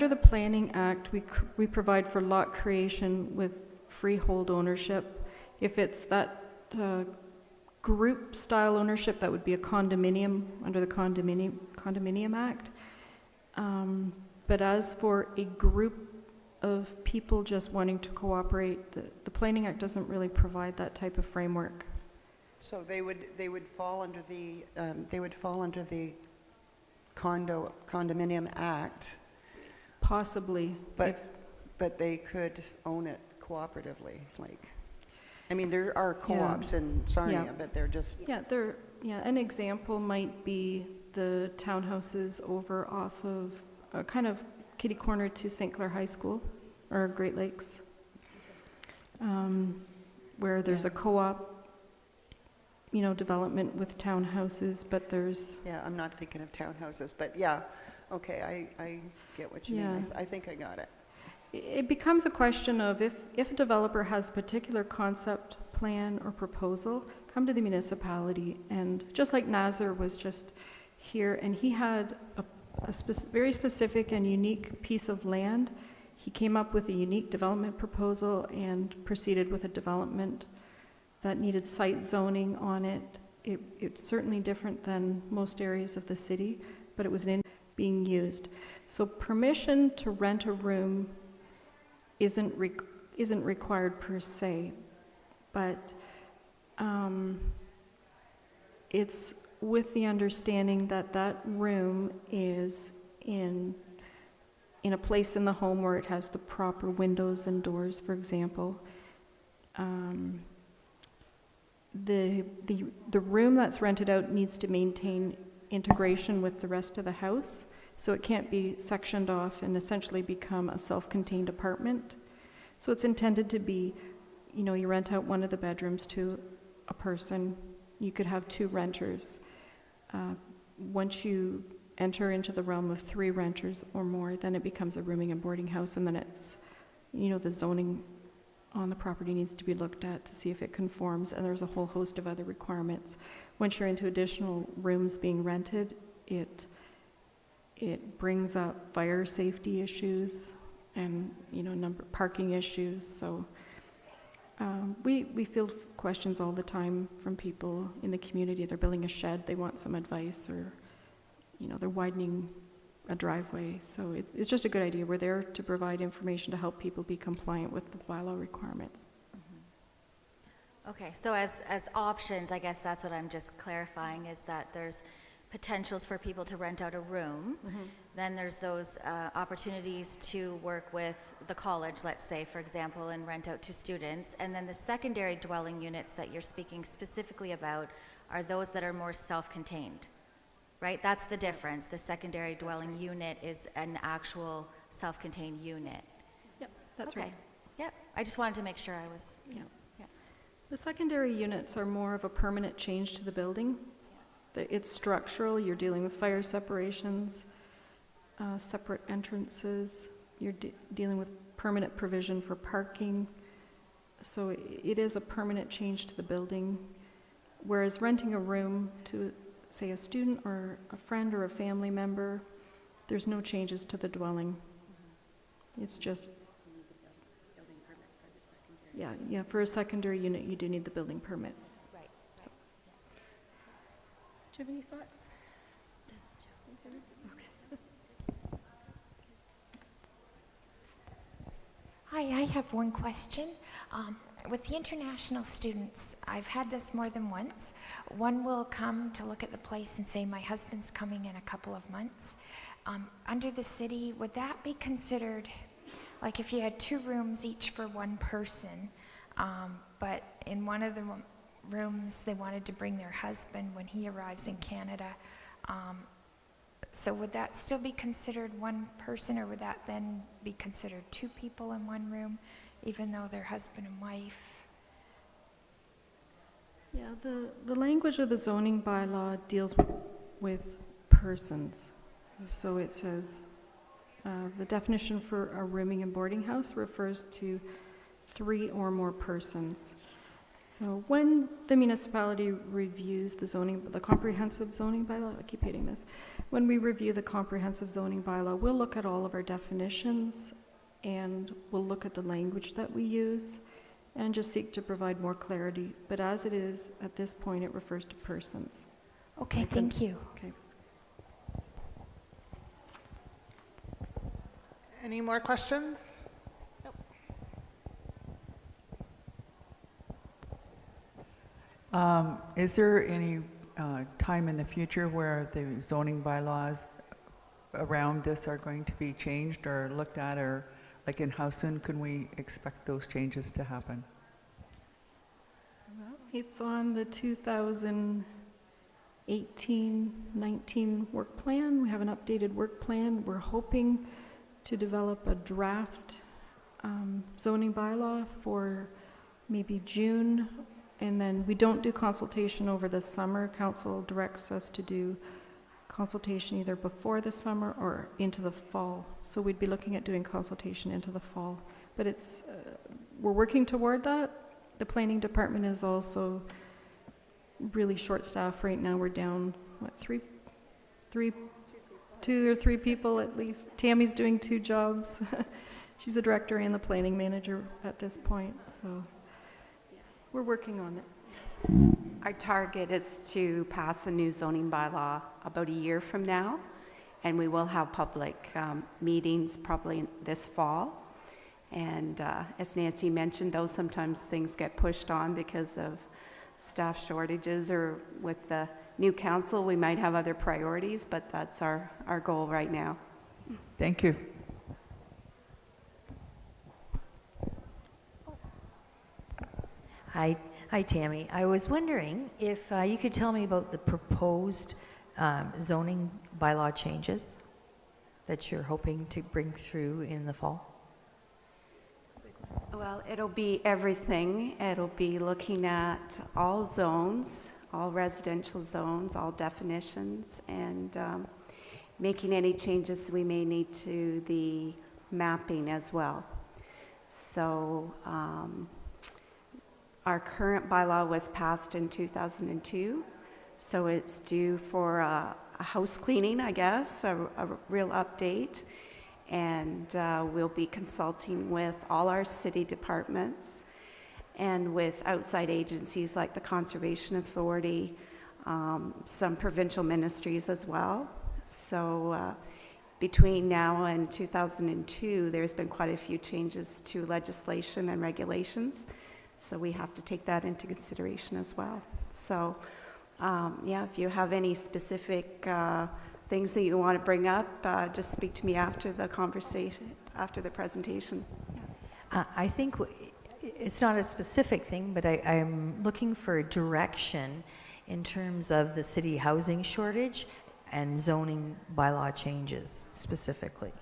the Planning Act, we provide for lot creation with freehold ownership. If it's that group style ownership, that would be a condominium under the Condominium Act. But as for a group of people just wanting to cooperate, the Planning Act doesn't really provide that type of framework. So they would fall under the Condominium Act. Possibly. But they could own it cooperatively, like, I mean, there are co-ops in Sarnia, but they're just... An example might be the townhouses over off of kind of kitty corner to St. Clair High School, or Great Lakes, where there's a co-op development with townhouses, but there's, Yeah, I'm not thinking of townhouses, but yeah, okay, I get what you mean. I think I got it. it becomes a question of if a developer has a particular concept plan or proposal, come to the municipality. And just like Nazar was just here, and he had a very specific and unique piece of land. He came up with a unique development proposal and proceeded with a development that needed site zoning on it. It's certainly different than most areas of the city, but it was being used. So permission to rent a room isn't required per se, but it's with the understanding that that room is in a place in the home where it has the proper windows and doors, for example. The room that's rented out needs to maintain integration with the rest of the house, so it can't be sectioned off and essentially become a self-contained apartment. So it's intended to be, you rent out one of the bedrooms to a person. You could have 2 renters. Once you enter into the realm of 3 renters or more, then it becomes a rooming and boarding house, and then it's, the zoning on the property needs to be looked at to see if it conforms, and there's a whole host of other requirements. Once you're into additional rooms being rented, it brings up fire safety issues and, parking issues. So we field questions all the time from people in the community. They're building a shed, they want some advice, or they're widening a driveway. So it's just a good idea. We're there to provide information to help people be compliant with the bylaw requirements. Okay, so as options, I guess that's what I'm just clarifying, is that there's potentials for people to rent out a room. Then there's those opportunities to work with the college, let's say, for example, and rent out to students. And then the secondary dwelling units that you're speaking specifically about are those that are more self-contained, right? That's the difference. The secondary dwelling unit is an actual self-contained unit. Yep, that's okay. right. Yep, I just wanted to make sure I was... Yeah. The secondary units are more of a permanent change to the building. It's structural. You're dealing with fire separations, separate entrances. You're dealing with permanent provision for parking. So it is a permanent change to the building. Whereas renting a room to, say, a student or a friend or a family member, there's no changes to the dwelling. It's just... Yeah, for a secondary unit, you do need the building permit. Right. So. Do you have any thoughts? Hi, I have one question. With the international students, I've had this more than once. One will come to look at the place and say, my husband's coming in a couple of months. Under the city, would that be considered, like if you had 2 rooms each for one person, but in one of the rooms they wanted to bring their husband when he arrives in Canada, so would that still be considered one person, or would that then be considered 2 people in one room, even though they're husband and wife? Yeah, the language of the zoning bylaw deals with persons. So it says the definition for a rooming and boarding house refers to 3 or more persons. So when the municipality reviews the comprehensive zoning bylaw, I keep hitting this, when we review the comprehensive zoning bylaw, we'll look at all of our definitions and we'll look at the language that we use and just seek to provide more clarity. But as it is at this point, it refers to persons. Okay, thank you. Okay. Any more questions? Is there any time in the future where the zoning bylaws around this are going to be changed or looked at, or like in how soon can we expect those changes to happen? Well, it's on the 2018-19 work plan. We have an updated work plan. We're hoping to develop a draft zoning bylaw for maybe June And then we don't do consultation over the summer. Council directs us to do consultation either before the summer or into the fall. So we'd be looking at doing consultation into the fall. But it's, we're working toward that. The planning department is also really short-staffed right now. We're down, what, two or three people at least. Tammy's doing 2 jobs. She's the director and the planning manager at this point, so we're working on it. Our target is to pass a new zoning bylaw about a year from now, and we will have public meetings probably this fall. And as Nancy mentioned, though, sometimes things get pushed on because of staff shortages, or with the new council, we might have other priorities, but that's our goal right now. Thank you. Hi, Tammy. I was wondering if you could tell me about the proposed zoning bylaw changes that you're hoping to bring through in the fall. Well, it'll be everything. It'll be looking at all zones, all residential zones, all definitions, and making any changes we may need to the mapping as well. So our current bylaw was passed in 2002, so it's due for a house cleaning, I guess, a real update. And we'll be consulting with all our city departments and with outside agencies like the Conservation Authority, some provincial ministries as well. So between now and 2002, there's been quite a few changes to legislation and regulations. So we have to take that into consideration as well. So yeah, if you have any specific things that you want to bring up, just speak to me after the conversation, after the presentation. I think it's not a specific thing, but I'm looking for direction in terms of the city housing shortage and zoning bylaw changes specifically.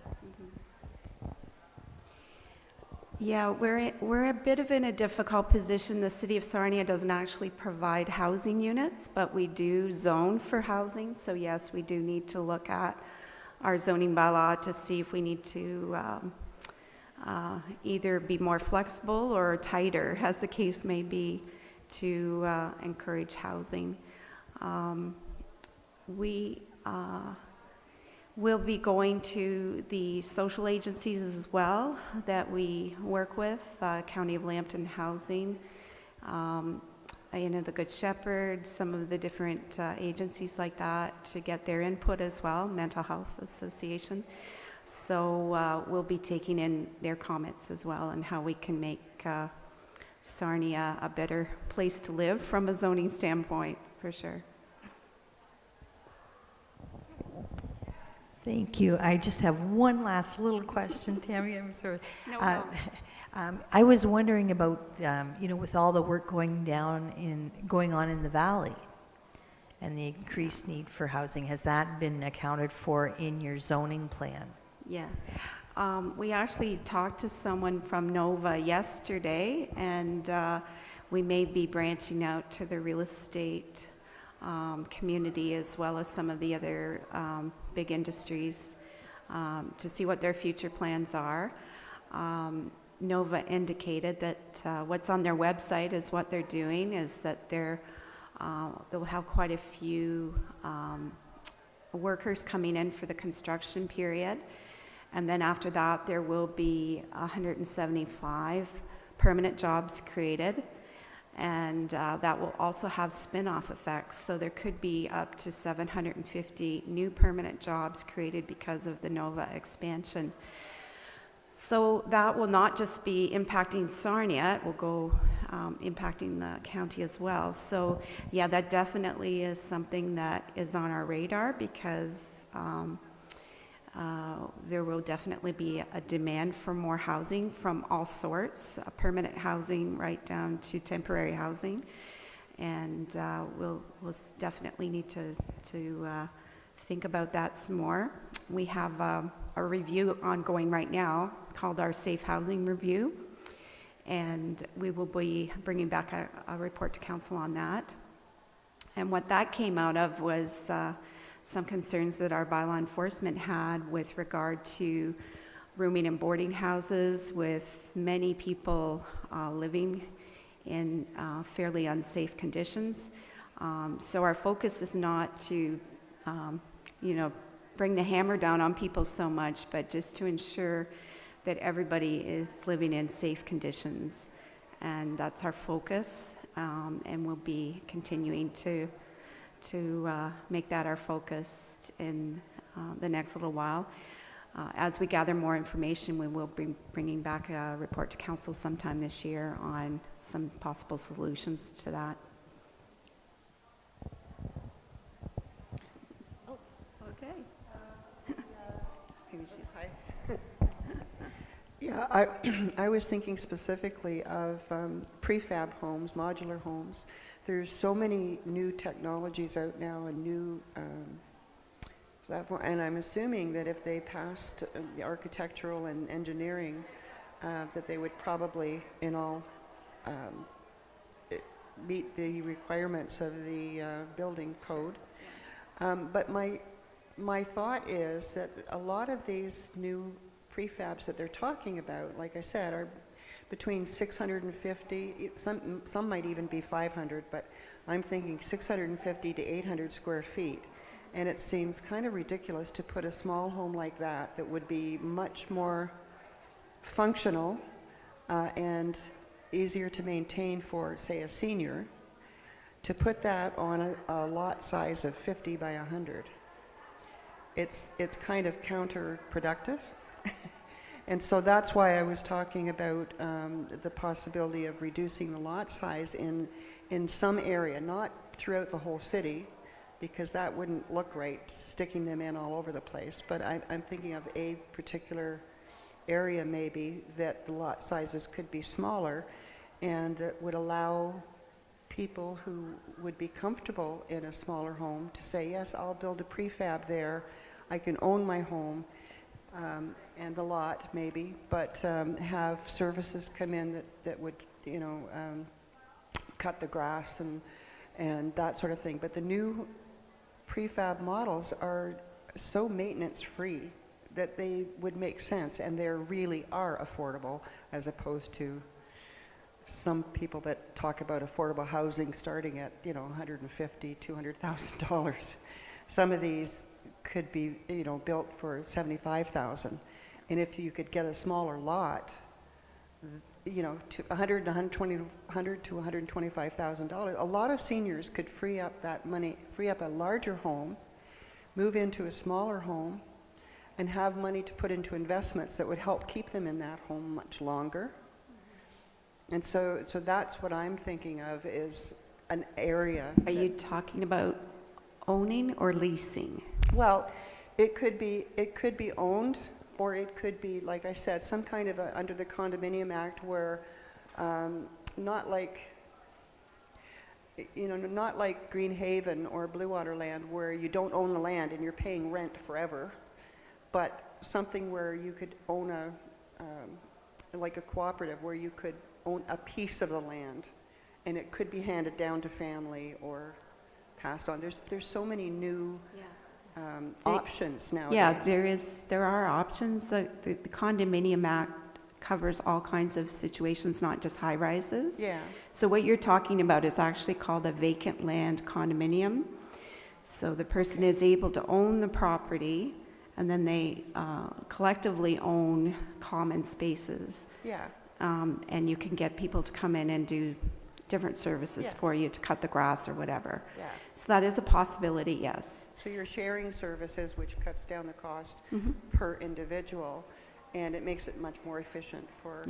Yeah, we're a bit of in a difficult position. The city of Sarnia doesn't actually provide housing units, but we do zone for housing. So yes, we do need to look at our zoning bylaw to see if we need to either be more flexible or tighter, as the case may be, to encourage housing. We'll be going to the social agencies as well that we work with, County of Lambton Housing, the Good Shepherd, some of the different agencies like that, to get their input as well, Mental Health Association. So we'll be taking in their comments as well and how we can make Sarnia a better place to live from a zoning standpoint, for sure. Thank you. I just have one last little question, Tammy. I'm sorry. No. I was wondering about, with all the work going on in the valley and the increased need for housing, has that been accounted for in your zoning plan? Yeah. We actually talked to someone from Nova yesterday, and we may be branching out to the real estate community as well as some of the other big industries to see what their future plans are. Nova indicated that what's on their website is what they're doing, is that they'll have quite a few workers coming in for the construction period. And then after that, there will be 175 permanent jobs created. And that will also have spin-off effects. So there could be up to 750 new permanent jobs created because of the Nova expansion. So that will not just be impacting Sarnia, it will go impacting the county as well. So yeah, that definitely is something that is on our radar, because there will definitely be a demand for more housing from all sorts, permanent housing right down to temporary housing. And we'll definitely need to think about that some more. We have a review ongoing right now called our Safe Housing Review. And we will be bringing back a report to council on that. And what that came out of was some concerns that our bylaw enforcement had with regard to rooming and boarding houses with many people living in fairly unsafe conditions. So our focus is not to, bring the hammer down on people so much, but just to ensure that everybody is living in safe conditions. And that's our focus, and we'll be continuing to make that our focus in the next little while. As we gather more information, we will be bringing back a report to council sometime this year on some possible solutions to that. Oh, okay. Yeah, I was thinking specifically of prefab homes, modular homes. There's so many new technologies out now and new platform, and I'm assuming that if they passed the architectural and engineering, that they would probably, in all, meet the requirements of the building code. But my thought is that a lot of these new prefabs that they're talking about, like I said, are between 650, some might even be 500, but I'm thinking 650 to 800 square feet. And it seems kind of ridiculous to put a small home like that would be much more functional and easier to maintain for, say, a senior, to put that on a lot size of 50 by 100. It's kind of counterproductive. And so that's why I was talking about the possibility of reducing the lot size in some area, not throughout the whole city, because that wouldn't look right, sticking them in all over the place. But I'm thinking of a particular area maybe that the lot sizes could be smaller, and that would allow people who would be comfortable in a smaller home to say, yes, I'll build a prefab there, I can own my home, and the lot maybe, but have services come in that would, cut the grass and that sort of thing. But the new prefab models are so maintenance free that they would make sense, and they really are affordable, as opposed to some people that talk about affordable housing starting at $150,000, $200,000. Some of these could be built for $75,000, and if you could get a smaller lot, to $100,000 to $125,000, a lot of seniors could free up that money, free up a larger home, move into a smaller home, and have money to put into investments that would help keep them in that home much longer. And so that's what I'm thinking of, is an area. Are you talking about owning or leasing? Well, it could be owned, or it could be, like I said, some kind of under the Condominium Act, where not like Greenhaven or Blue Water Land, where you don't own the land and you're paying rent forever, but something where you could own like a cooperative, where you could own a piece of the land, and it could be handed down to family or passed on. There's so many new options nowadays. Yeah, there are options. The Condominium Act covers all kinds of situations, not just high rises. Yeah. So what you're talking about is actually called a vacant land condominium. So the person is able to own the property, and then they collectively own common spaces. Yeah. And you can get people to come in and do different services for you, to cut the grass or whatever. Yeah. So that is a possibility, yes. So you're sharing services, which cuts down the cost per individual, and it makes it much more efficient for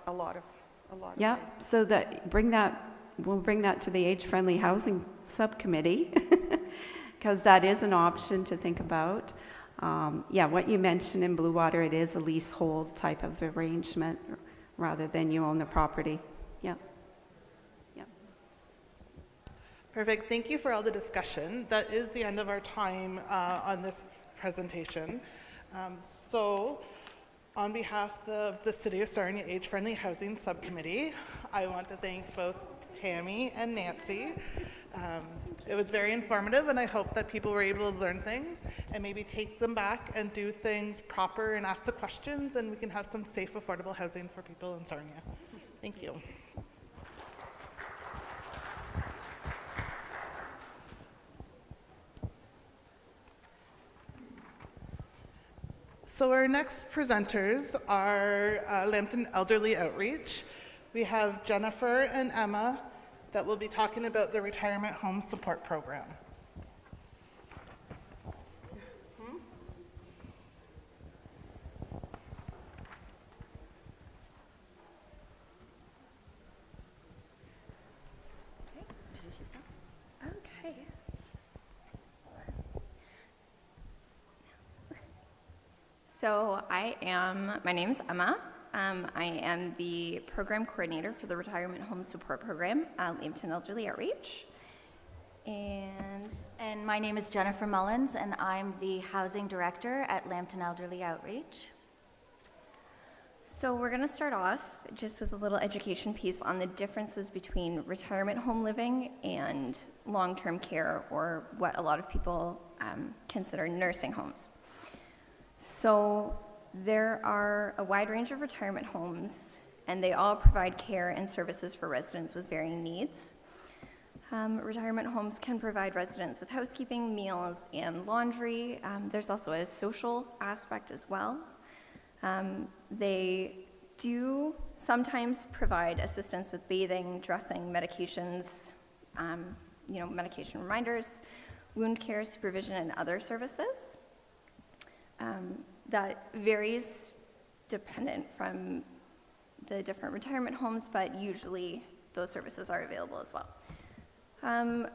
a lot of Yeah, places. so we'll bring that to the age-friendly housing subcommittee, because that is an option to think about. What you mentioned in Blue Water, it is a leasehold type of arrangement rather than you own the property. Yeah. Perfect. Thank you for all the discussion. That is the end of our time on this presentation. So On behalf of the City of Sarnia Age-Friendly Housing Subcommittee, I want to thank both Tammy and Nancy. It was very informative, and I hope that people were able to learn things and maybe take them back and do things proper and ask the questions, and we can have some safe, affordable housing for people in Sarnia. Thank you. So our next presenters are Lambton Elderly Outreach. We have Jennifer and Emma that will be talking about the Retirement Home Support Program. Okay. So my name's Emma. I am the program coordinator for the Retirement Home Support Program at Lambton Elderly Outreach. And my name is Jennifer Mullins, and I'm the housing director at Lambton Elderly Outreach. So we're going to start off just with a little education piece on the differences between retirement home living and long-term care, or what a lot of people consider nursing homes. So there are a wide range of retirement homes, and they all provide care and services for residents with varying needs. Retirement homes can provide residents with housekeeping, meals, and laundry. There's also a social aspect as well. They do sometimes provide assistance with bathing, dressing, medications, medication reminders, wound care, supervision, and other services. That varies dependent from the different retirement homes, but usually those services are available as well.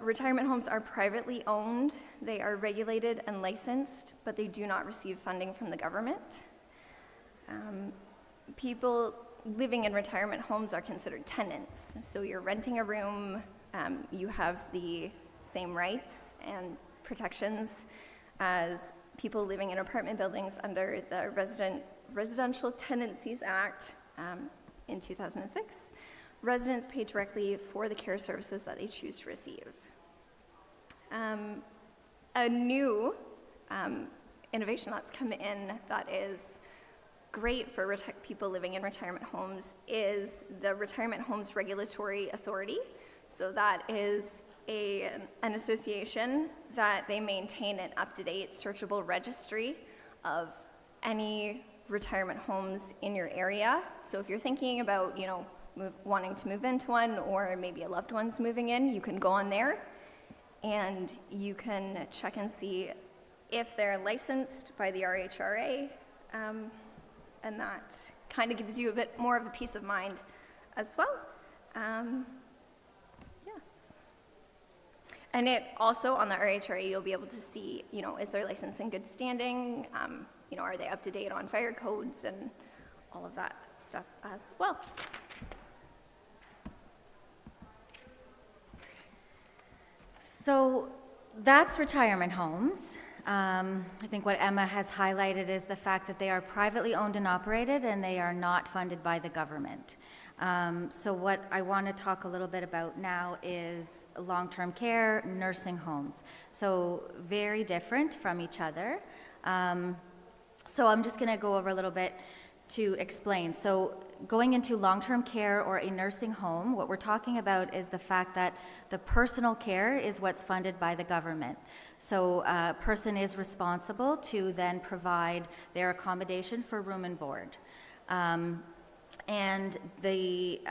Retirement homes are privately owned. They are regulated and licensed, but they do not receive funding from the government. People living in retirement homes are considered tenants. So you're renting a room, you have the same rights and protections as people living in apartment buildings under the Residential Tenancies Act in 2006. Residents pay directly for the care services that they choose to receive. A new innovation that's come in that is great for people living in retirement homes is the Retirement Homes Regulatory Authority. So that is an association that they maintain an up-to-date searchable registry of any retirement homes in your area. So if you're thinking about, wanting to move into one, or maybe a loved one's moving in, you can go on there and you can check and see if they're licensed by the RHRA, and that kind of gives you a bit more of a peace of mind as well. Yes. And it also, on the RHRA, you'll be able to see, is their license in good standing? Are they up to date on fire codes and all of that stuff as well. So that's retirement homes. I think what Emma has highlighted is the fact that they are privately owned and operated, and they are not funded by the government. So what I want to talk a little bit about now is long-term care, nursing homes. So very different from each other. So I'm just going to go over a little bit to explain. So going into long-term care or a nursing home, what we're talking about is the fact that the personal care is what's funded by the government. So a person is responsible to then provide their accommodation for room and board. And the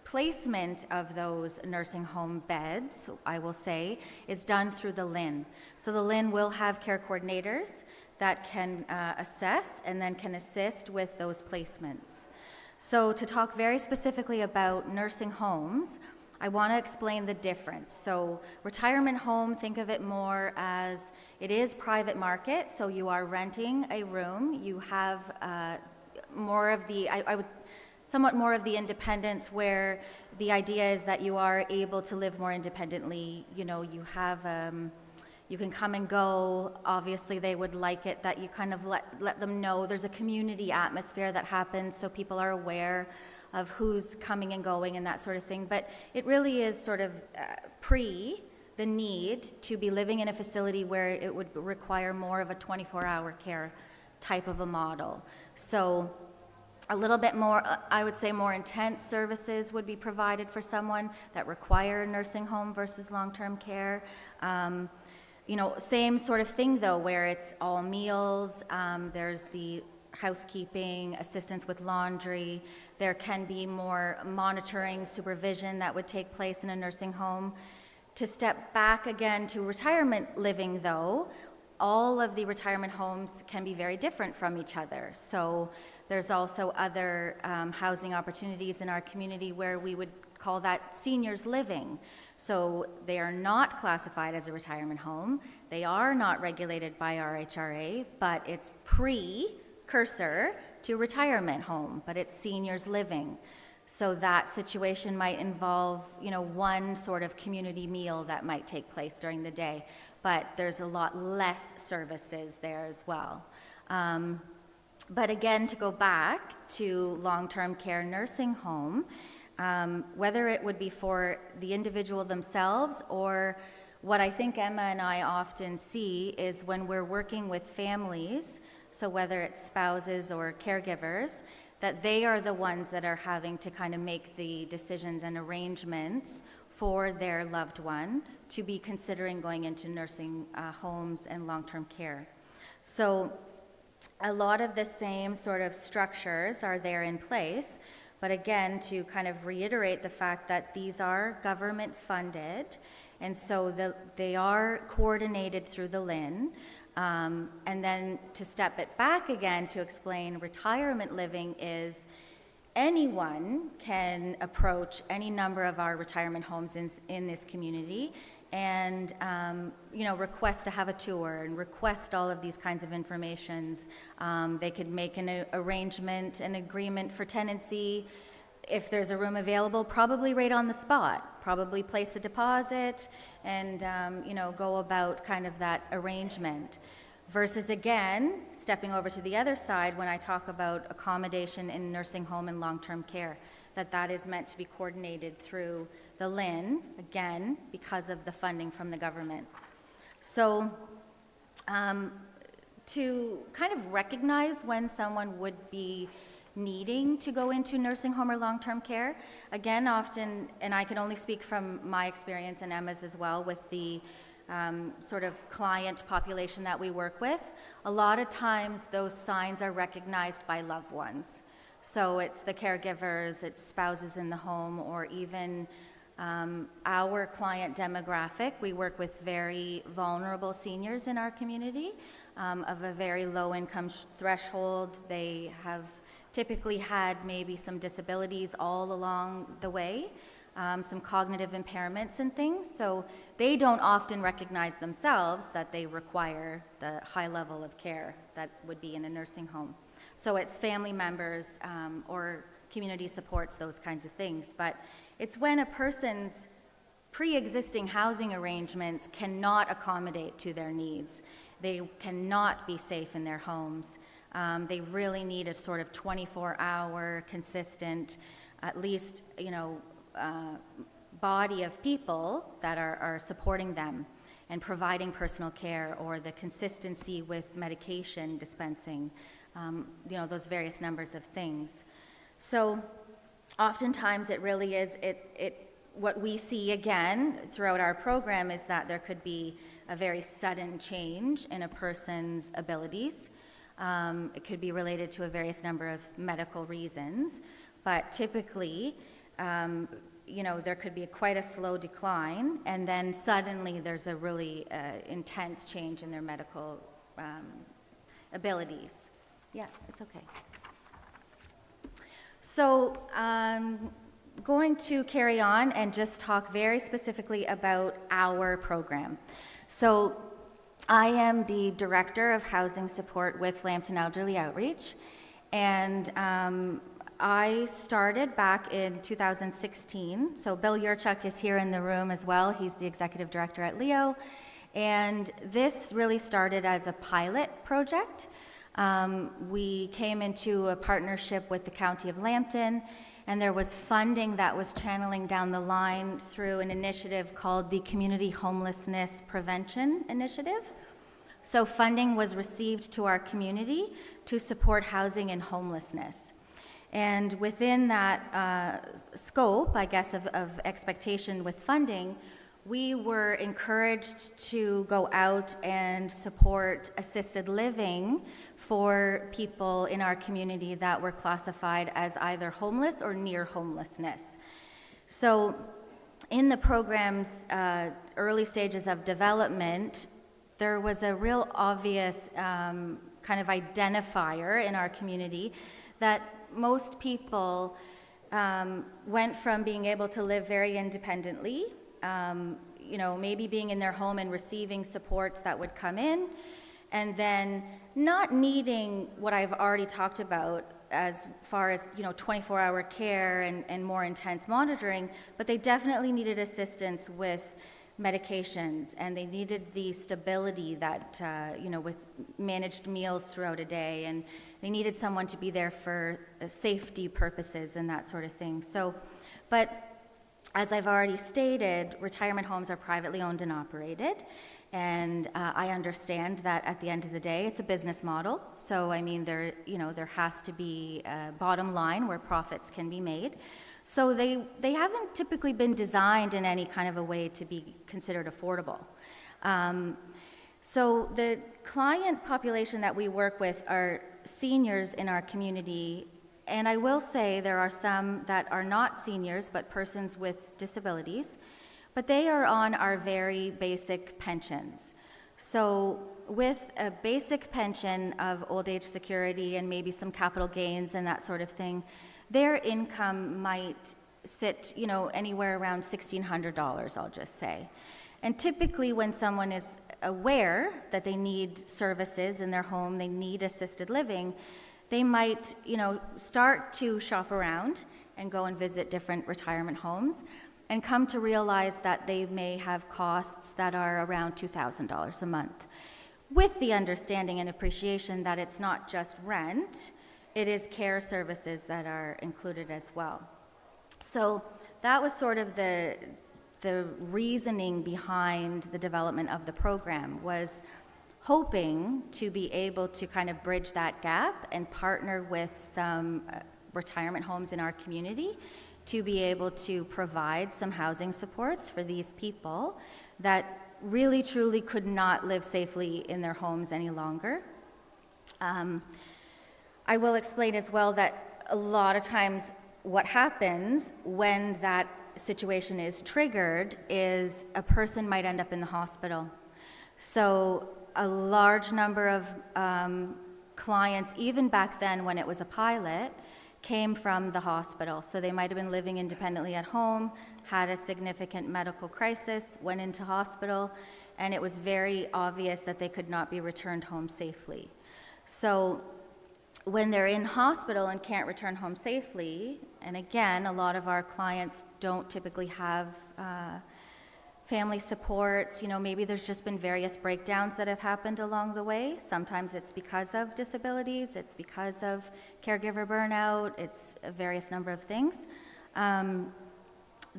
placement of those nursing home beds, I will say, is done through the LHIN. So the LHIN will have care coordinators that can assess and then can assist with those placements. So to talk very specifically about nursing homes, I want to explain the difference. So retirement home, think of it more as it is private market, so you are renting a room, you have more of the, somewhat more of the independence, where the idea is that you are able to live more independently. You have You can come and go. Obviously, they would like it that you kind of let them know there's a community atmosphere that happens, so people are aware of who's coming and going and that sort of thing. But it really is sort of pre the need to be living in a facility where it would require more of a 24-hour care type of a model. So a little bit more, I would say more intense services would be provided for someone that require a nursing home versus long-term care. You know, same sort of thing though, where it's all meals, there's the housekeeping, assistance with laundry, there can be more monitoring, supervision that would take place in a nursing home. To step back again to retirement living though, all of the retirement homes can be very different from each other. So there's also other housing opportunities in our community where we would call that seniors living. So they are not classified as a retirement home. They are not regulated by RHRA, but it's precursor to retirement home, but it's seniors living. So that situation might involve, you know, one sort of community meal that might take place during the day, but there's a lot less services there as well. But again, to go back to long-term care nursing home, whether it would be for the individual themselves or what I think Emma and I often see is when we're working with families, so whether it's spouses or caregivers, that they are the ones that are having to kind of make the decisions and arrangements for their loved one to be considering going into nursing homes and long-term care. So a lot of the same sort of structures are there in place, but again, to kind of reiterate the fact that these are government funded, and so they are coordinated through the LHIN. And then to step it back again to explain retirement living is anyone can approach any number of our retirement homes in this community and you know, request to have a tour and request all of these kinds of informations. They could make an arrangement, an agreement for tenancy. If there's a room available, probably right on the spot, probably place a deposit and you know, go about kind of that arrangement. Versus again, stepping over to the other side when I talk about accommodation in nursing home and long-term care, that is meant to be coordinated through the LHIN, again, because of the funding from the government. So to kind of recognize when someone would be needing to go into nursing home or long-term care, again, often, and I can only speak from my experience and Emma's as well with the sort of client population that we work with, a lot of times those signs are recognized by loved ones. So it's the caregivers, it's spouses in the home, or even our client demographic. We work with very vulnerable seniors in our community of a very low income threshold. They have typically had maybe some disabilities all along the way, some cognitive impairments and things. So they don't often recognize themselves that they require the high level of care that would be in a nursing home. So it's family members or community supports, those kinds of things. But it's when a person's pre-existing housing arrangements cannot accommodate to their needs. They cannot be safe in their homes. They really need a sort of 24-hour, consistent, at least, you know, body of people that are supporting them and providing personal care, or the consistency with medication dispensing, you know, those various numbers of things. So oftentimes it really is, what we see again throughout our program is that there could be a very sudden change in a person's abilities. It could be related to a various number of medical reasons, but typically, you know, there could be quite a slow decline, and then suddenly there's a really intense change in their medical abilities. Yeah, it's okay. So I'm going to carry on and just talk very specifically about our program. So I am the Director of Housing Support with Lambton Elderly Outreach, and I started back in 2016. So Bill Yurchuk is here in the room as well. He's the Executive Director at LEO, And this really started as a pilot project. We came into a partnership with the County of Lambton, and there was funding that was channeling down the line through an initiative called the Community Homelessness Prevention Initiative. So funding was received to our community to support housing and homelessness. And within that scope, I guess, of expectation with funding, we were encouraged to go out and support assisted living for people in our community that were classified as either homeless or near homelessness. So in the program's early stages of development, there was a real obvious kind of identifier in our community that most people went from being able to live very independently, maybe being in their home and receiving supports that would come in, and then not needing what I've already talked about as far as 24-hour care and more intense monitoring, but they definitely needed assistance with medications, and they needed the stability that with managed meals throughout a day, and they needed someone to be there for safety purposes and that sort of thing. So, but as I've already stated, retirement homes are privately owned and operated, and I understand that at the end of the day, it's a business model. So, I mean, there has to be a bottom line where profits can be made. So they haven't typically been designed in any kind of a way to be considered affordable. So the client population that we work with are seniors in our community, and I will say there are some that are not seniors but persons with disabilities, but they are on our very basic pensions. So with a basic pension of old age security and maybe some capital gains and that sort of thing, their income might sit, anywhere around $1,600, I'll just say. And typically when someone is aware that they need services in their home, they need assisted living, they might, start to shop around and go and visit different retirement homes and come to realize that they may have costs that are around $2,000 a month, with the understanding and appreciation that it's not just rent, it is care services that are included as well. So that was sort of the reasoning behind the development of the program, was hoping to be able to kind of bridge that gap and partner with some retirement homes in our community to be able to provide some housing supports for these people that really truly could not live safely in their homes any longer. I will explain as well that a lot of times what happens when that situation is triggered is a person might end up in the hospital. So a large number of clients, even back then when it was a pilot, came from the hospital. So they might have been living independently at home, had a significant medical crisis, went into hospital, and it was very obvious that they could not be returned home safely. So when they're in hospital and can't return home safely, and again, a lot of our clients don't typically have family supports, maybe there's just been various breakdowns that have happened along the way. Sometimes it's because of disabilities, it's because of caregiver burnout, it's a various number of things.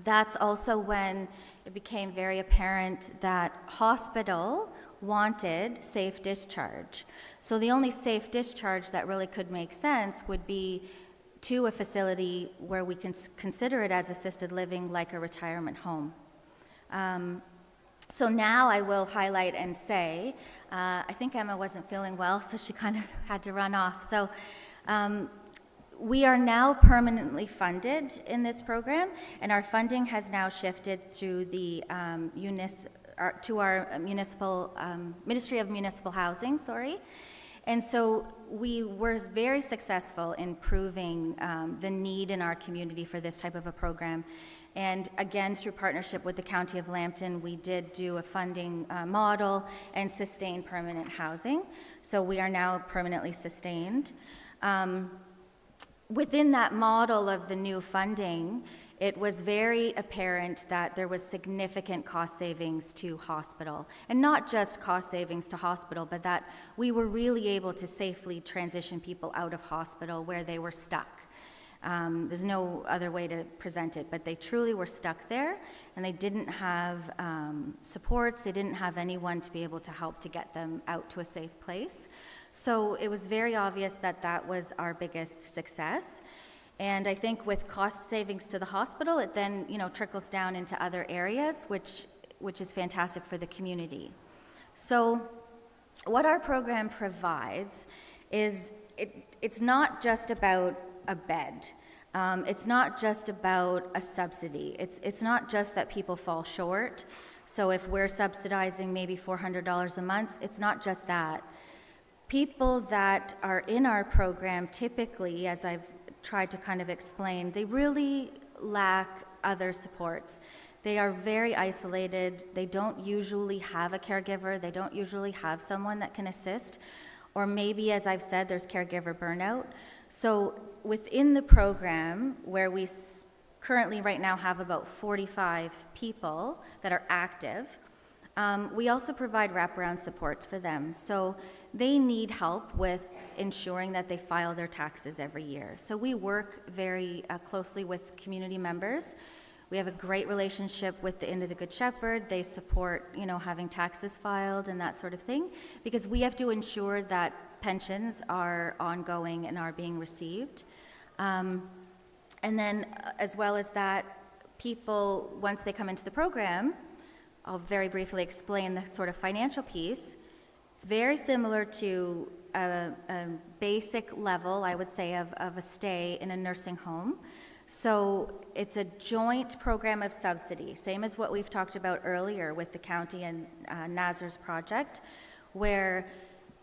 That's also when it became very apparent that hospital wanted safe discharge. So the only safe discharge that really could make sense would be to a facility where we can consider it as assisted living, like a retirement home. So now I will highlight and say, I think Emma wasn't feeling well, so she kind of had to run off. So we are now permanently funded in this program, and our funding has now shifted to the our municipal Ministry of Municipal Housing, And so we were very successful in proving the need in our community for this type of a program. And again, through partnership with the County of Lambton, we did do a funding model and sustain permanent housing. So we are now permanently sustained. Within that model of the new funding, it was very apparent that there was significant cost savings to hospital. And not just cost savings to hospital, but that we were really able to safely transition people out of hospital where they were stuck. There's no other way to present it, but they truly were stuck there, and they didn't have supports, they didn't have anyone to be able to help to get them out to a safe place. So it was very obvious that that was our biggest success. And I think with cost savings to the hospital, it then, trickles down into other areas, which is fantastic for the community. So what our program provides is it's not just about a bed. It's not just about a subsidy. It's not just that people fall short. So if we're subsidizing maybe $400 a month, it's not just that. People that are in our program typically, as I've tried to kind of explain, they really lack other supports. They are very isolated. They don't usually have a caregiver. They don't usually have someone that can assist. Or maybe, as I've said, there's caregiver burnout. So within the program, where we currently right now have about 45 people that are active, we also provide wraparound supports for them. So they need help with ensuring that they file their taxes every year. So we work very closely with community members. We have a great relationship with the Inn of the Good Shepherd. They support, having taxes filed and that sort of thing, because we have to ensure that pensions are ongoing and are being received. And then, as well as that, people, once they come into the program, I'll very briefly explain the sort of financial piece. It's very similar to a basic level, I would say, of a stay in a nursing home. So it's a joint program of subsidy, same as what we've talked about earlier with the county and NASR's project, where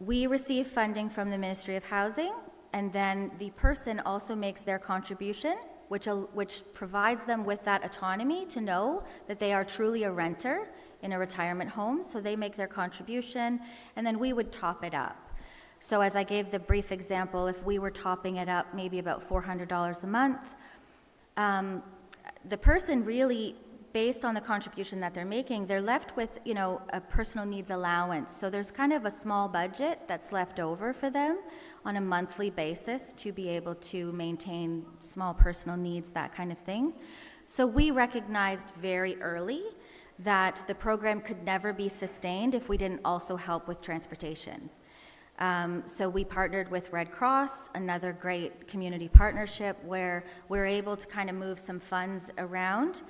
we receive funding from the Ministry of Housing, and then the person also makes their contribution, which provides them with that autonomy to know that they are truly a renter in a retirement home. So they make their contribution, and then we would top it up. So as I gave the brief example, if we were topping it up maybe about $400 a month, the person really, based on the contribution that they're making, they're left with, a personal needs allowance. So there's kind of a small budget that's left over for them on a monthly basis to be able to maintain small personal needs, that kind of thing. So we recognized very early that the program could never be sustained if we didn't also help with transportation. So we partnered with Red Cross, another great community partnership where we're able to kind of move some funds around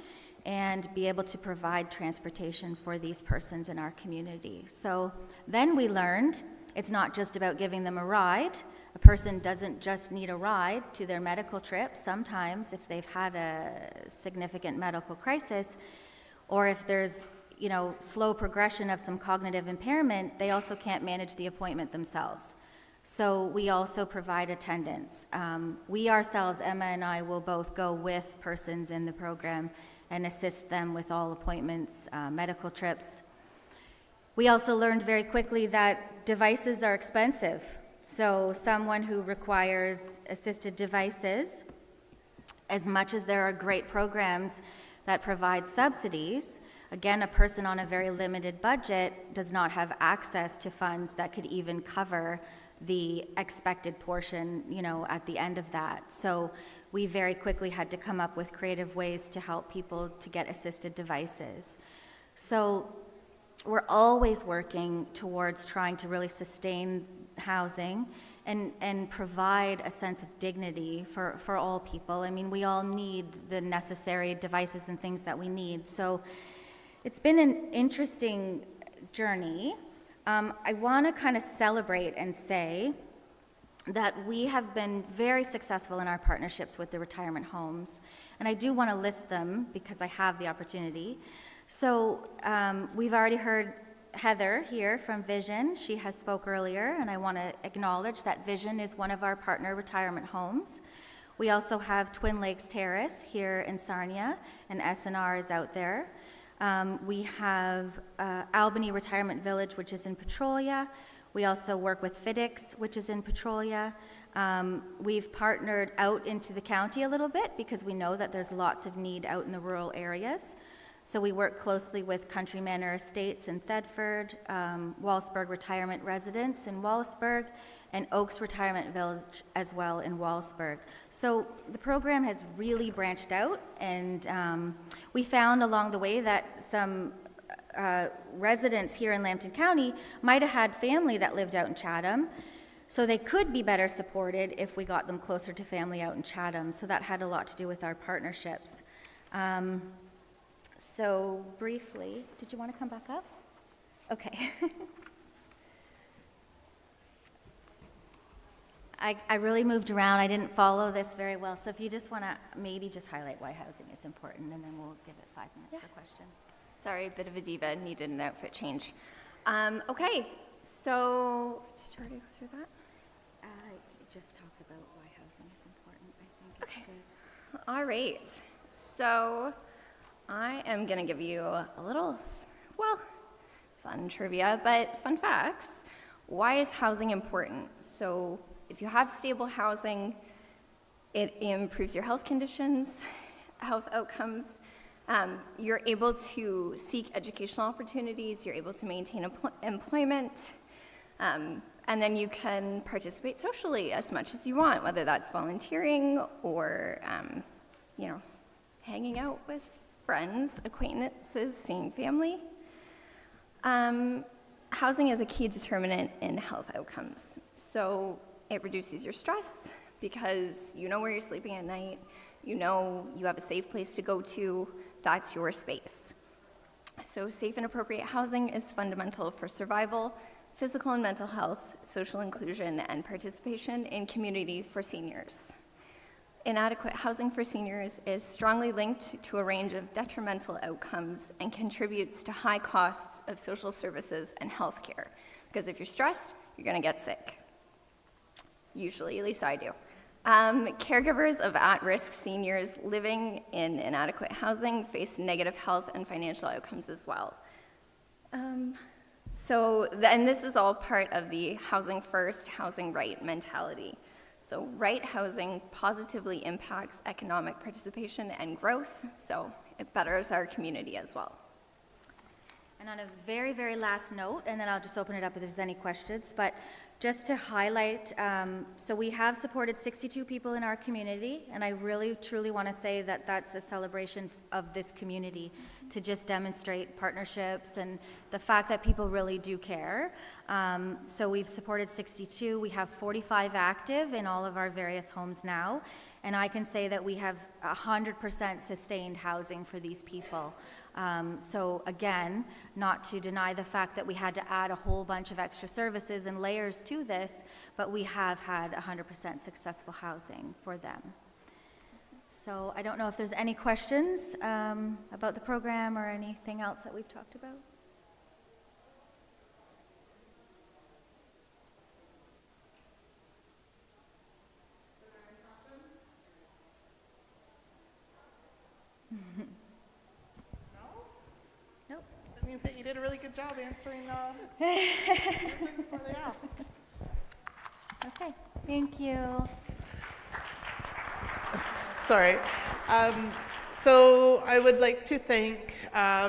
and be able to provide transportation for these persons in our community. So then we learned it's not just about giving them a ride. A person doesn't just need a ride to their medical trip. Sometimes if they've had a significant medical crisis, or if there's slow progression of some cognitive impairment, they also can't manage the appointment themselves. So we also provide attendance. We ourselves, Emma and I, will both go with persons in the program and assist them with all appointments, medical trips. We also learned very quickly that devices are expensive. So someone who requires assisted devices, as much as there are great programs that provide subsidies, again, a person on a very limited budget does not have access to funds that could even cover the expected portion, at the end of that. So we very quickly had to come up with creative ways to help people to get assisted devices. So we're always working towards trying to really sustain housing and provide a sense of dignity for all people. I mean, we all need the necessary devices and things that we need. So it's been an interesting journey. I want to kind of celebrate and say that we have been very successful in our partnerships with the retirement homes, and I do want to list them because I have the opportunity. So we've already heard Heather here from Vision. She has spoke earlier, and I want to acknowledge that Vision is one of our partner retirement homes. We also have Twin Lakes Terrace here in Sarnia, and SNR is out there. We have Albany Retirement Village, which is in Petrolia. We also work with FIDIX, which is in Petrolia. We've partnered out into the county a little bit because we know that there's lots of need out in the rural areas. So we work closely with Country Manor Estates in Thedford, Wallsburg Retirement Residence in Wallsburg, and Oaks Retirement Village as well in Wallsburg. So the program has really branched out, and we found along the way that some residents here in Lambton County might have had family that lived out in Chatham, so they could be better supported if we got them closer to family out in Chatham. So that had a lot to do with our partnerships. So briefly, did you want to come back up? Okay. I really moved around. I didn't follow this very well. So if you just want to maybe just highlight why housing is important, and then we'll give it 5 minutes for questions. Sorry, a bit of a diva, needed an outfit change. Okay, so, did you already go through that? Just talk about why housing is important, I think is good. All right, so I am going to give you a little, well, fun trivia, but fun facts. Why is housing important? So if you have stable housing, it improves your health conditions, health outcomes. You're able to seek educational opportunities. You're able to maintain employment. And then you can participate socially as much as you want, whether that's volunteering or, hanging out with friends, acquaintances, seeing family. Housing is a key determinant in health outcomes. So it reduces your stress because you know where you're sleeping at night, you know you have a safe place to go to, that's your space. So safe and appropriate housing is fundamental for survival, physical and mental health, social inclusion, and participation in community for seniors. Inadequate housing for seniors is strongly linked to a range of detrimental outcomes and contributes to high costs of social services and health care. Because if you're stressed, you're going to get sick. Usually, at least I do. Caregivers of at-risk seniors living in inadequate housing face negative health and financial outcomes as well. And this is all part of the housing first, housing right mentality. So right housing positively impacts economic participation and growth, so it betters our community as well. And on a very, very last note, and then I'll just open it up if there's any questions, but just to highlight, so we have supported 62 people in our community, and I really, truly want to say that that's a celebration of this community to just demonstrate partnerships and the fact that people really do care. So we've supported 62. We have 45 active in all of our various homes now, and I can say that we have 100% sustained housing for these people. So again, not to deny the fact that we had to add a whole bunch of extra services and layers to this, but we have had 100% successful housing for them. So I don't know if there's any questions about the program or anything else that we've talked about. Nope. That means that you did a really good job answering before they asked. Okay, thank you. Sorry. So I would like to thank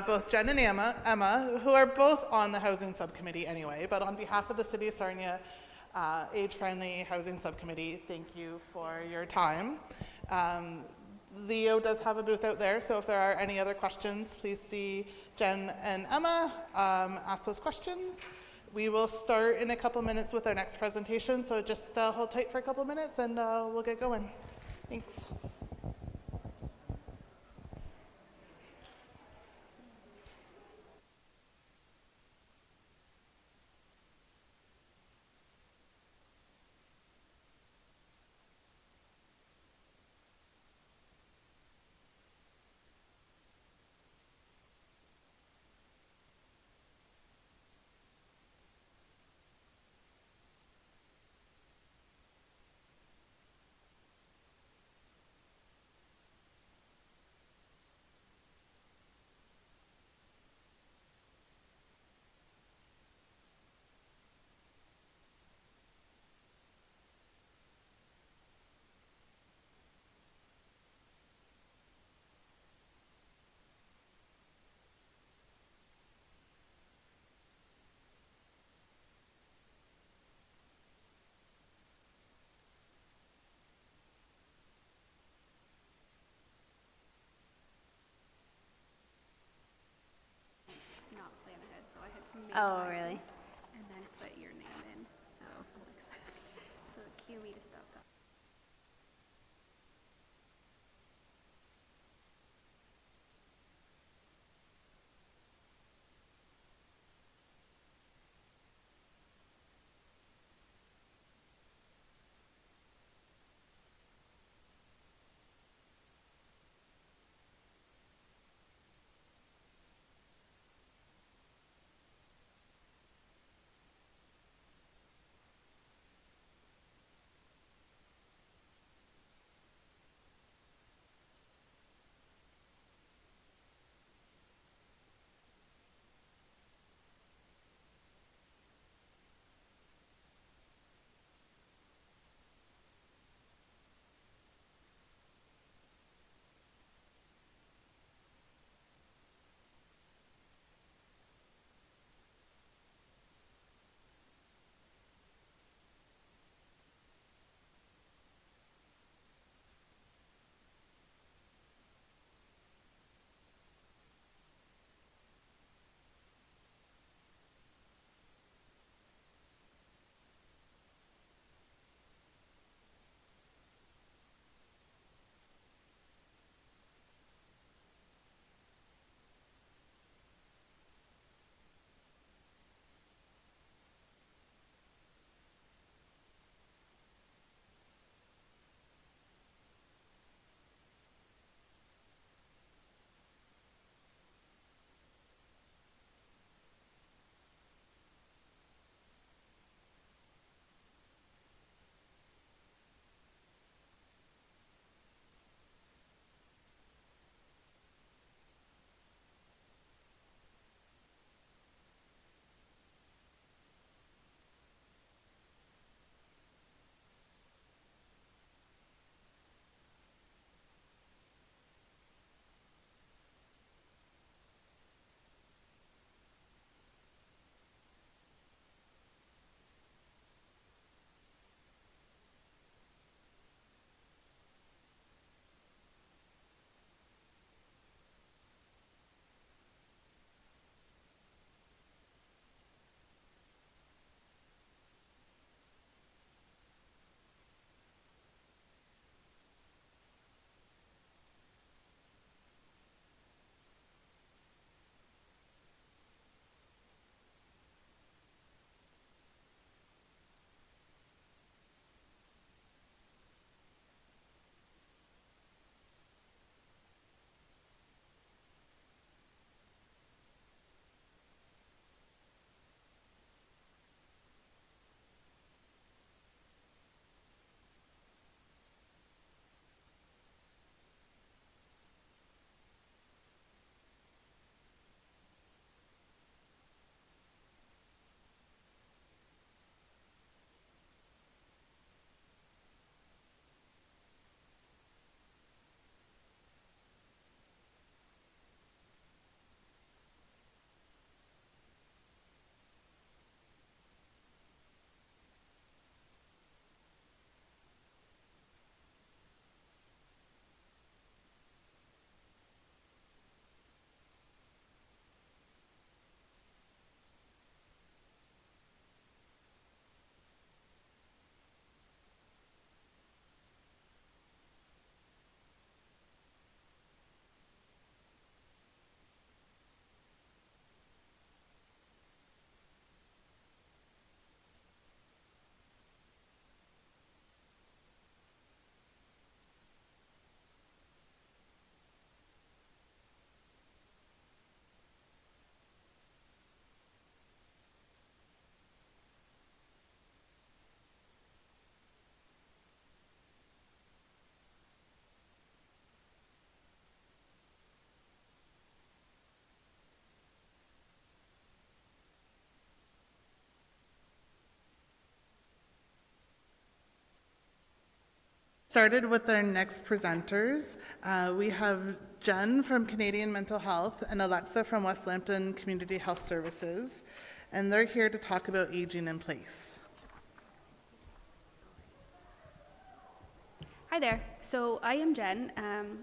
both Jen and Emma, who are both on the Housing Subcommittee anyway, but on behalf of the City of Sarnia Age-Friendly Housing Subcommittee, thank you for your time. Leo does have a booth out there, so if there are any other questions, please see Jen and Emma, ask those questions. We will start in a couple minutes with our next presentation, so just hold tight for a couple minutes and we'll get going. Thanks. Oh, really? And then put your name in. So cue me to stop talking. Started with our next presenters. We have Jen from Canadian Mental Health and Alexa from West Lambton Community Health Services, and they're here to talk about aging in place. Hi there. So I am Jen,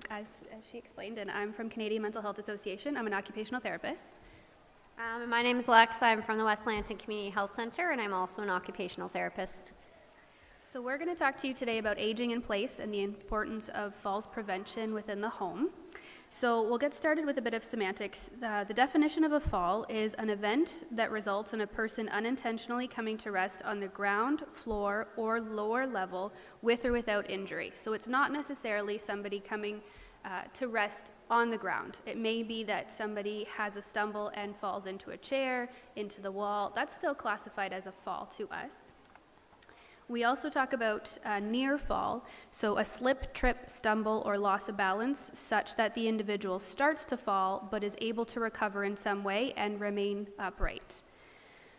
as she explained, and I'm from Canadian Mental Health Association. I'm an occupational therapist. My name is Lex. I'm from the West Atlantic Community Health Center, and I'm also an occupational therapist. So we're going to talk to you today about aging in place and the importance of falls prevention within the home. So we'll get started with a bit of semantics. The definition of a fall is an event that results in a person unintentionally coming to rest on the ground, floor, or lower level with or without injury. So it's not necessarily somebody coming to rest on the ground. It may be that somebody has a stumble and falls into a chair, into the wall. That's still classified as a fall to us. We also talk about near fall, so a slip, trip, stumble, or loss of balance such that the individual starts to fall but is able to recover in some way and remain upright.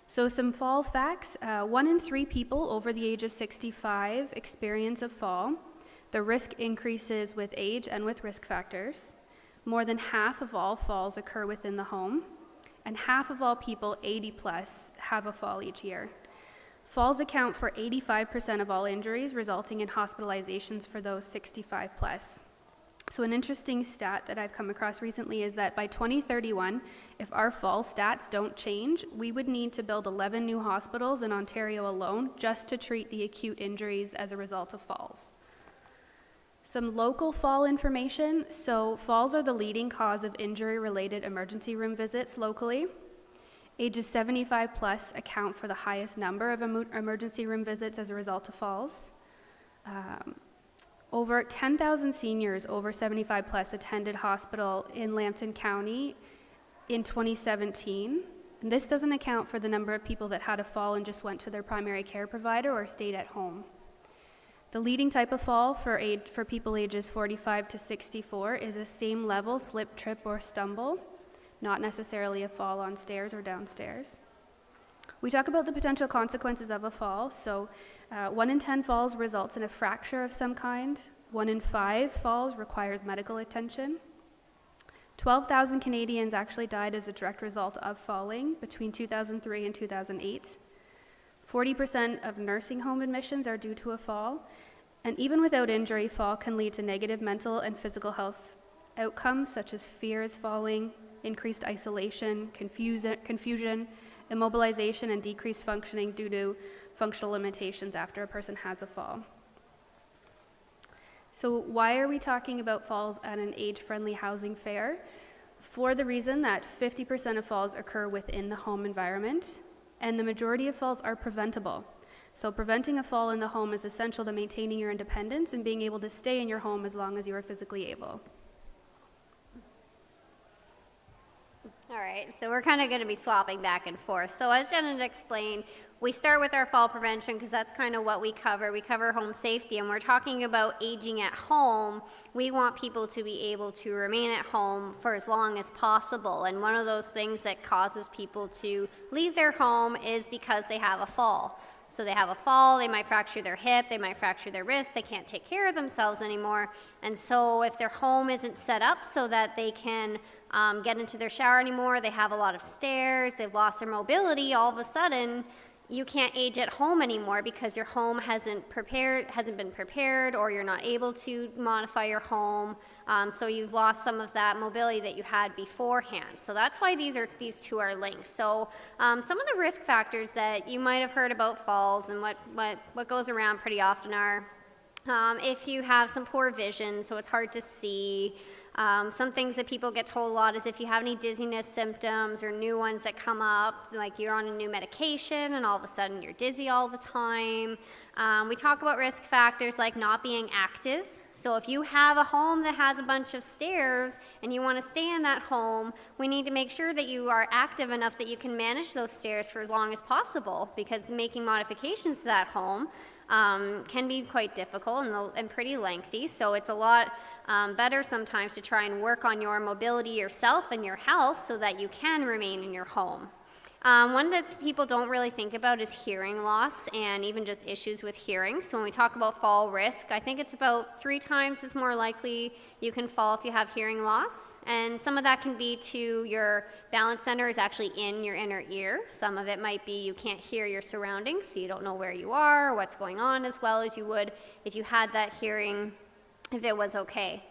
So some fall facts: 1 in 3 people over the age of 65 experience a fall. The risk increases with age and with risk factors. More than half of all falls occur within the home, and half of all people 80 plus have a fall each year. Falls account for 85% of all injuries, resulting in hospitalizations for those 65 plus. So an interesting stat that I've come across recently is that by 2031, if our fall stats don't change, we would need to build 11 new hospitals in Ontario alone just to treat the acute injuries as a result of falls. Some local fall information. So falls are the leading cause of injury-related emergency room visits locally. Ages 75 plus account for the highest number of emergency room visits as a result of falls. Over 10,000 seniors over 75 plus attended hospital in Lambton County in 2017. And this doesn't account for the number of people that had a fall and just went to their primary care provider or stayed at home. The leading type of fall for people ages 45 to 64 is a same level slip, trip, or stumble, not necessarily a fall on stairs or downstairs. We talk about the potential consequences of a fall. So 1 in 10 falls results in a fracture of some kind. 1 in 5 falls requires medical attention. 12,000 Canadians actually died as a direct result of falling between 2003 and 2008. 40% of nursing home admissions are due to a fall. And even without injury, fall can lead to negative mental and physical health outcomes such as fear of falling, increased isolation, confusion, immobilization, and decreased functioning due to functional limitations after a person has a fall. So why are we talking about falls at an age-friendly housing fair? For the reason that 50% of falls occur within the home environment, and the majority of falls are preventable. So preventing a fall in the home is essential to maintaining your independence and being able to stay in your home as long as you are physically able. All right, so we're kind of going to be swapping back and forth. So as Jen had explained, we start with our fall prevention because that's kind of what we cover. We cover home safety, and we're talking about aging at home. We want people to be able to remain at home for as long as possible. And one of those things that causes people to leave their home is because they have a fall. So they have a fall, they might fracture their hip, they might fracture their wrist, they can't take care of themselves anymore. And so if their home isn't set up so that they can get into their shower anymore, they have a lot of stairs, they've lost their mobility, all of a sudden you can't age at home anymore because your home hasn't been prepared, or you're not able to modify your home. So you've lost some of that mobility that you had beforehand. So that's why these two are linked. So some of the risk factors that you might have heard about falls and what goes around pretty often are if you have some poor vision, so it's hard to see. Some things that people get told a lot is if you have any dizziness symptoms or new ones that come up, like you're on a new medication and all of a sudden you're dizzy all the time. We talk about risk factors like not being active. So if you have a home that has a bunch of stairs and you want to stay in that home, we need to make sure that you are active enough that you can manage those stairs for as long as possible, because making modifications to that home can be quite difficult and pretty lengthy. So it's a lot better sometimes to try and work on your mobility yourself and your health so that you can remain in your home. One that people don't really think about is hearing loss and even just issues with hearing. So when we talk about fall risk, I think it's about 3 times as more likely you can fall if you have hearing loss. And some of that can be to your balance center is actually in your inner ear. Some of it might be you can't hear your surroundings, so you don't know where you are or what's going on as well as you would if you had that hearing, if it was okay.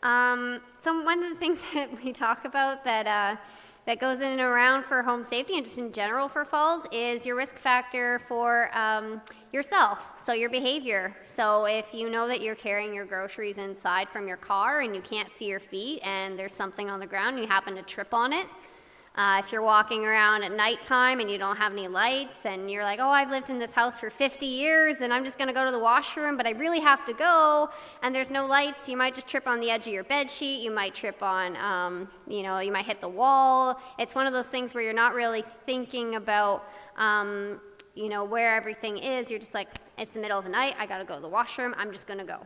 So one of the things that we talk about that that goes in and around for home safety and just in general for falls is your risk factor for yourself, so your behavior. So if you know that you're carrying your groceries inside from your car and you can't see your feet and there's something on the ground and you happen to trip on it, if you're walking around at nighttime and you don't have any lights and you're like, oh, I've lived in this house for 50 years and I'm just going to go to the washroom, but I really have to go, and there's no lights, you might just trip on the edge of your bed sheet, you might trip on, you might hit the wall. It's one of those things where you're not really thinking about, where everything is. You're just like, it's the middle of the night, I got to go to the washroom, I'm just going to go.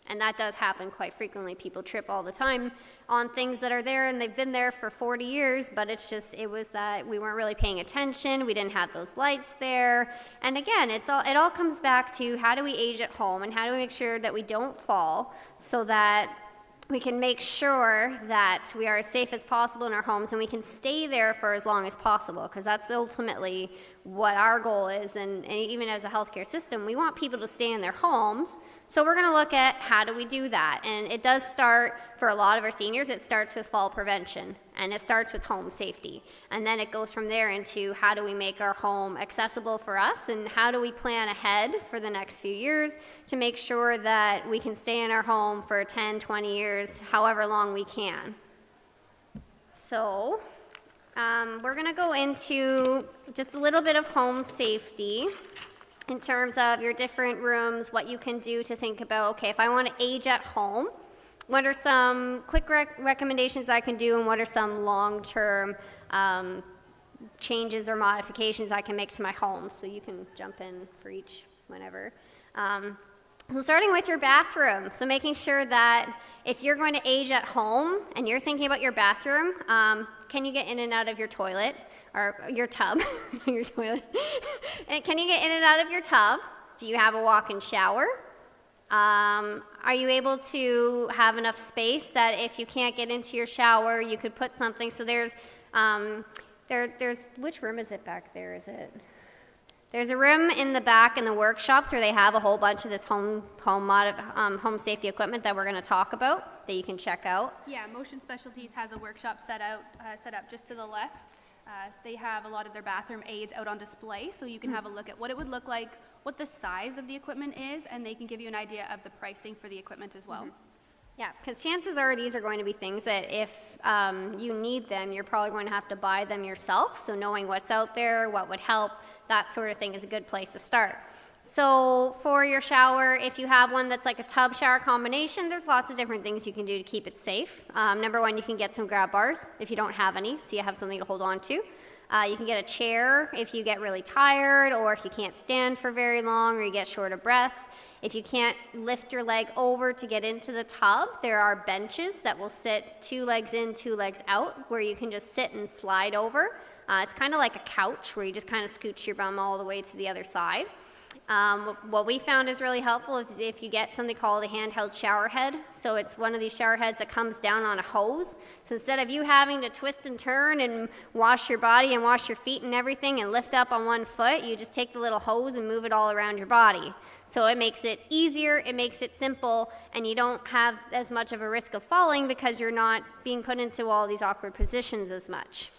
And that does happen quite frequently. People trip all the time on things that are there and they've been there for 40 years, but it was that we weren't really paying attention, we didn't have those lights there. And again, it all comes back to how do we age at home and how do we make sure that we don't fall so that we can make sure that we are as safe as possible in our homes and we can stay there for as long as possible, because that's ultimately what our goal is. And even as a healthcare system, we want people to stay in their homes. So we're going to look at how do we do that. And it does start, for a lot of our seniors, it starts with fall prevention and it starts with home safety. And then it goes from there into how do we make our home accessible for us and how do we plan ahead for the next few years to make sure that we can stay in our home for 10, 20 years, however long we can. So we're going to go into just a little bit of home safety in terms of your different rooms, what you can do to think about, okay, if I want to age at home, what are some quick recommendations I can do and what are some long-term changes or modifications I can make to my home? So you can jump in for each whenever. So starting with your bathroom, so making sure that if you're going to age at home and you're thinking about your bathroom, can you get in and out of your toilet? Or your tub, your toilet. And can you get in and out of your tub? Do you have a walk-in shower? Are you able to have enough space that if you can't get into your shower, you could put something? So there's which room is it back there? There's a room in the back in the workshops where they have a whole bunch of this home safety equipment that we're going to talk about that you can check out. Yeah, Motion Specialties has a workshop set up just to the left. They have a lot of their bathroom aids out on display, so you can have a look at what it would look like, what the size of the equipment is, and they can give you an idea of the pricing for the equipment as well. Yeah, because chances are these are going to be things that if you need them, you're probably going to have to buy them yourself. So knowing what's out there, what would help, that sort of thing is a good place to start. So for your shower, if you have one that's like a tub shower combination, there's lots of different things you can do to keep it safe. Number one, you can get some grab bars if you don't have any, so you have something to hold on to. You can get a chair if you get really tired or if you can't stand for very long or you get short of breath. If you can't lift your leg over to get into the tub, there are benches that will sit 2 legs in, 2 legs out, where you can just sit and slide over. It's kind of like a couch where you just kind of scooch your bum all the way to the other side. What we found is really helpful is if you get something called a handheld shower head. So it's one of these shower heads that comes down on a hose. So instead of you having to twist and turn and wash your body and wash your feet and everything and lift up on one foot, you just take the little hose and move it all around your body. So it makes it easier, it makes it simple, and you don't have as much of a risk of falling because you're not being put into all these awkward positions as much.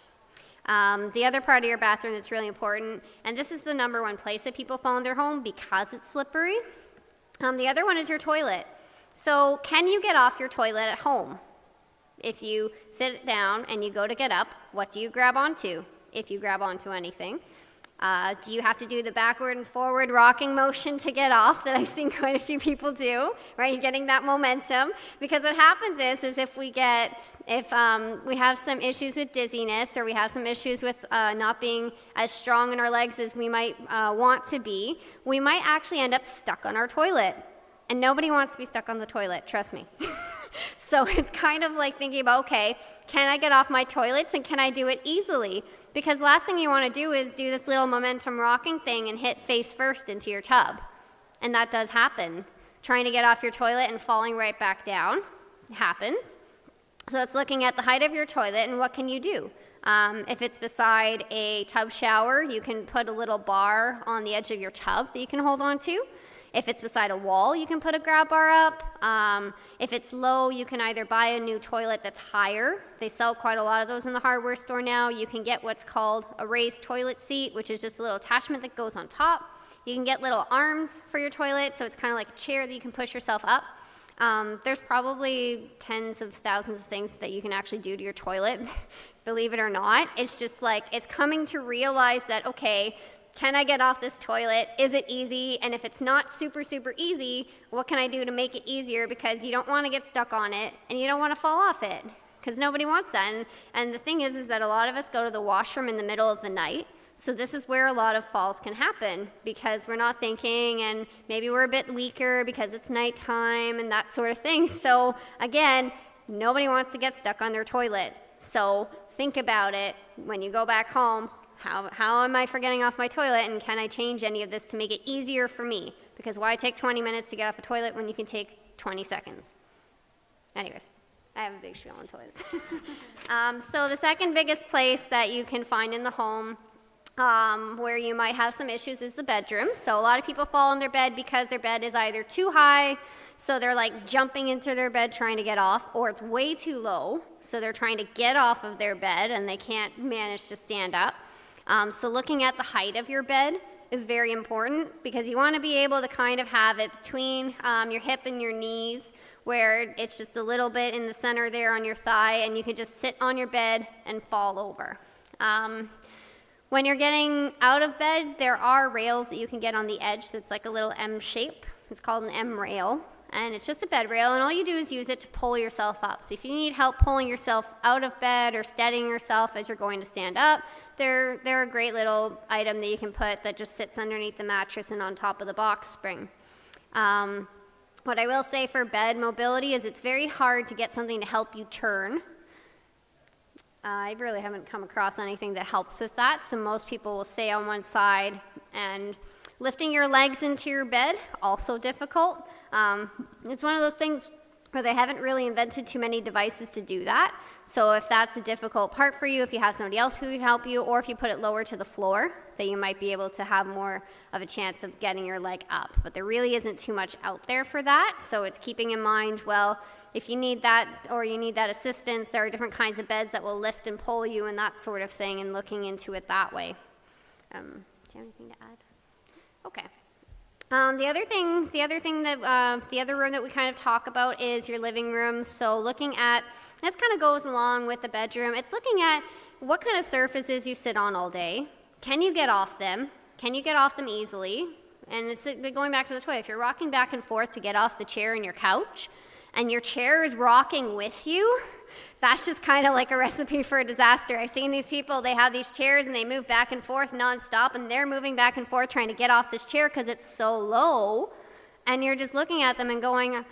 The other part of your bathroom that's really important, and this is the number one place that people fall in their home because it's slippery, the other one is your toilet. So can you get off your toilet at home? If you sit down and you go to get up, what do you grab onto? If you grab onto anything. Do you have to do the backward and forward rocking motion to get off that I've seen quite a few people do, right? You're getting that momentum. Because what happens is if we have some issues with dizziness or we have some issues with not being as strong in our legs as we might want to be, we might actually end up stuck on our toilet. And nobody wants to be stuck on the toilet, trust me. So it's kind of like thinking about, okay, can I get off my toilets and can I do it easily? Because the last thing you want to do is do this little momentum rocking thing and hit face first into your tub. And that does happen. Trying to get off your toilet and falling right back down happens. So it's looking at the height of your toilet and what can you do. If it's beside a tub shower, you can put a little bar on the edge of your tub that you can hold on to. If it's beside a wall, you can put a grab bar up. If it's low, you can either buy a new toilet that's higher. They sell quite a lot of those in the hardware store now. You can get what's called a raised toilet seat, which is just a little attachment that goes on top. You can get little arms for your toilet, so it's kind of like a chair that you can push yourself up. There's probably tens of thousands of things that you can actually do to your toilet, believe it or not. It's just like, it's coming to realize that, okay, can I get off this toilet? Is it easy? And if it's not super, super easy, what can I do to make it easier? Because you don't want to get stuck on it, and you don't want to fall off it, because nobody wants that. And the thing is that a lot of us go to the washroom in the middle of the night. So this is where a lot of falls can happen, because we're not thinking, and maybe we're a bit weaker because it's nighttime and that sort of thing. So again, nobody wants to get stuck on their toilet. So think about it when you go back home. How am I forgetting off my toilet, and can I change any of this to make it easier for me? Because why take 20 minutes to get off a toilet when you can take 20 seconds? Anyways, I have a big spiel on toilets. So the second biggest place that you can find in the home where you might have some issues is the bedroom. So a lot of people fall in their bed because their bed is either too high, so they're like jumping into their bed trying to get off, or it's way too low, so they're trying to get off of their bed and they can't manage to stand up. So looking at the height of your bed is very important, because you want to be able to kind of have it between your hip and your knees, where it's just a little bit in the center there on your thigh, and you can just sit on your bed and fall over. When you're getting out of bed, there are rails that you can get on the edge that's like a little M shape. It's called an M rail, and it's just a bed rail, and all you do is use it to pull yourself up. So if you need help pulling yourself out of bed or steadying yourself as you're going to stand up, they're a great little item that you can put that just sits underneath the mattress and on top of the box spring. What I will say for bed mobility is it's very hard to get something to help you turn. I really haven't come across anything that helps with that, so most people will stay on one side. And lifting your legs into your bed, also difficult. It's one of those things where they haven't really invented too many devices to do that. So if that's a difficult part for you, if you have somebody else who can help you, or if you put it lower to the floor, then you might be able to have more of a chance of getting your leg up. But there really isn't too much out there for that, so it's keeping in mind, well, if you need that or you need that assistance, there are different kinds of beds that will lift and pull you and that sort of thing, and looking into it that way. Do you have anything to add? Okay. The other room that we kind of talk about is your living room. So looking at, this kind of goes along with the bedroom, it's looking at what kind of surfaces you sit on all day. Can you get off them? Can you get off them easily? And it's going back to the toilet. If you're rocking back and forth to get off the chair in your couch, and your chair is rocking with you, that's just kind of like a recipe for a disaster. I've seen these people, they have these chairs and they move back and forth nonstop, and they're moving back and forth trying to get off this chair because it's so low, and you're just looking at them and going,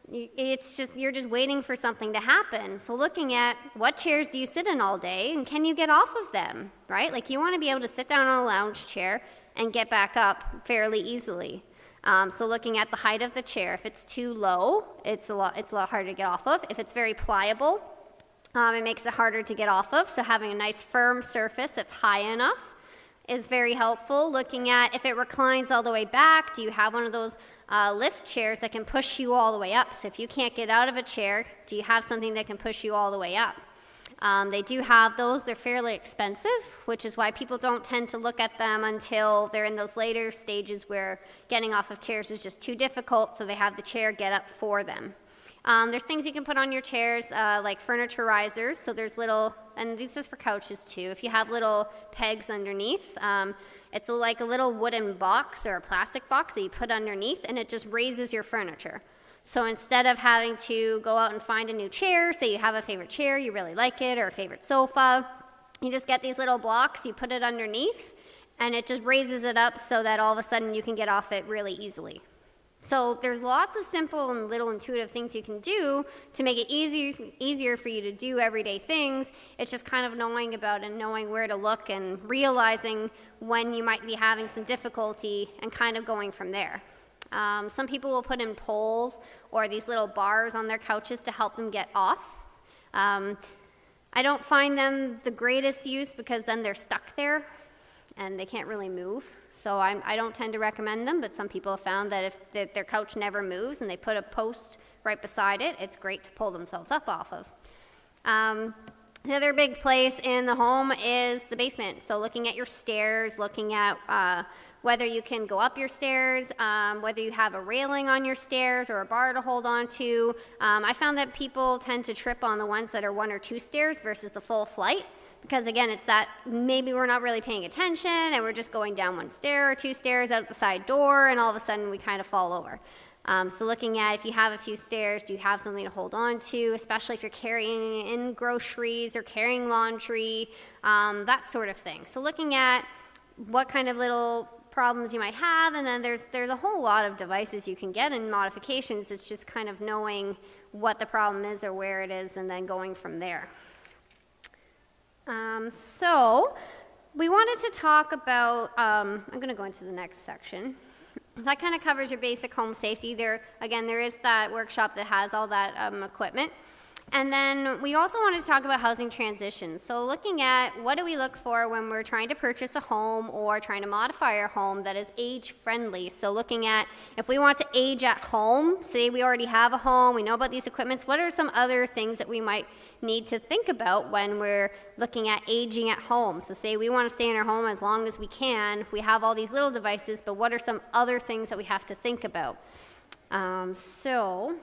you're just waiting for something to happen. So looking at what chairs do you sit in all day, and can you get off of them, right? Like, you want to be able to sit down on a lounge chair and get back up fairly easily. So looking at the height of the chair, if it's too low, it's a lot harder to get off of. If it's very pliable, it makes it harder to get off of. So having a nice firm surface that's high enough is very helpful. Looking at if it reclines all the way back, do you have one of those lift chairs that can push you all the way up? So if you can't get out of a chair, do you have something that can push you all the way up? They do have those. They're fairly expensive, which is why people don't tend to look at them until they're in those later stages where getting off of chairs is just too difficult, so they have the chair get up for them. There's things you can put on your chairs, like furniture risers. So there's little, and this is for couches too, if you have little pegs underneath, it's like a little wooden box or a plastic box that you put underneath, and it just raises your furniture. So instead of having to go out and find a new chair, say you have a favorite chair, you really like it, or a favorite sofa, you just get these little blocks, you put it underneath, and it just raises it up so that all of a sudden you can get off it really easily. So there's lots of simple and little intuitive things you can do to make it easier for you to do everyday things. It's just kind of knowing about and knowing where to look and realizing when you might be having some difficulty and kind of going from there. Some people will put in poles or these little bars on their couches to help them get off. I don't find them the greatest use because then they're stuck there and they can't really move. So I don't tend to recommend them, but some people have found that if their couch never moves and they put a post right beside it, it's great to pull themselves up off of. The other big place in the home is the basement. So looking at your stairs, looking at whether you can go up your stairs, whether you have a railing on your stairs or a bar to hold on to. I found that people tend to trip on the ones that are 1 or 2 stairs versus the full flight. Because again, it's that maybe we're not really paying attention and we're just going down 1 stair or 2 stairs out the side door, and all of a sudden we kind of fall over. So looking at if you have a few stairs, do you have something to hold on to, especially if you're carrying in groceries or carrying laundry, that sort of thing. So looking at what kind of little problems you might have, and then there's a whole lot of devices you can get in modifications. It's just kind of knowing what the problem is or where it is and then going from there. So we wanted to talk about, I'm going to go into the next section. That kind of covers your basic home safety. There is that workshop that has all that equipment. And then we also wanted to talk about housing transitions. So looking at what do we look for when we're trying to purchase a home or trying to modify our home that is age friendly. So looking at if we want to age at home, say we already have a home, we know about these equipments, what are some other things that we might need to think about when we're looking at aging at home? So say we want to stay in our home as long as we can, we have all these little devices, but what are some other things that we have to think about? So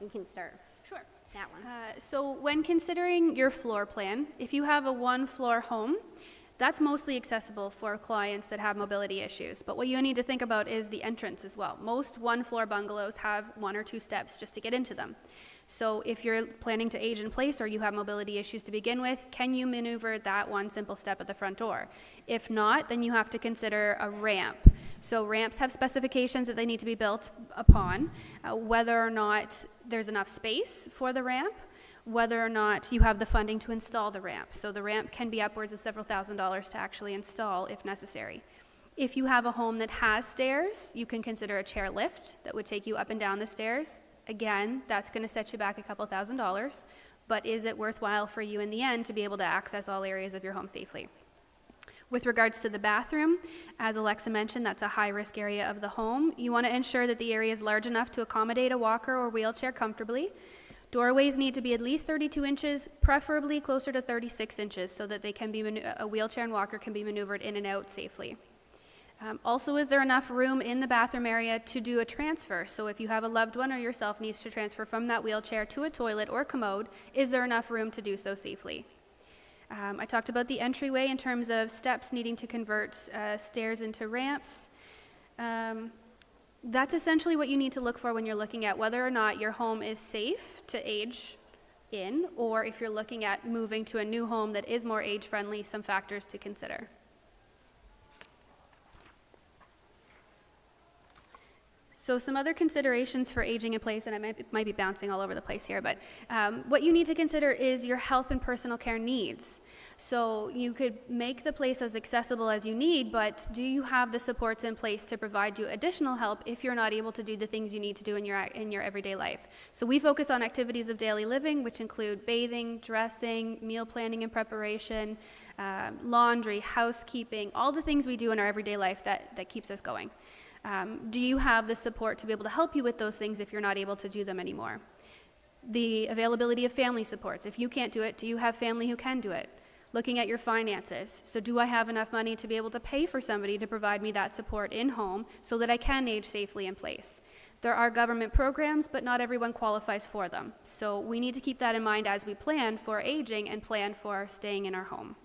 you can start. Sure. That one. So when considering your floor plan, if you have a 1-floor home, that's mostly accessible for clients that have mobility issues. But what you need to think about is the entrance as well. Most 1-floor bungalows have 1 or 2 steps just to get into them. So if you're planning to age in place or you have mobility issues to begin with, can you maneuver that 1 simple step at the front door? If not, then you have to consider a ramp. So ramps have specifications that they need to be built upon, whether or not there's enough space for the ramp, whether or not you have the funding to install the ramp. So the ramp can be upwards of several $1,000s to actually install if necessary. If you have a home that has stairs, you can consider a chair lift that would take you up and down the stairs. Again, that's going to set you back a couple $1,000s, but is it worthwhile for you in the end to be able to access all areas of your home safely? With regards to the bathroom, as Alexa mentioned, that's a high-risk area of the home. You want to ensure that the area is large enough to accommodate a walker or wheelchair comfortably. Doorways need to be at least 32 inches, preferably closer to 36 inches, so that they can be a wheelchair and walker can be maneuvered in and out safely. Also, is there enough room in the bathroom area to do a transfer? So if you have a loved one or yourself needs to transfer from that wheelchair to a toilet or commode, is there enough room to do so safely? I talked about the entryway in terms of steps needing to convert stairs into ramps. That's essentially what you need to look for when you're looking at whether or not your home is safe to age in, or if you're looking at moving to a new home that is more age-friendly, some factors to consider. So some other considerations for aging in place, and I might be bouncing all over the place here, but what you need to consider is your health and personal care needs. So you could make the place as accessible as you need, but do you have the supports in place to provide you additional help if you're not able to do the things you need to do in your everyday life? So we focus on activities of daily living, which include bathing, dressing, meal planning and preparation, laundry, housekeeping, all the things we do in our everyday life that keeps us going. Do you have the support to be able to help you with those things if you're not able to do them anymore? The availability of family supports. If you can't do it, do you have family who can do it? Looking at your finances. So do I have enough money to be able to pay for somebody to provide me that support in home so that I can age safely in place? There are government programs, but not everyone qualifies for them. So we need to keep that in mind as we plan for aging and plan for staying in our home.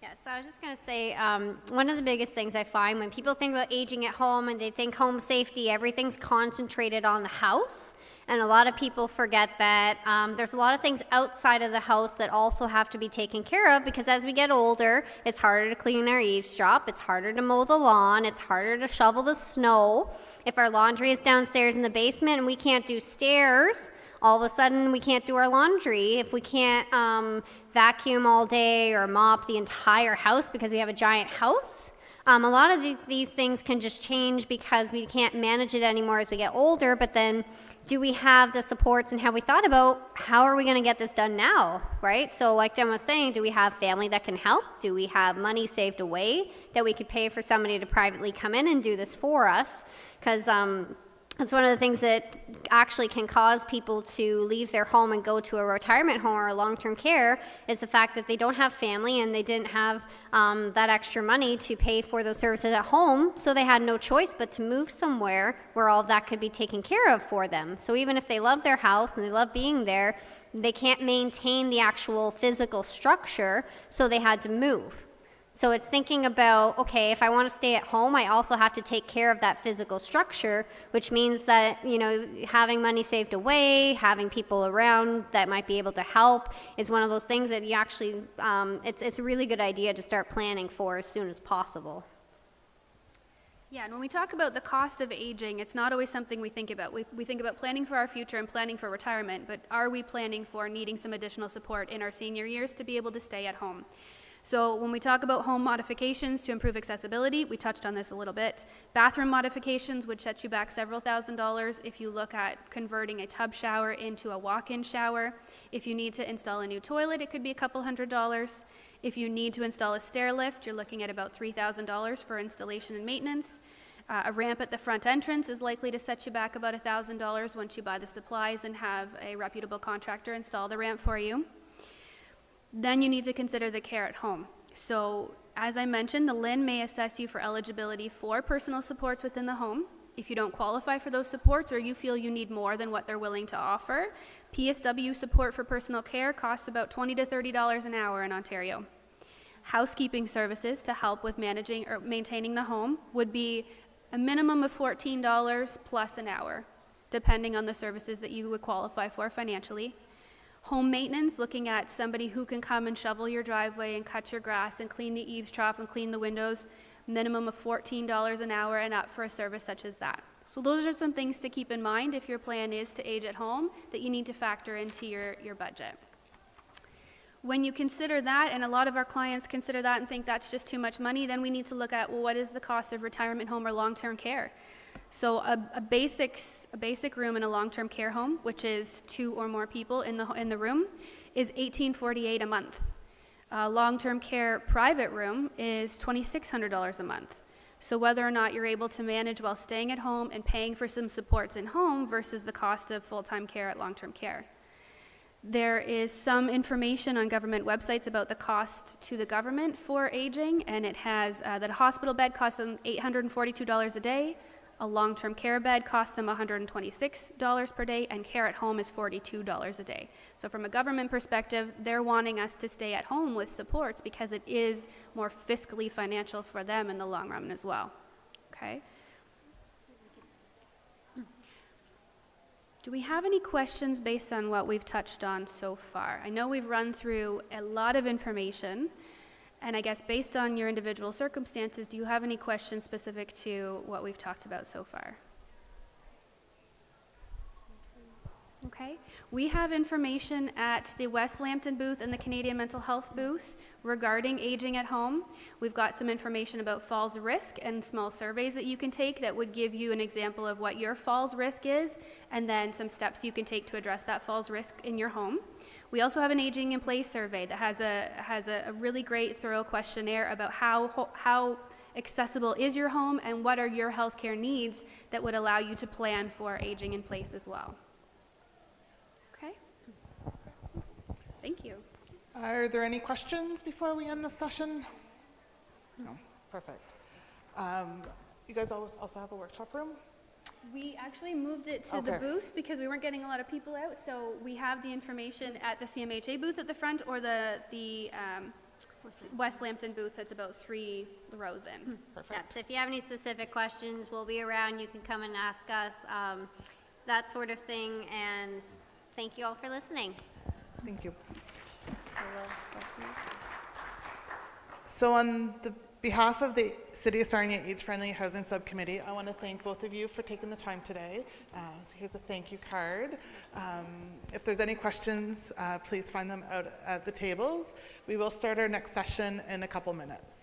Yeah, so I was just going to say, one of the biggest things I find when people think about aging at home and they think home safety, everything's concentrated on the house. And a lot of people forget that there's a lot of things outside of the house that also have to be taken care of, because as we get older, it's harder to clean our eavesdrop, it's harder to mow the lawn, it's harder to shovel the snow. If our laundry is downstairs in the basement and we can't do stairs, all of a sudden we can't do our laundry. If we can't vacuum all day or mop the entire house because we have a giant house, a lot of these things can just change because we can't manage it anymore as we get older, but then do we have the supports, and have we thought about how are we going to get this done now, right? So like Jen was saying, do we have family that can help? Do we have money saved away that we could pay for somebody to privately come in and do this for us? Because it's one of the things that actually can cause people to leave their home and go to a retirement home or a long-term care is the fact that they don't have family and they didn't have that extra money to pay for those services at home, so they had no choice but to move somewhere where all of that could be taken care of for them. So even if they love their house and they love being there, they can't maintain the actual physical structure, so they had to move. So it's thinking about, okay, if I want to stay at home, I also have to take care of that physical structure, which means that, you know, having money saved away, having people around that might be able to help is one of those things that you actually, it's a really good idea to start planning for as soon as possible. Yeah, and when we talk about the cost of aging, it's not always something we think about. We think about planning for our future and planning for retirement, but are we planning for needing some additional support in our senior years to be able to stay at home? So when we talk about home modifications to improve accessibility, we touched on this a little bit. Bathroom modifications would set you back several $1,000s if you look at converting a tub shower into a walk-in shower. If you need to install a new toilet, it could be a couple $100s. If you need to install a stair lift, you're looking at about $3,000 for installation and maintenance. A ramp at the front entrance is likely to set you back about $1,000 once you buy the supplies and have a reputable contractor install the ramp for you. Then you need to consider the care at home. So as I mentioned, the LHIN may assess you for eligibility for personal supports within the home. If you don't qualify for those supports or you feel you need more than what they're willing to offer, PSW support for personal care costs about $20 to $30 an hour in Ontario. Housekeeping services to help with managing or maintaining the home would be a minimum of $14 plus an hour, depending on the services that you would qualify for financially. Home maintenance, looking at somebody who can come and shovel your driveway and cut your grass and clean the eaves trough and clean the windows, minimum of $14 an hour and up for a service such as that. So those are some things to keep in mind if your plan is to age at home that you need to factor into your budget. When you consider that, and a lot of our clients consider that and think that's just too much money, then we need to look at, well, what is the cost of retirement home or long-term care? So a basic room in a long-term care home, which is 2 or more people in the room, is $1,848 a month. A long-term care private room is $2,600 a month. So whether or not you're able to manage while staying at home and paying for some supports in home versus the cost of full-time care at long-term care. There is some information on government websites about the cost to the government for aging, and it has that a hospital bed costs them $842 a day. A long-term care bed costs them $126 per day, and care at home is $42 a day. So from a government perspective, they're wanting us to stay at home with supports because it is more fiscally financial for them in the long run as well. Okay? Do we have any questions based on what we've touched on so far? I know we've run through a lot of information. And I guess based on your individual circumstances, do you have any questions specific to what we've talked about so far? Okay. We have information at the West Lambton booth and the Canadian Mental Health booth regarding aging at home. We've got some information about falls risk and small surveys that you can take that would give you an example of what your falls risk is, and then some steps you can take to address that falls risk in your home. We also have an aging in place survey that has a really great thorough questionnaire about how accessible is your home and what are your healthcare needs that would allow you to plan for aging in place as well. Okay? Thank you. Are there any questions before we end the session? No, perfect. You guys also have a workshop room? We actually moved it to the booth because we weren't getting a lot of people out, so we have the information at the CMHA booth at the front or the West Lambton booth that's about 3 rows in. Perfect. Yeah, so if you have any specific questions, we'll be around. You can come and ask us, that sort of thing, and thank you all for listening. Thank you. So on the behalf of the City of Sarnia Age-Friendly Housing Subcommittee, I want to thank both of you for taking the time today. So here's a thank you card. If there's any questions, please find them out at the tables. We will start our next session in a couple minutes.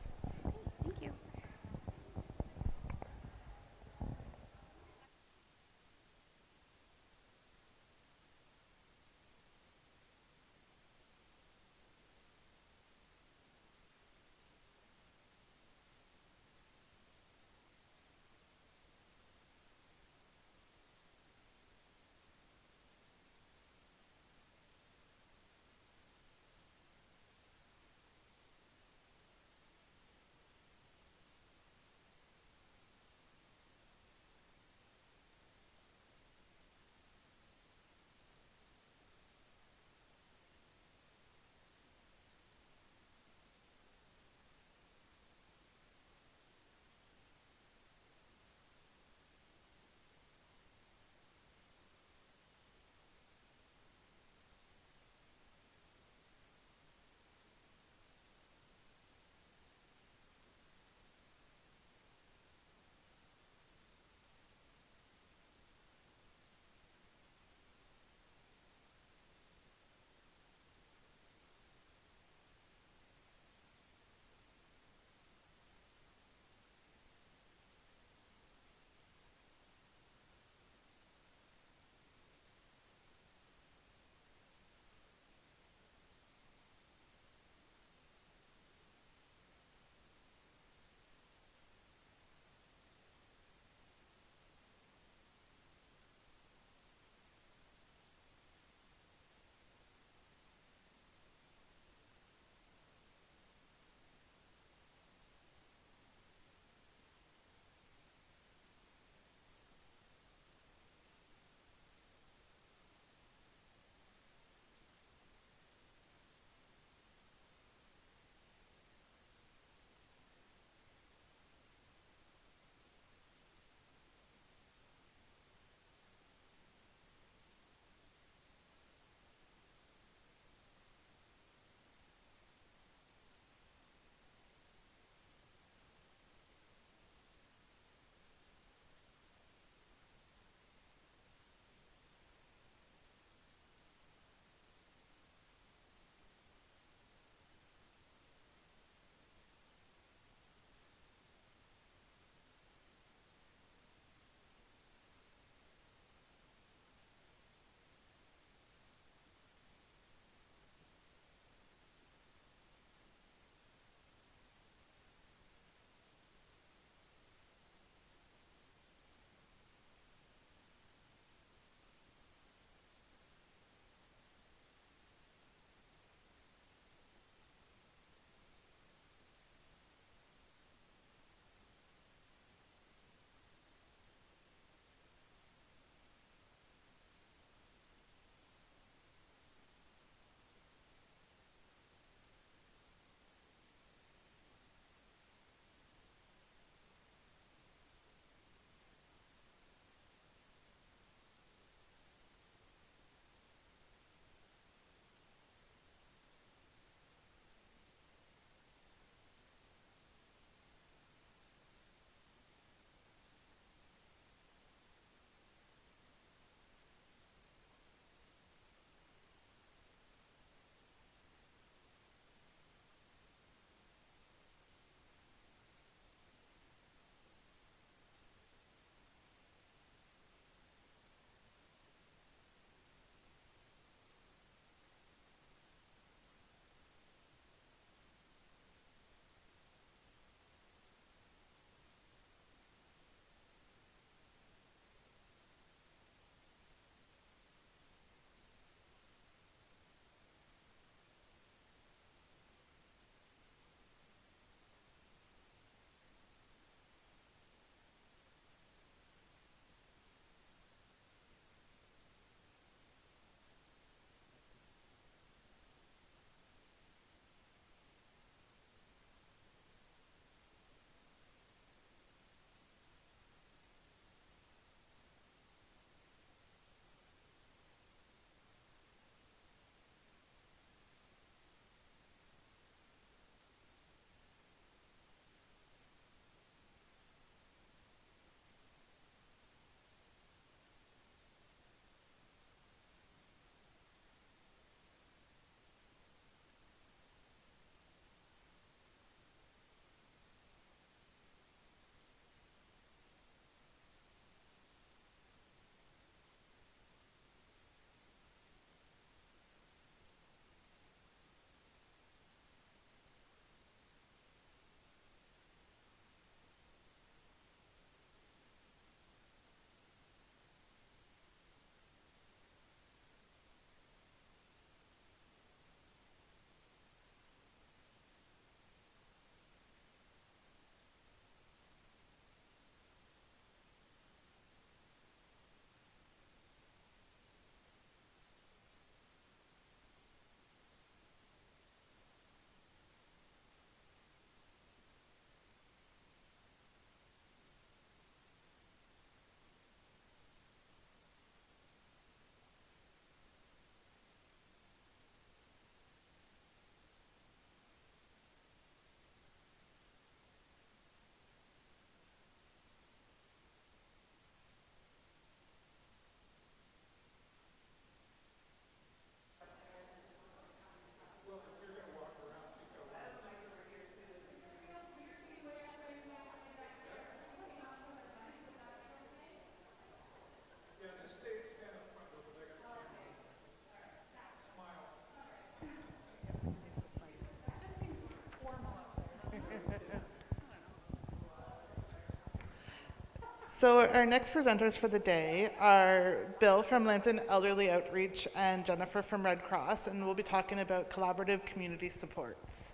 So our next presenters for the day are Bill from Lambton Elderly Outreach and Jennifer from Red Cross, and we'll be talking about collaborative community supports.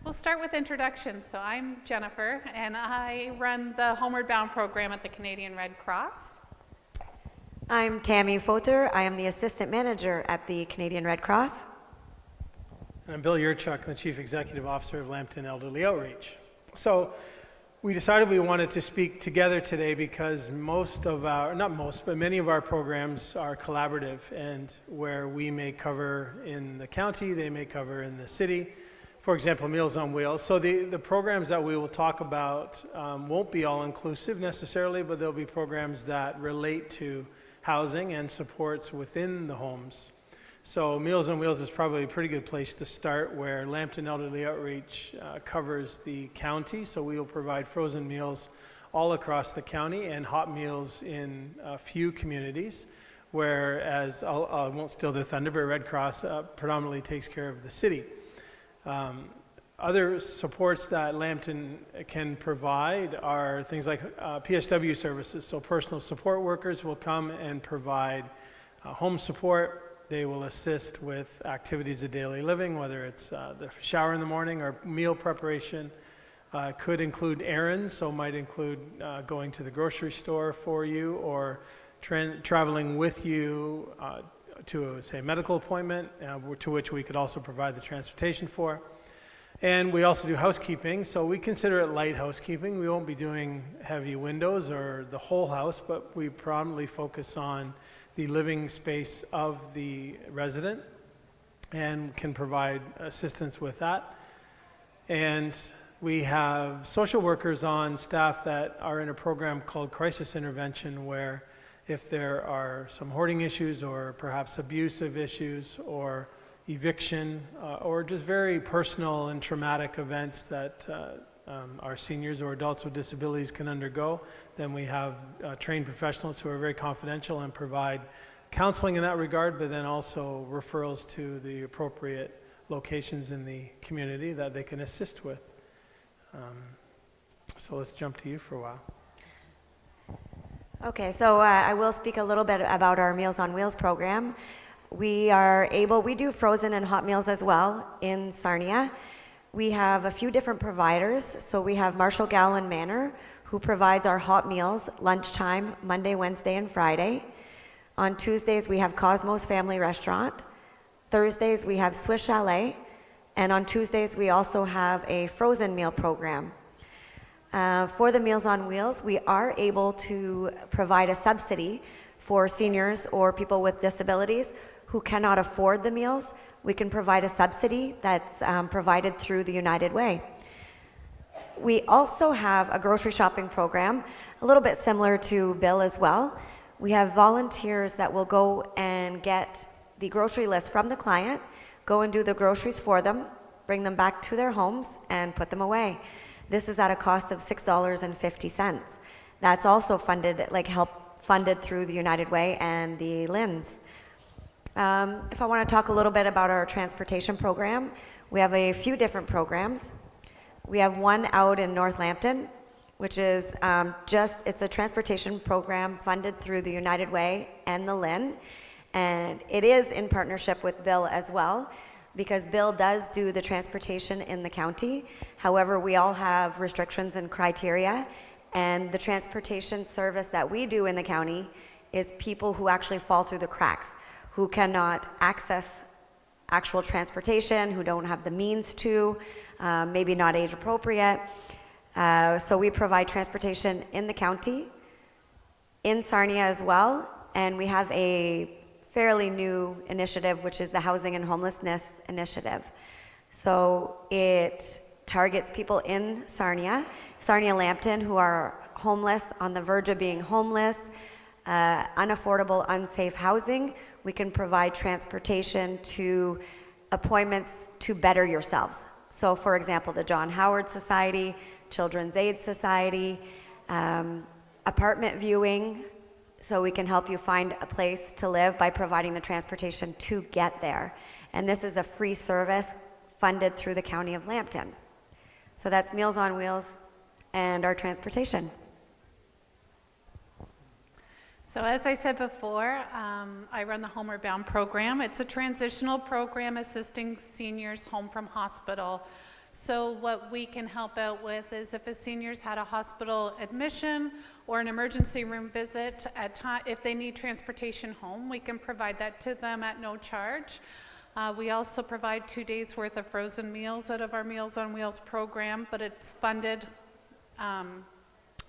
We'll start with introductions. So I'm Jennifer, and I run the Homeward Bound program at the Canadian Red Cross. I'm Tammy Foter. I am the assistant manager at the Canadian Red Cross. And I'm Bill Yurchuk, the Chief Executive Officer of Lambton Elderly Outreach. So we decided we wanted to speak together today because many of our programs are collaborative, and where we may cover in the county, they may cover in the city. For example, Meals on Wheels. So the programs that we will talk about won't be all-inclusive necessarily, but there'll be programs that relate to housing and supports within the homes. So Meals on Wheels is probably a pretty good place to start, where Lambton Elderly Outreach covers the county. So we will provide frozen meals all across the county and hot meals in a few communities, whereas I won't steal their thunder, but Red Cross predominantly takes care of the city. Other supports that Lambton can provide are things like PSW services. So personal support workers will come and provide home support. They will assist with activities of daily living, whether it's the shower in the morning or meal preparation. Could include errands, so might include going to the grocery store for you, or traveling with you to, say, a medical appointment, to which we could also provide the transportation for. And we also do housekeeping, so we consider it light housekeeping. We won't be doing heavy windows or the whole house, but we predominantly focus on the living space of the resident and can provide assistance with that. And we have social workers on staff that are in a program called crisis intervention, where if there are some hoarding issues or perhaps abusive issues or eviction or just very personal and traumatic events that our seniors or adults with disabilities can undergo, then we have trained professionals who are very confidential and provide counseling in that regard, but then also referrals to the appropriate locations in the community that they can assist with. So let's jump to you for a while. Okay, so I will speak a little bit about our Meals on Wheels program. We do frozen and hot meals as well in Sarnia. We have a few different providers. So we have Marshall Gallon Manor, who provides our hot meals lunchtime, Monday, Wednesday, and Friday. On Tuesdays, we have Cosmos Family Restaurant. Thursdays, we have Swiss Chalet. And on Tuesdays, we also have a frozen meal program. For the Meals on Wheels, we are able to provide a subsidy for seniors or people with disabilities who cannot afford the meals. We can provide a subsidy that's provided through the United Way. We also have a grocery shopping program, a little bit similar to Bill as well. We have volunteers that will go and get the grocery list from the client, go and do the groceries for them, bring them back to their homes, and put them away. This is at a cost of $6.50. That's also funded through the United Way and the LINs. If I want to talk a little bit about our transportation program, we have a few different programs. We have one out in North Lambton, which is it's a transportation program funded through the United Way and the LIN, and it is in partnership with Bill as well, because Bill does do the transportation in the county. However, we all have restrictions and criteria, and the transportation service that we do in the county is people who actually fall through the cracks, who cannot access actual transportation, who don't have the means to, maybe not age appropriate. So we provide transportation in the county, in Sarnia as well, and we have a fairly new initiative, which is the Housing and Homelessness Initiative. So it targets people in Sarnia, Lambton, who are homeless, on the verge of being homeless, unaffordable, unsafe housing. We can provide transportation to appointments to better yourselves. So for example, the John Howard Society, Children's Aid Society, apartment viewing, so we can help you find a place to live by providing the transportation to get there. And this is a free service funded through the County of Lambton. So that's Meals on Wheels and our transportation. So as I said before, I run the Homeward Bound program. It's a transitional program assisting seniors home from hospital. So what we can help out with is if a senior's had a hospital admission or an emergency room visit, if they need transportation home, we can provide that to them at no charge. We also provide 2 days worth of frozen meals out of our Meals on Wheels program, but it's funded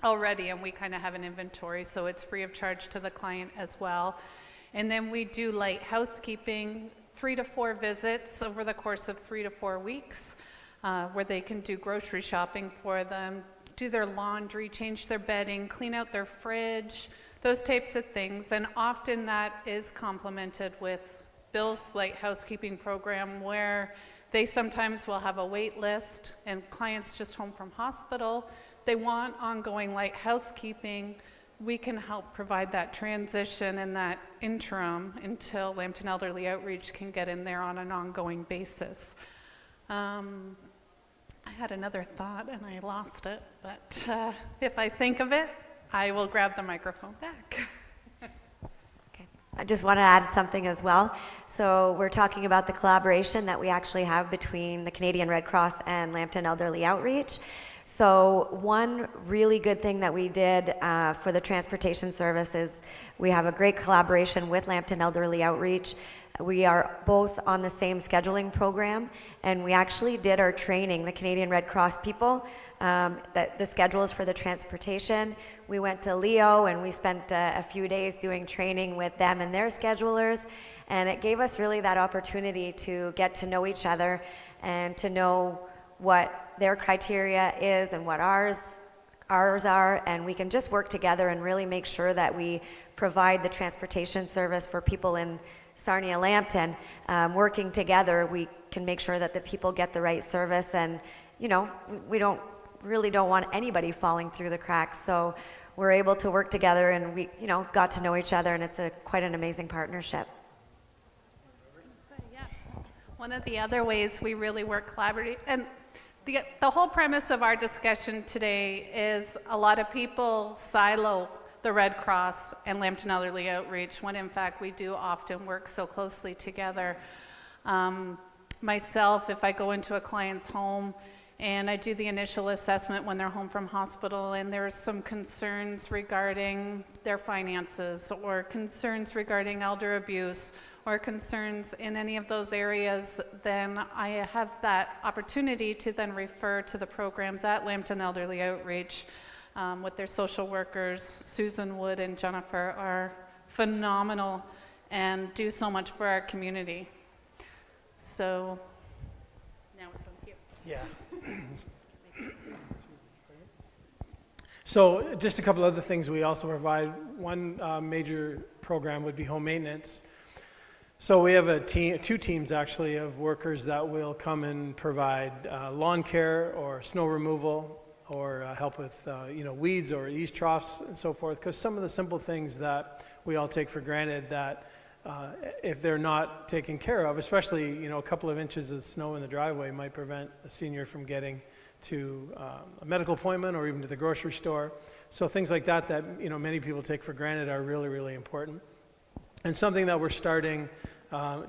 already, and we kind of have an inventory, so it's free of charge to the client as well. And then we do light housekeeping, 3 to 4 visits over the course of 3 to 4 weeks, where they can do grocery shopping for them, do their laundry, change their bedding, clean out their fridge, those types of things. And often that is complemented with Bill's light housekeeping program, where they sometimes will have a wait list and clients just home from hospital, they want ongoing light housekeeping. We can help provide that transition and that interim until Lambton Elderly Outreach can get in there on an ongoing basis. I had another thought and I lost it, but if I think of it, I will grab the microphone back. I just want to add something as well. So we're talking about the collaboration that we actually have between the Canadian Red Cross and Lambton Elderly Outreach. So one really good thing that we did for the transportation service is we have a great collaboration with Lambton Elderly Outreach. We are both on the same scheduling program, and we actually did our training, the Canadian Red Cross people, that the schedules for the transportation. We went to Leo and we spent a few days doing training with them and their schedulers, and it gave us really that opportunity to get to know each other and to know what their criteria is and what ours are, and we can just work together and really make sure that we provide the transportation service for people in Sarnia, Lambton. Working together, we can make sure that the people get the right service, and we really don't want anybody falling through the cracks. So we're able to work together, and we got to know each other, and it's quite an amazing partnership. Yes. One of the other ways we really work collaboratively, and the whole premise of our discussion today is a lot of people silo the Red Cross and Lambton Elderly Outreach, when in fact we do often work so closely together. Myself, if I go into a client's home and I do the initial assessment when they're home from hospital and there's some concerns regarding their finances or concerns regarding elder abuse or concerns in any of those areas, then I have that opportunity to then refer to the programs at Lambton Elderly Outreach with their social workers. Susan Wood and Jennifer are phenomenal and do so much for our community. So now it's on you. Yeah. So just a couple other things we also provide. One major program would be home maintenance. So we have two teams actually of workers that will come and provide lawn care or snow removal or help with weeds or eaves troughs and so forth, because some of the simple things that we all take for granted that if they're not taken care of, especially a couple of inches of snow in the driveway might prevent a senior from getting to a medical appointment or even to the grocery store. So things like that many people take for granted are really, really important. And something that we're starting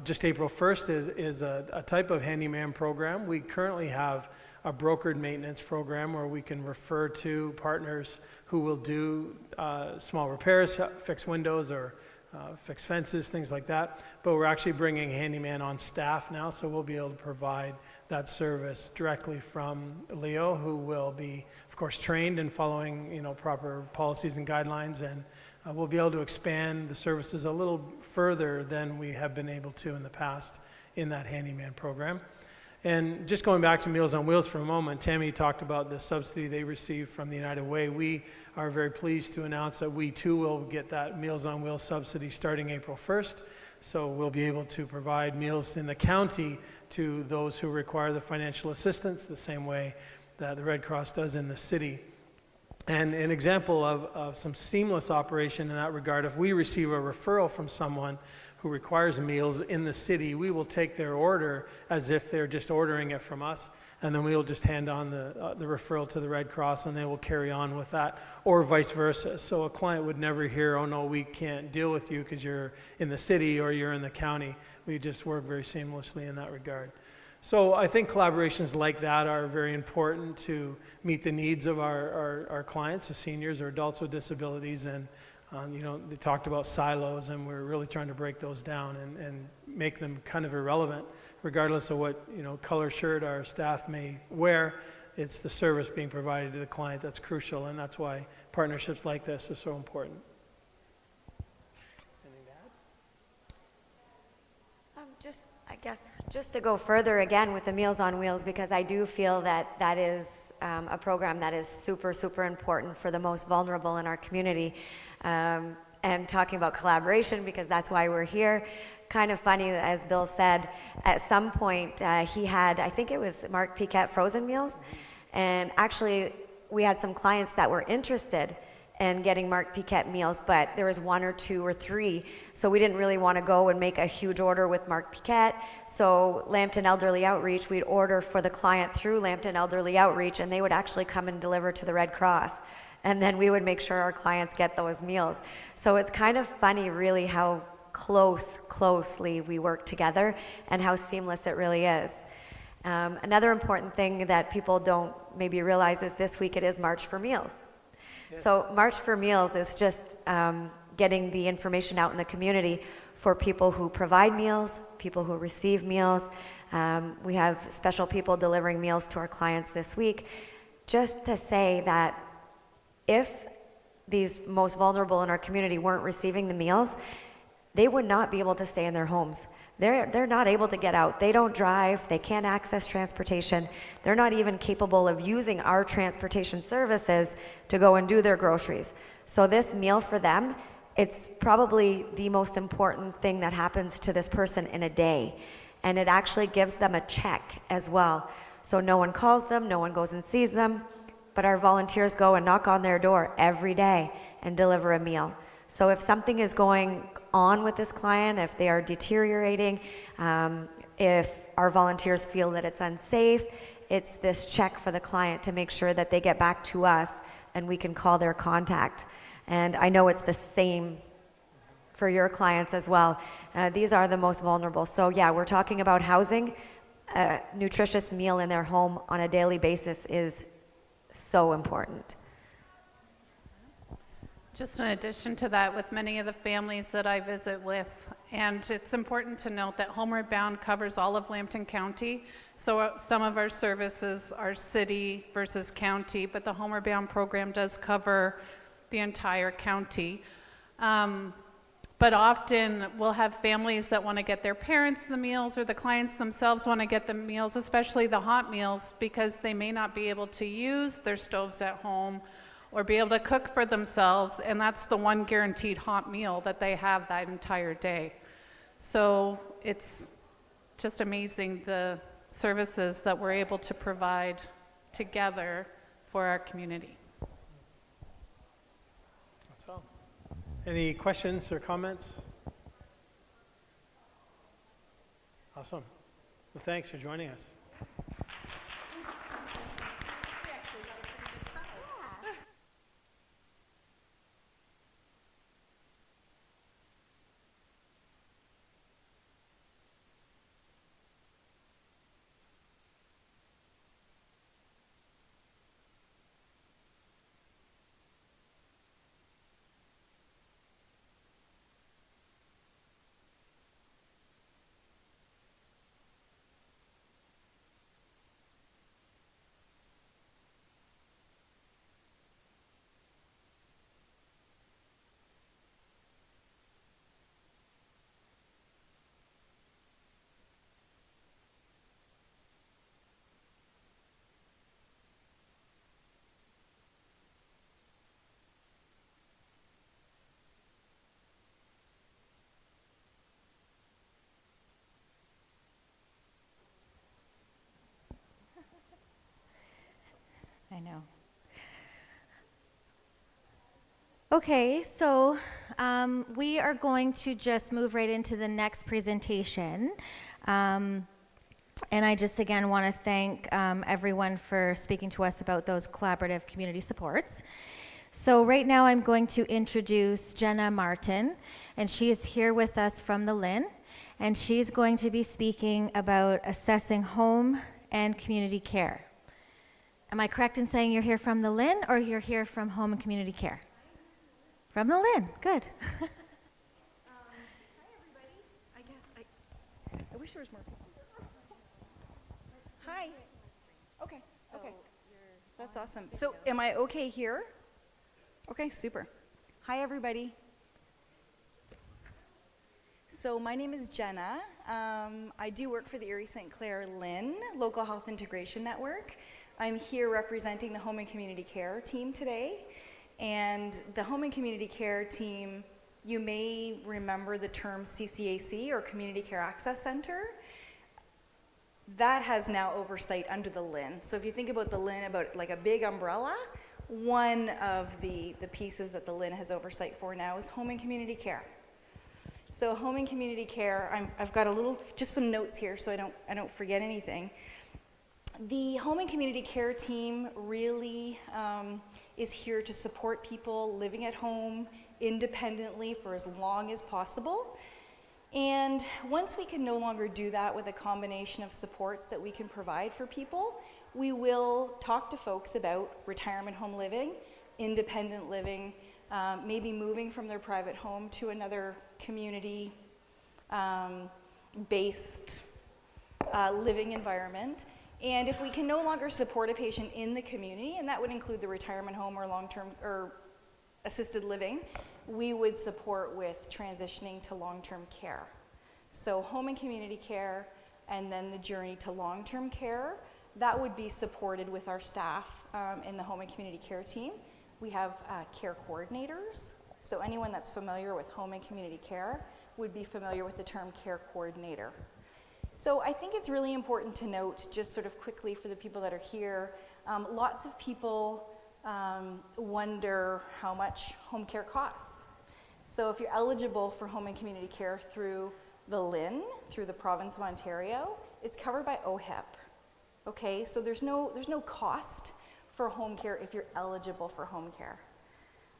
just April 1st is a type of handyman program. We currently have a brokered maintenance program where we can refer to partners who will do small repairs, fix windows or fix fences, things like that. But we're actually bringing a handyman on staff now, so we'll be able to provide that service directly from Leo, who will be, of course, trained in following proper policies and guidelines, and we'll be able to expand the services a little further than we have been able to in the past in that handyman program. And just going back to Meals on Wheels for a moment, Tammy talked about the subsidy they received from the United Way. We are very pleased to announce that we too will get that Meals on Wheels subsidy starting April 1st. So we'll be able to provide meals in the county to those who require the financial assistance the same way that the Red Cross does in the city. And an example of some seamless operation in that regard, if we receive a referral from someone who requires meals in the city, we will take their order as if they're just ordering it from us, and then we will just hand on the referral to the Red Cross, and they will carry on with that, or vice versa. So a client would never hear, oh no, we can't deal with you because you're in the city or you're in the county. We just work very seamlessly in that regard. So I think collaborations like that are very important to meet the needs of our clients, the seniors or adults with disabilities. And you know, they talked about silos, and we're really trying to break those down and make them kind of irrelevant, regardless of what, you know, color shirt our staff may wear. It's the service being provided to the client that's crucial, and that's why partnerships like this are so important. I guess just to go further again with the Meals on Wheels, because I do feel that that is a program that is super, super important for the most vulnerable in our community. And talking about collaboration, because that's why we're here. Kind of funny, as Bill said, at some point he had, I think it was Mark Piquet frozen meals, and actually we had some clients that were interested in getting Mark Piquet meals, but there was 1 or 2 or 3, so we didn't really want to go and make a huge order with Mark Piquet. So Lambton Elderly Outreach, we'd order for the client through Lambton Elderly Outreach, and they would actually come and deliver to the Red Cross, and then we would make sure our clients get those meals. So it's kind of funny really how closely we work together and how seamless it really is. Another important thing that people don't maybe realize is this week it is March for Meals. Yes. So March for Meals is just getting the information out in the community for people who provide meals, people who receive meals. We have special people delivering meals to our clients this week, just to say that if these most vulnerable in our community weren't receiving the meals, they would not be able to stay in their homes. They're not able to get out. They don't drive. They can't access transportation. They're not even capable of using our transportation services to go and do their groceries. So this meal for them, it's probably the most important thing that happens to this person in a day. And it actually gives them a check as well. So no one calls them, no one goes and sees them, but our volunteers go and knock on their door every day and deliver a meal. So if something is going on with this client, if they are deteriorating, if our volunteers feel that it's unsafe, it's this check for the client to make sure that they get back to us and we can call their contact. And I know it's the same for your clients as well. These are the most vulnerable. So yeah, we're talking about housing. A nutritious meal in their home on a daily basis is so important. Just in addition to that, with many of the families that I visit with, and it's important to note that Homeward Bound covers all of Lambton County. So some of our services are city versus county, but the Homeward Bound program does cover the entire county. But often we'll have families that want to get their parents the meals, or the clients themselves want to get the meals, especially the hot meals, because they may not be able to use their stoves at home or be able to cook for themselves, and that's the one guaranteed hot meal that they have that entire day. So it's just amazing the services that we're able to provide together for our community. That's all. Any questions or comments? Awesome. Well, thanks for joining us. I know. Okay, so we are going to just move right into the next presentation. And I just again want to thank everyone for speaking to us about those collaborative community supports. So right now I'm going to introduce Jenna Martin, and she is here with us from the LIN, and she's going to be speaking about assessing home and community care. Am I correct in saying you're here from the LIN or you're here from home and community care? From the LIN, good. Hi everybody. I wish there was more people. Hi. Okay. That's awesome. So am I okay here? Okay, super. Hi everybody. So my name is Jenna. I do work for the Erie St. Clair LIN, Local Health Integration Network. I'm here representing the Home and Community Care team today. And the Home and Community Care team, you may remember the term CCAC, or Community Care Access Center. That has now oversight under the LIN. So if you think about the LIN about like a big umbrella, one of the pieces that the LIN has oversight for now is home and community care. So home and community care, I've got just some notes here so I don't forget anything. The home and community care team really is here to support people living at home independently for as long as possible. And once we can no longer do that with a combination of supports that we can provide for people, we will talk to folks about retirement home living, independent living, maybe moving from their private home to another community based living environment. And if we can no longer support a patient in the community, and that would include the retirement home or long-term or assisted living, we would support with transitioning to long-term care. So home and community care, and then the journey to long-term care, that would be supported with our staff in the home and community care team. We have care coordinators. So anyone that's familiar with home and community care would be familiar with the term care coordinator. So I think it's really important to note, just sort of quickly for the people that are here, lots of people wonder how much home care costs. So if you're eligible for home and community care through the LIN, through the province of Ontario, it's covered by OHIP. Okay, so there's no cost for home care if you're eligible for home care.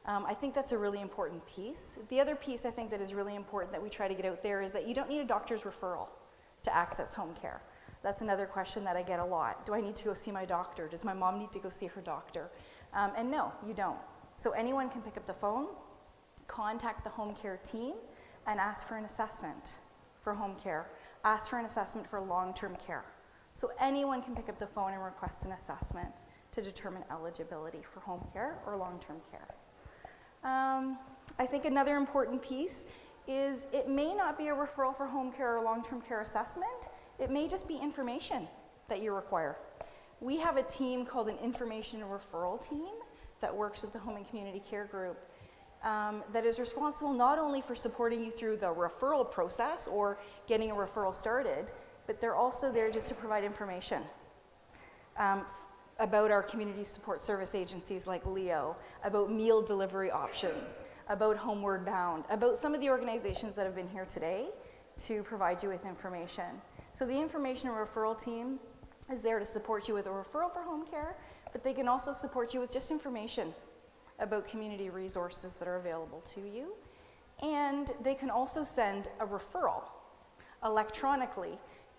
I think that's a really important piece. The other piece I think that is really important that we try to get out there is that you don't need a doctor's referral to access home care. That's another question that I get a lot. Do I need to go see my doctor? Does my mom need to go see her doctor? And no, you don't. So anyone can pick up the phone, contact the home care team, and ask for an assessment for home care. Ask for an assessment for long-term care. So anyone can pick up the phone and request an assessment to determine eligibility for home care or long-term care. I think another important piece is it may not be a referral for home care or long-term care assessment. It may just be information that you require. We have a team called an information and referral team that works with the home and community care group that is responsible not only for supporting you through the referral process or getting a referral started, but they're also there just to provide information about our community support service agencies like LEO, about meal delivery options, about Homeward Bound, about some of the organizations that have been here today to provide you with information. So the information and referral team is there to support you with a referral for home care, but they can also support you with just information about community resources that are available to you. And they can also send a referral electronically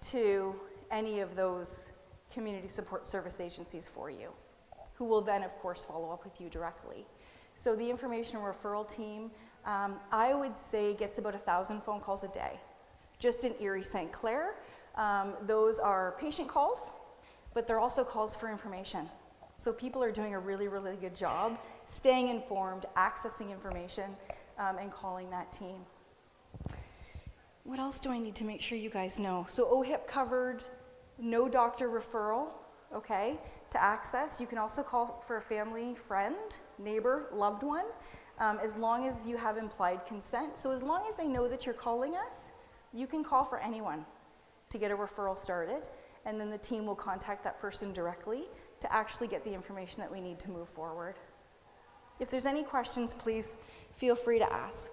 to any of those community support service agencies for you, who will then, of course, follow up with you directly. So the information referral team, I would say, gets about 1,000 phone calls a day. Just in Erie St. Clair, those are patient calls, but they're also calls for information. So people are doing a really, really good job staying informed, accessing information, and calling that team. What else do I need to make sure you guys know? So OHIP covered, no doctor referral, okay, to access. You can also call for a family, friend, neighbor, loved one, as long as you have implied consent. So as long as they know that you're calling us, you can call for anyone to get a referral started, and then the team will contact that person directly to actually get the information that we need to move forward. If there's any questions, please feel free to ask.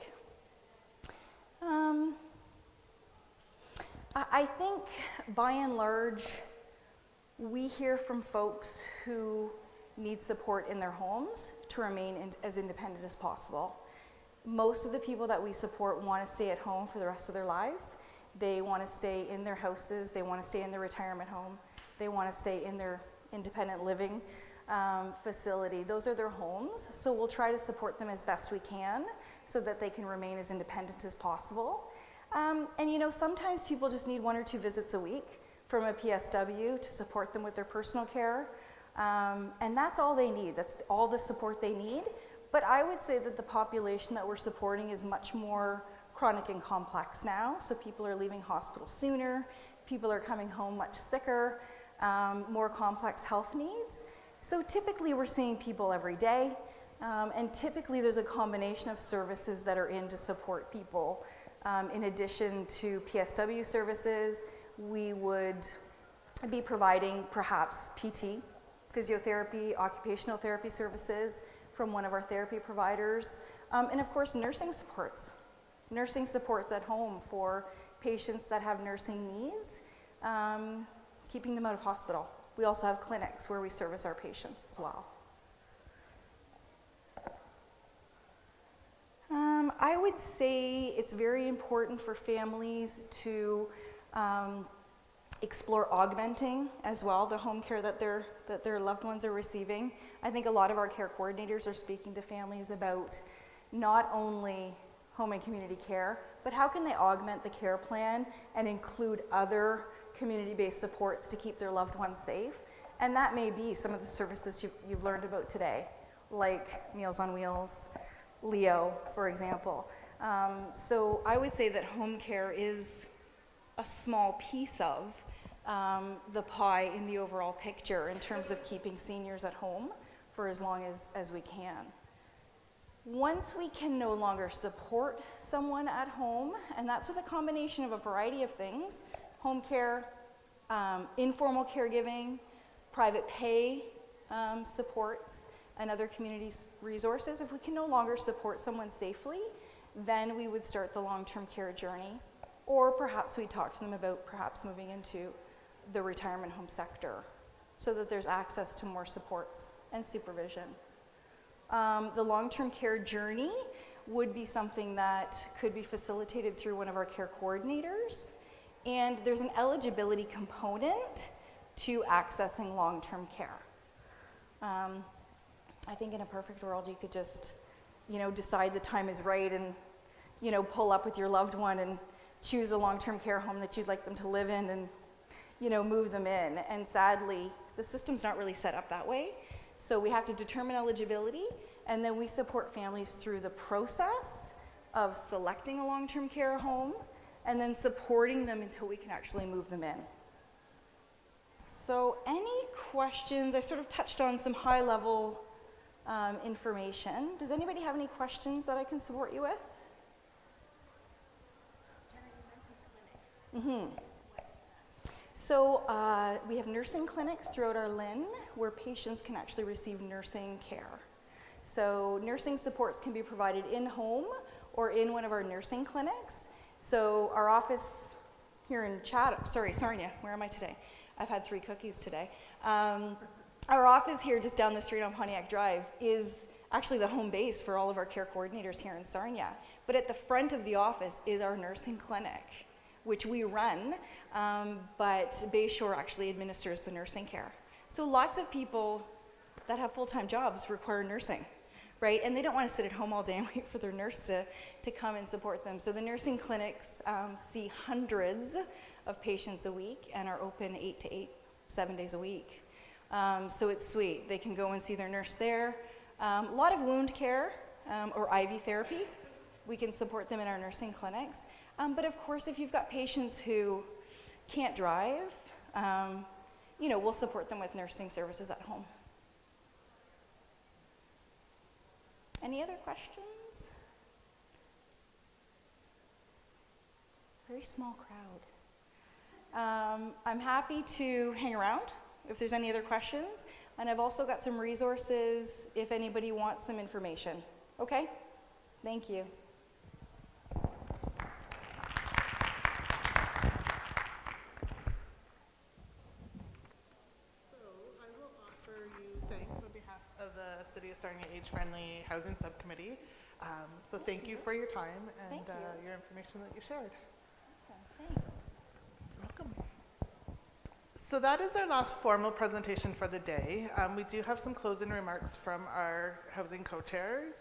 I think by and large, we hear from folks who need support in their homes to remain as independent as possible. Most of the people that we support want to stay at home for the rest of their lives. They want to stay in their houses, they want to stay in their retirement home, they want to stay in their independent living facility. Those are their homes, so we'll try to support them as best we can so that they can remain as independent as possible. And you know, sometimes people just need 1 or 2 visits a week from a PSW to support them with their personal care. And that's all they need. That's all the support they need. But I would say that the population that we're supporting is much more chronic and complex now. So people are leaving hospital sooner. People are coming home much sicker, more complex health needs. So typically we're seeing people every day. And typically there's a combination of services that are in to support people. In addition to PSW services, we would be providing perhaps PT, physiotherapy, occupational therapy services from one of our therapy providers, and of course nursing supports. Nursing supports at home for patients that have nursing needs, keeping them out of hospital. We also have clinics where we service our patients as well. I would say it's very important for families to explore augmenting as well the home care that their loved ones are receiving. I think a lot of our care coordinators are speaking to families about not only home and community care, but how can they augment the care plan and include other community-based supports to keep their loved ones safe. And that may be some of the services you've learned about today, like Meals on Wheels, Leo, for example. So I would say that home care is a small piece of the pie in the overall picture in terms of keeping seniors at home for as long as we can. Once we can no longer support someone at home, and that's with a combination of a variety of things, home care, informal caregiving, private pay supports, and other community resources, if we can no longer support someone safely, then we would start the long-term care journey, or perhaps we talk to them about perhaps moving into the retirement home sector so that there's access to more supports and supervision. The long-term care journey would be something that could be facilitated through one of our care coordinators, and there's an eligibility component to accessing long-term care. I think in a perfect world you could just, decide the time is right and, pull up with your loved one and choose a long-term care home that you'd like them to live in and, move them in. And sadly, the system's not really set up that way. So we have to determine eligibility, and then we support families through the process of selecting a long-term care home and then supporting them until we can actually move them in. So any questions? I sort of touched on some high-level information. Does anybody have any questions that I can support you with? So we have nursing clinics throughout our LHIN where patients can actually receive nursing care. So nursing supports can be provided in home or in one of our nursing clinics. So our office here in Sarnia, where am I today? I've had 3 cookies today. Our office here just down the street on Pontiac Drive is actually the home base for all of our care coordinators here in Sarnia. But at the front of the office is our nursing clinic, which we run, but Bayshore actually administers the nursing care. So lots of people that have full-time jobs require nursing, right? And they don't want to sit at home all day and wait for their nurse to come and support them. So the nursing clinics see hundreds of patients a week and are open 7 days a week. So it's sweet. They can go and see their nurse there. A lot of wound care or IV therapy. We can support them in our nursing clinics. But of course, if you've got patients who can't drive, we'll support them with nursing services at home. Any other questions? Very small crowd. I'm happy to hang around if there's any other questions. And I've also got some resources if anybody wants some information. Okay? Thank you. Sarnia Age-Friendly Housing Subcommittee. So thank you for your time and your information that you shared. Awesome, thanks. Welcome. So that is our last formal presentation for the day. We do have some closing remarks from our housing co-chairs.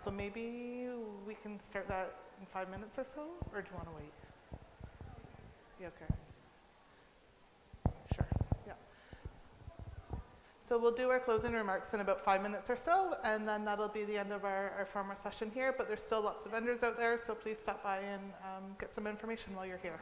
So maybe we can start that in 5 minutes or so, or do you want to wait? Yeah, okay. Sure, yeah. So we'll do our closing remarks in about 5 minutes or so, and then that'll be the end of our formal session here, but there's still lots of vendors out there, so please stop by and get some information while you're here.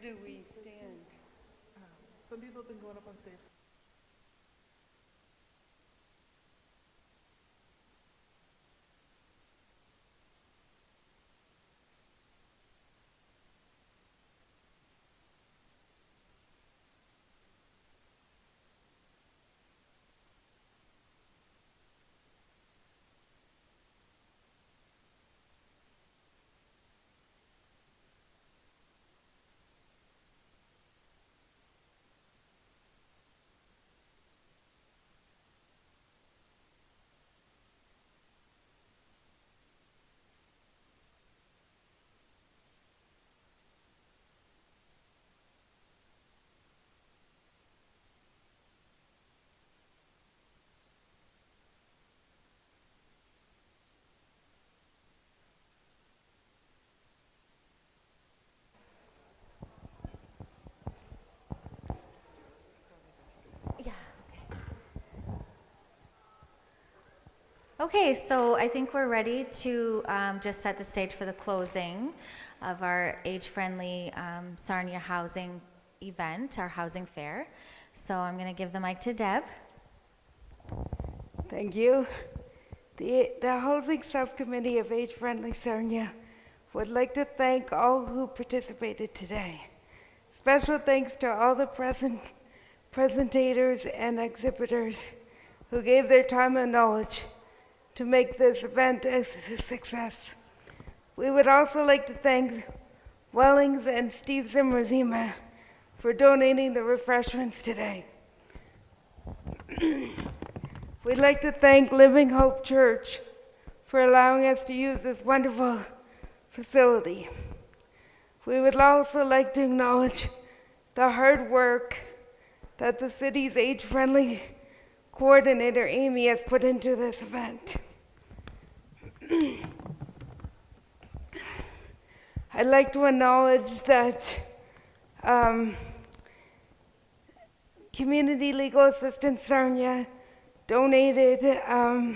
do we stand? Some people have been going up on stage. Okay, so I think we're ready to just set the stage for the closing of our age-friendly Sarnia housing event, our housing fair. So I'm going to give the mic to Deb. Thank you. The Housing Subcommittee of Age-Friendly Sarnia would like to thank all who participated today. Special thanks to all the presentators and exhibitors who gave their time and knowledge to make this event a success. We would also like to thank Wellings and Steve Zimmerzima for donating the refreshments today. We'd like to thank Living Hope Church for allowing us to use this wonderful facility. We would also like to acknowledge the hard work that the city's age-friendly coordinator, Amy, has put into this event. I'd like to acknowledge that Community Legal Assistance Sarnia donated a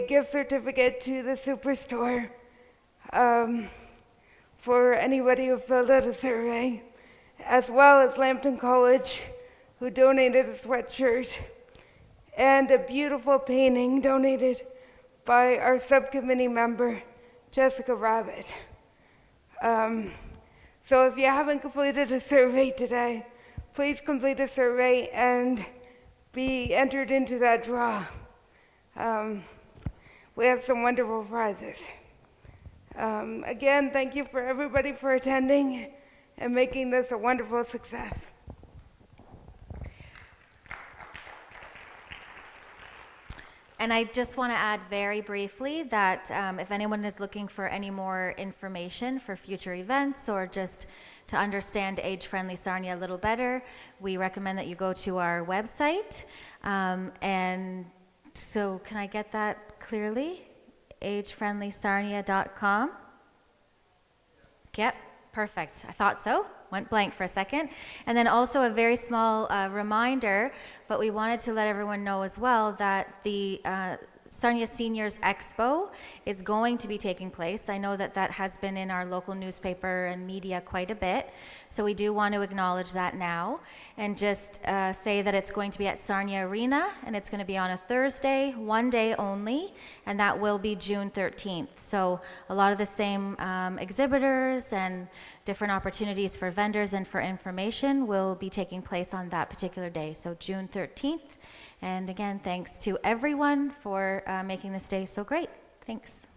gift certificate to the Superstore for anybody who filled out a survey, as well as Lambton College, who donated a sweatshirt, and a beautiful painting donated by our subcommittee member, Jessica Rabbit. So if you haven't completed a survey today, please complete a survey and be entered into that draw. We have some wonderful prizes. Again, thank you for everybody for attending and making this a wonderful success. And I just want to add very briefly that if anyone is looking for any more information for future events or just to understand age-friendly Sarnia a little better, we recommend that you go to our website. And so can I get that clearly? agefriendlysarnia.com. Yep, perfect. I thought so. Went blank for a second. And then also a very small reminder, but we wanted to let everyone know as well that the Sarnia Seniors Expo is going to be taking place. I know that that has been in our local newspaper and media quite a bit, so we do want to acknowledge that now and just say that it's going to be at Sarnia Arena, and it's going to be on a Thursday, one day only, and that will be June 13th. So a lot of the same exhibitors and different opportunities for vendors and for information will be taking place on that particular day, so June 13th. And again, thanks to everyone for making this day so great. Thanks.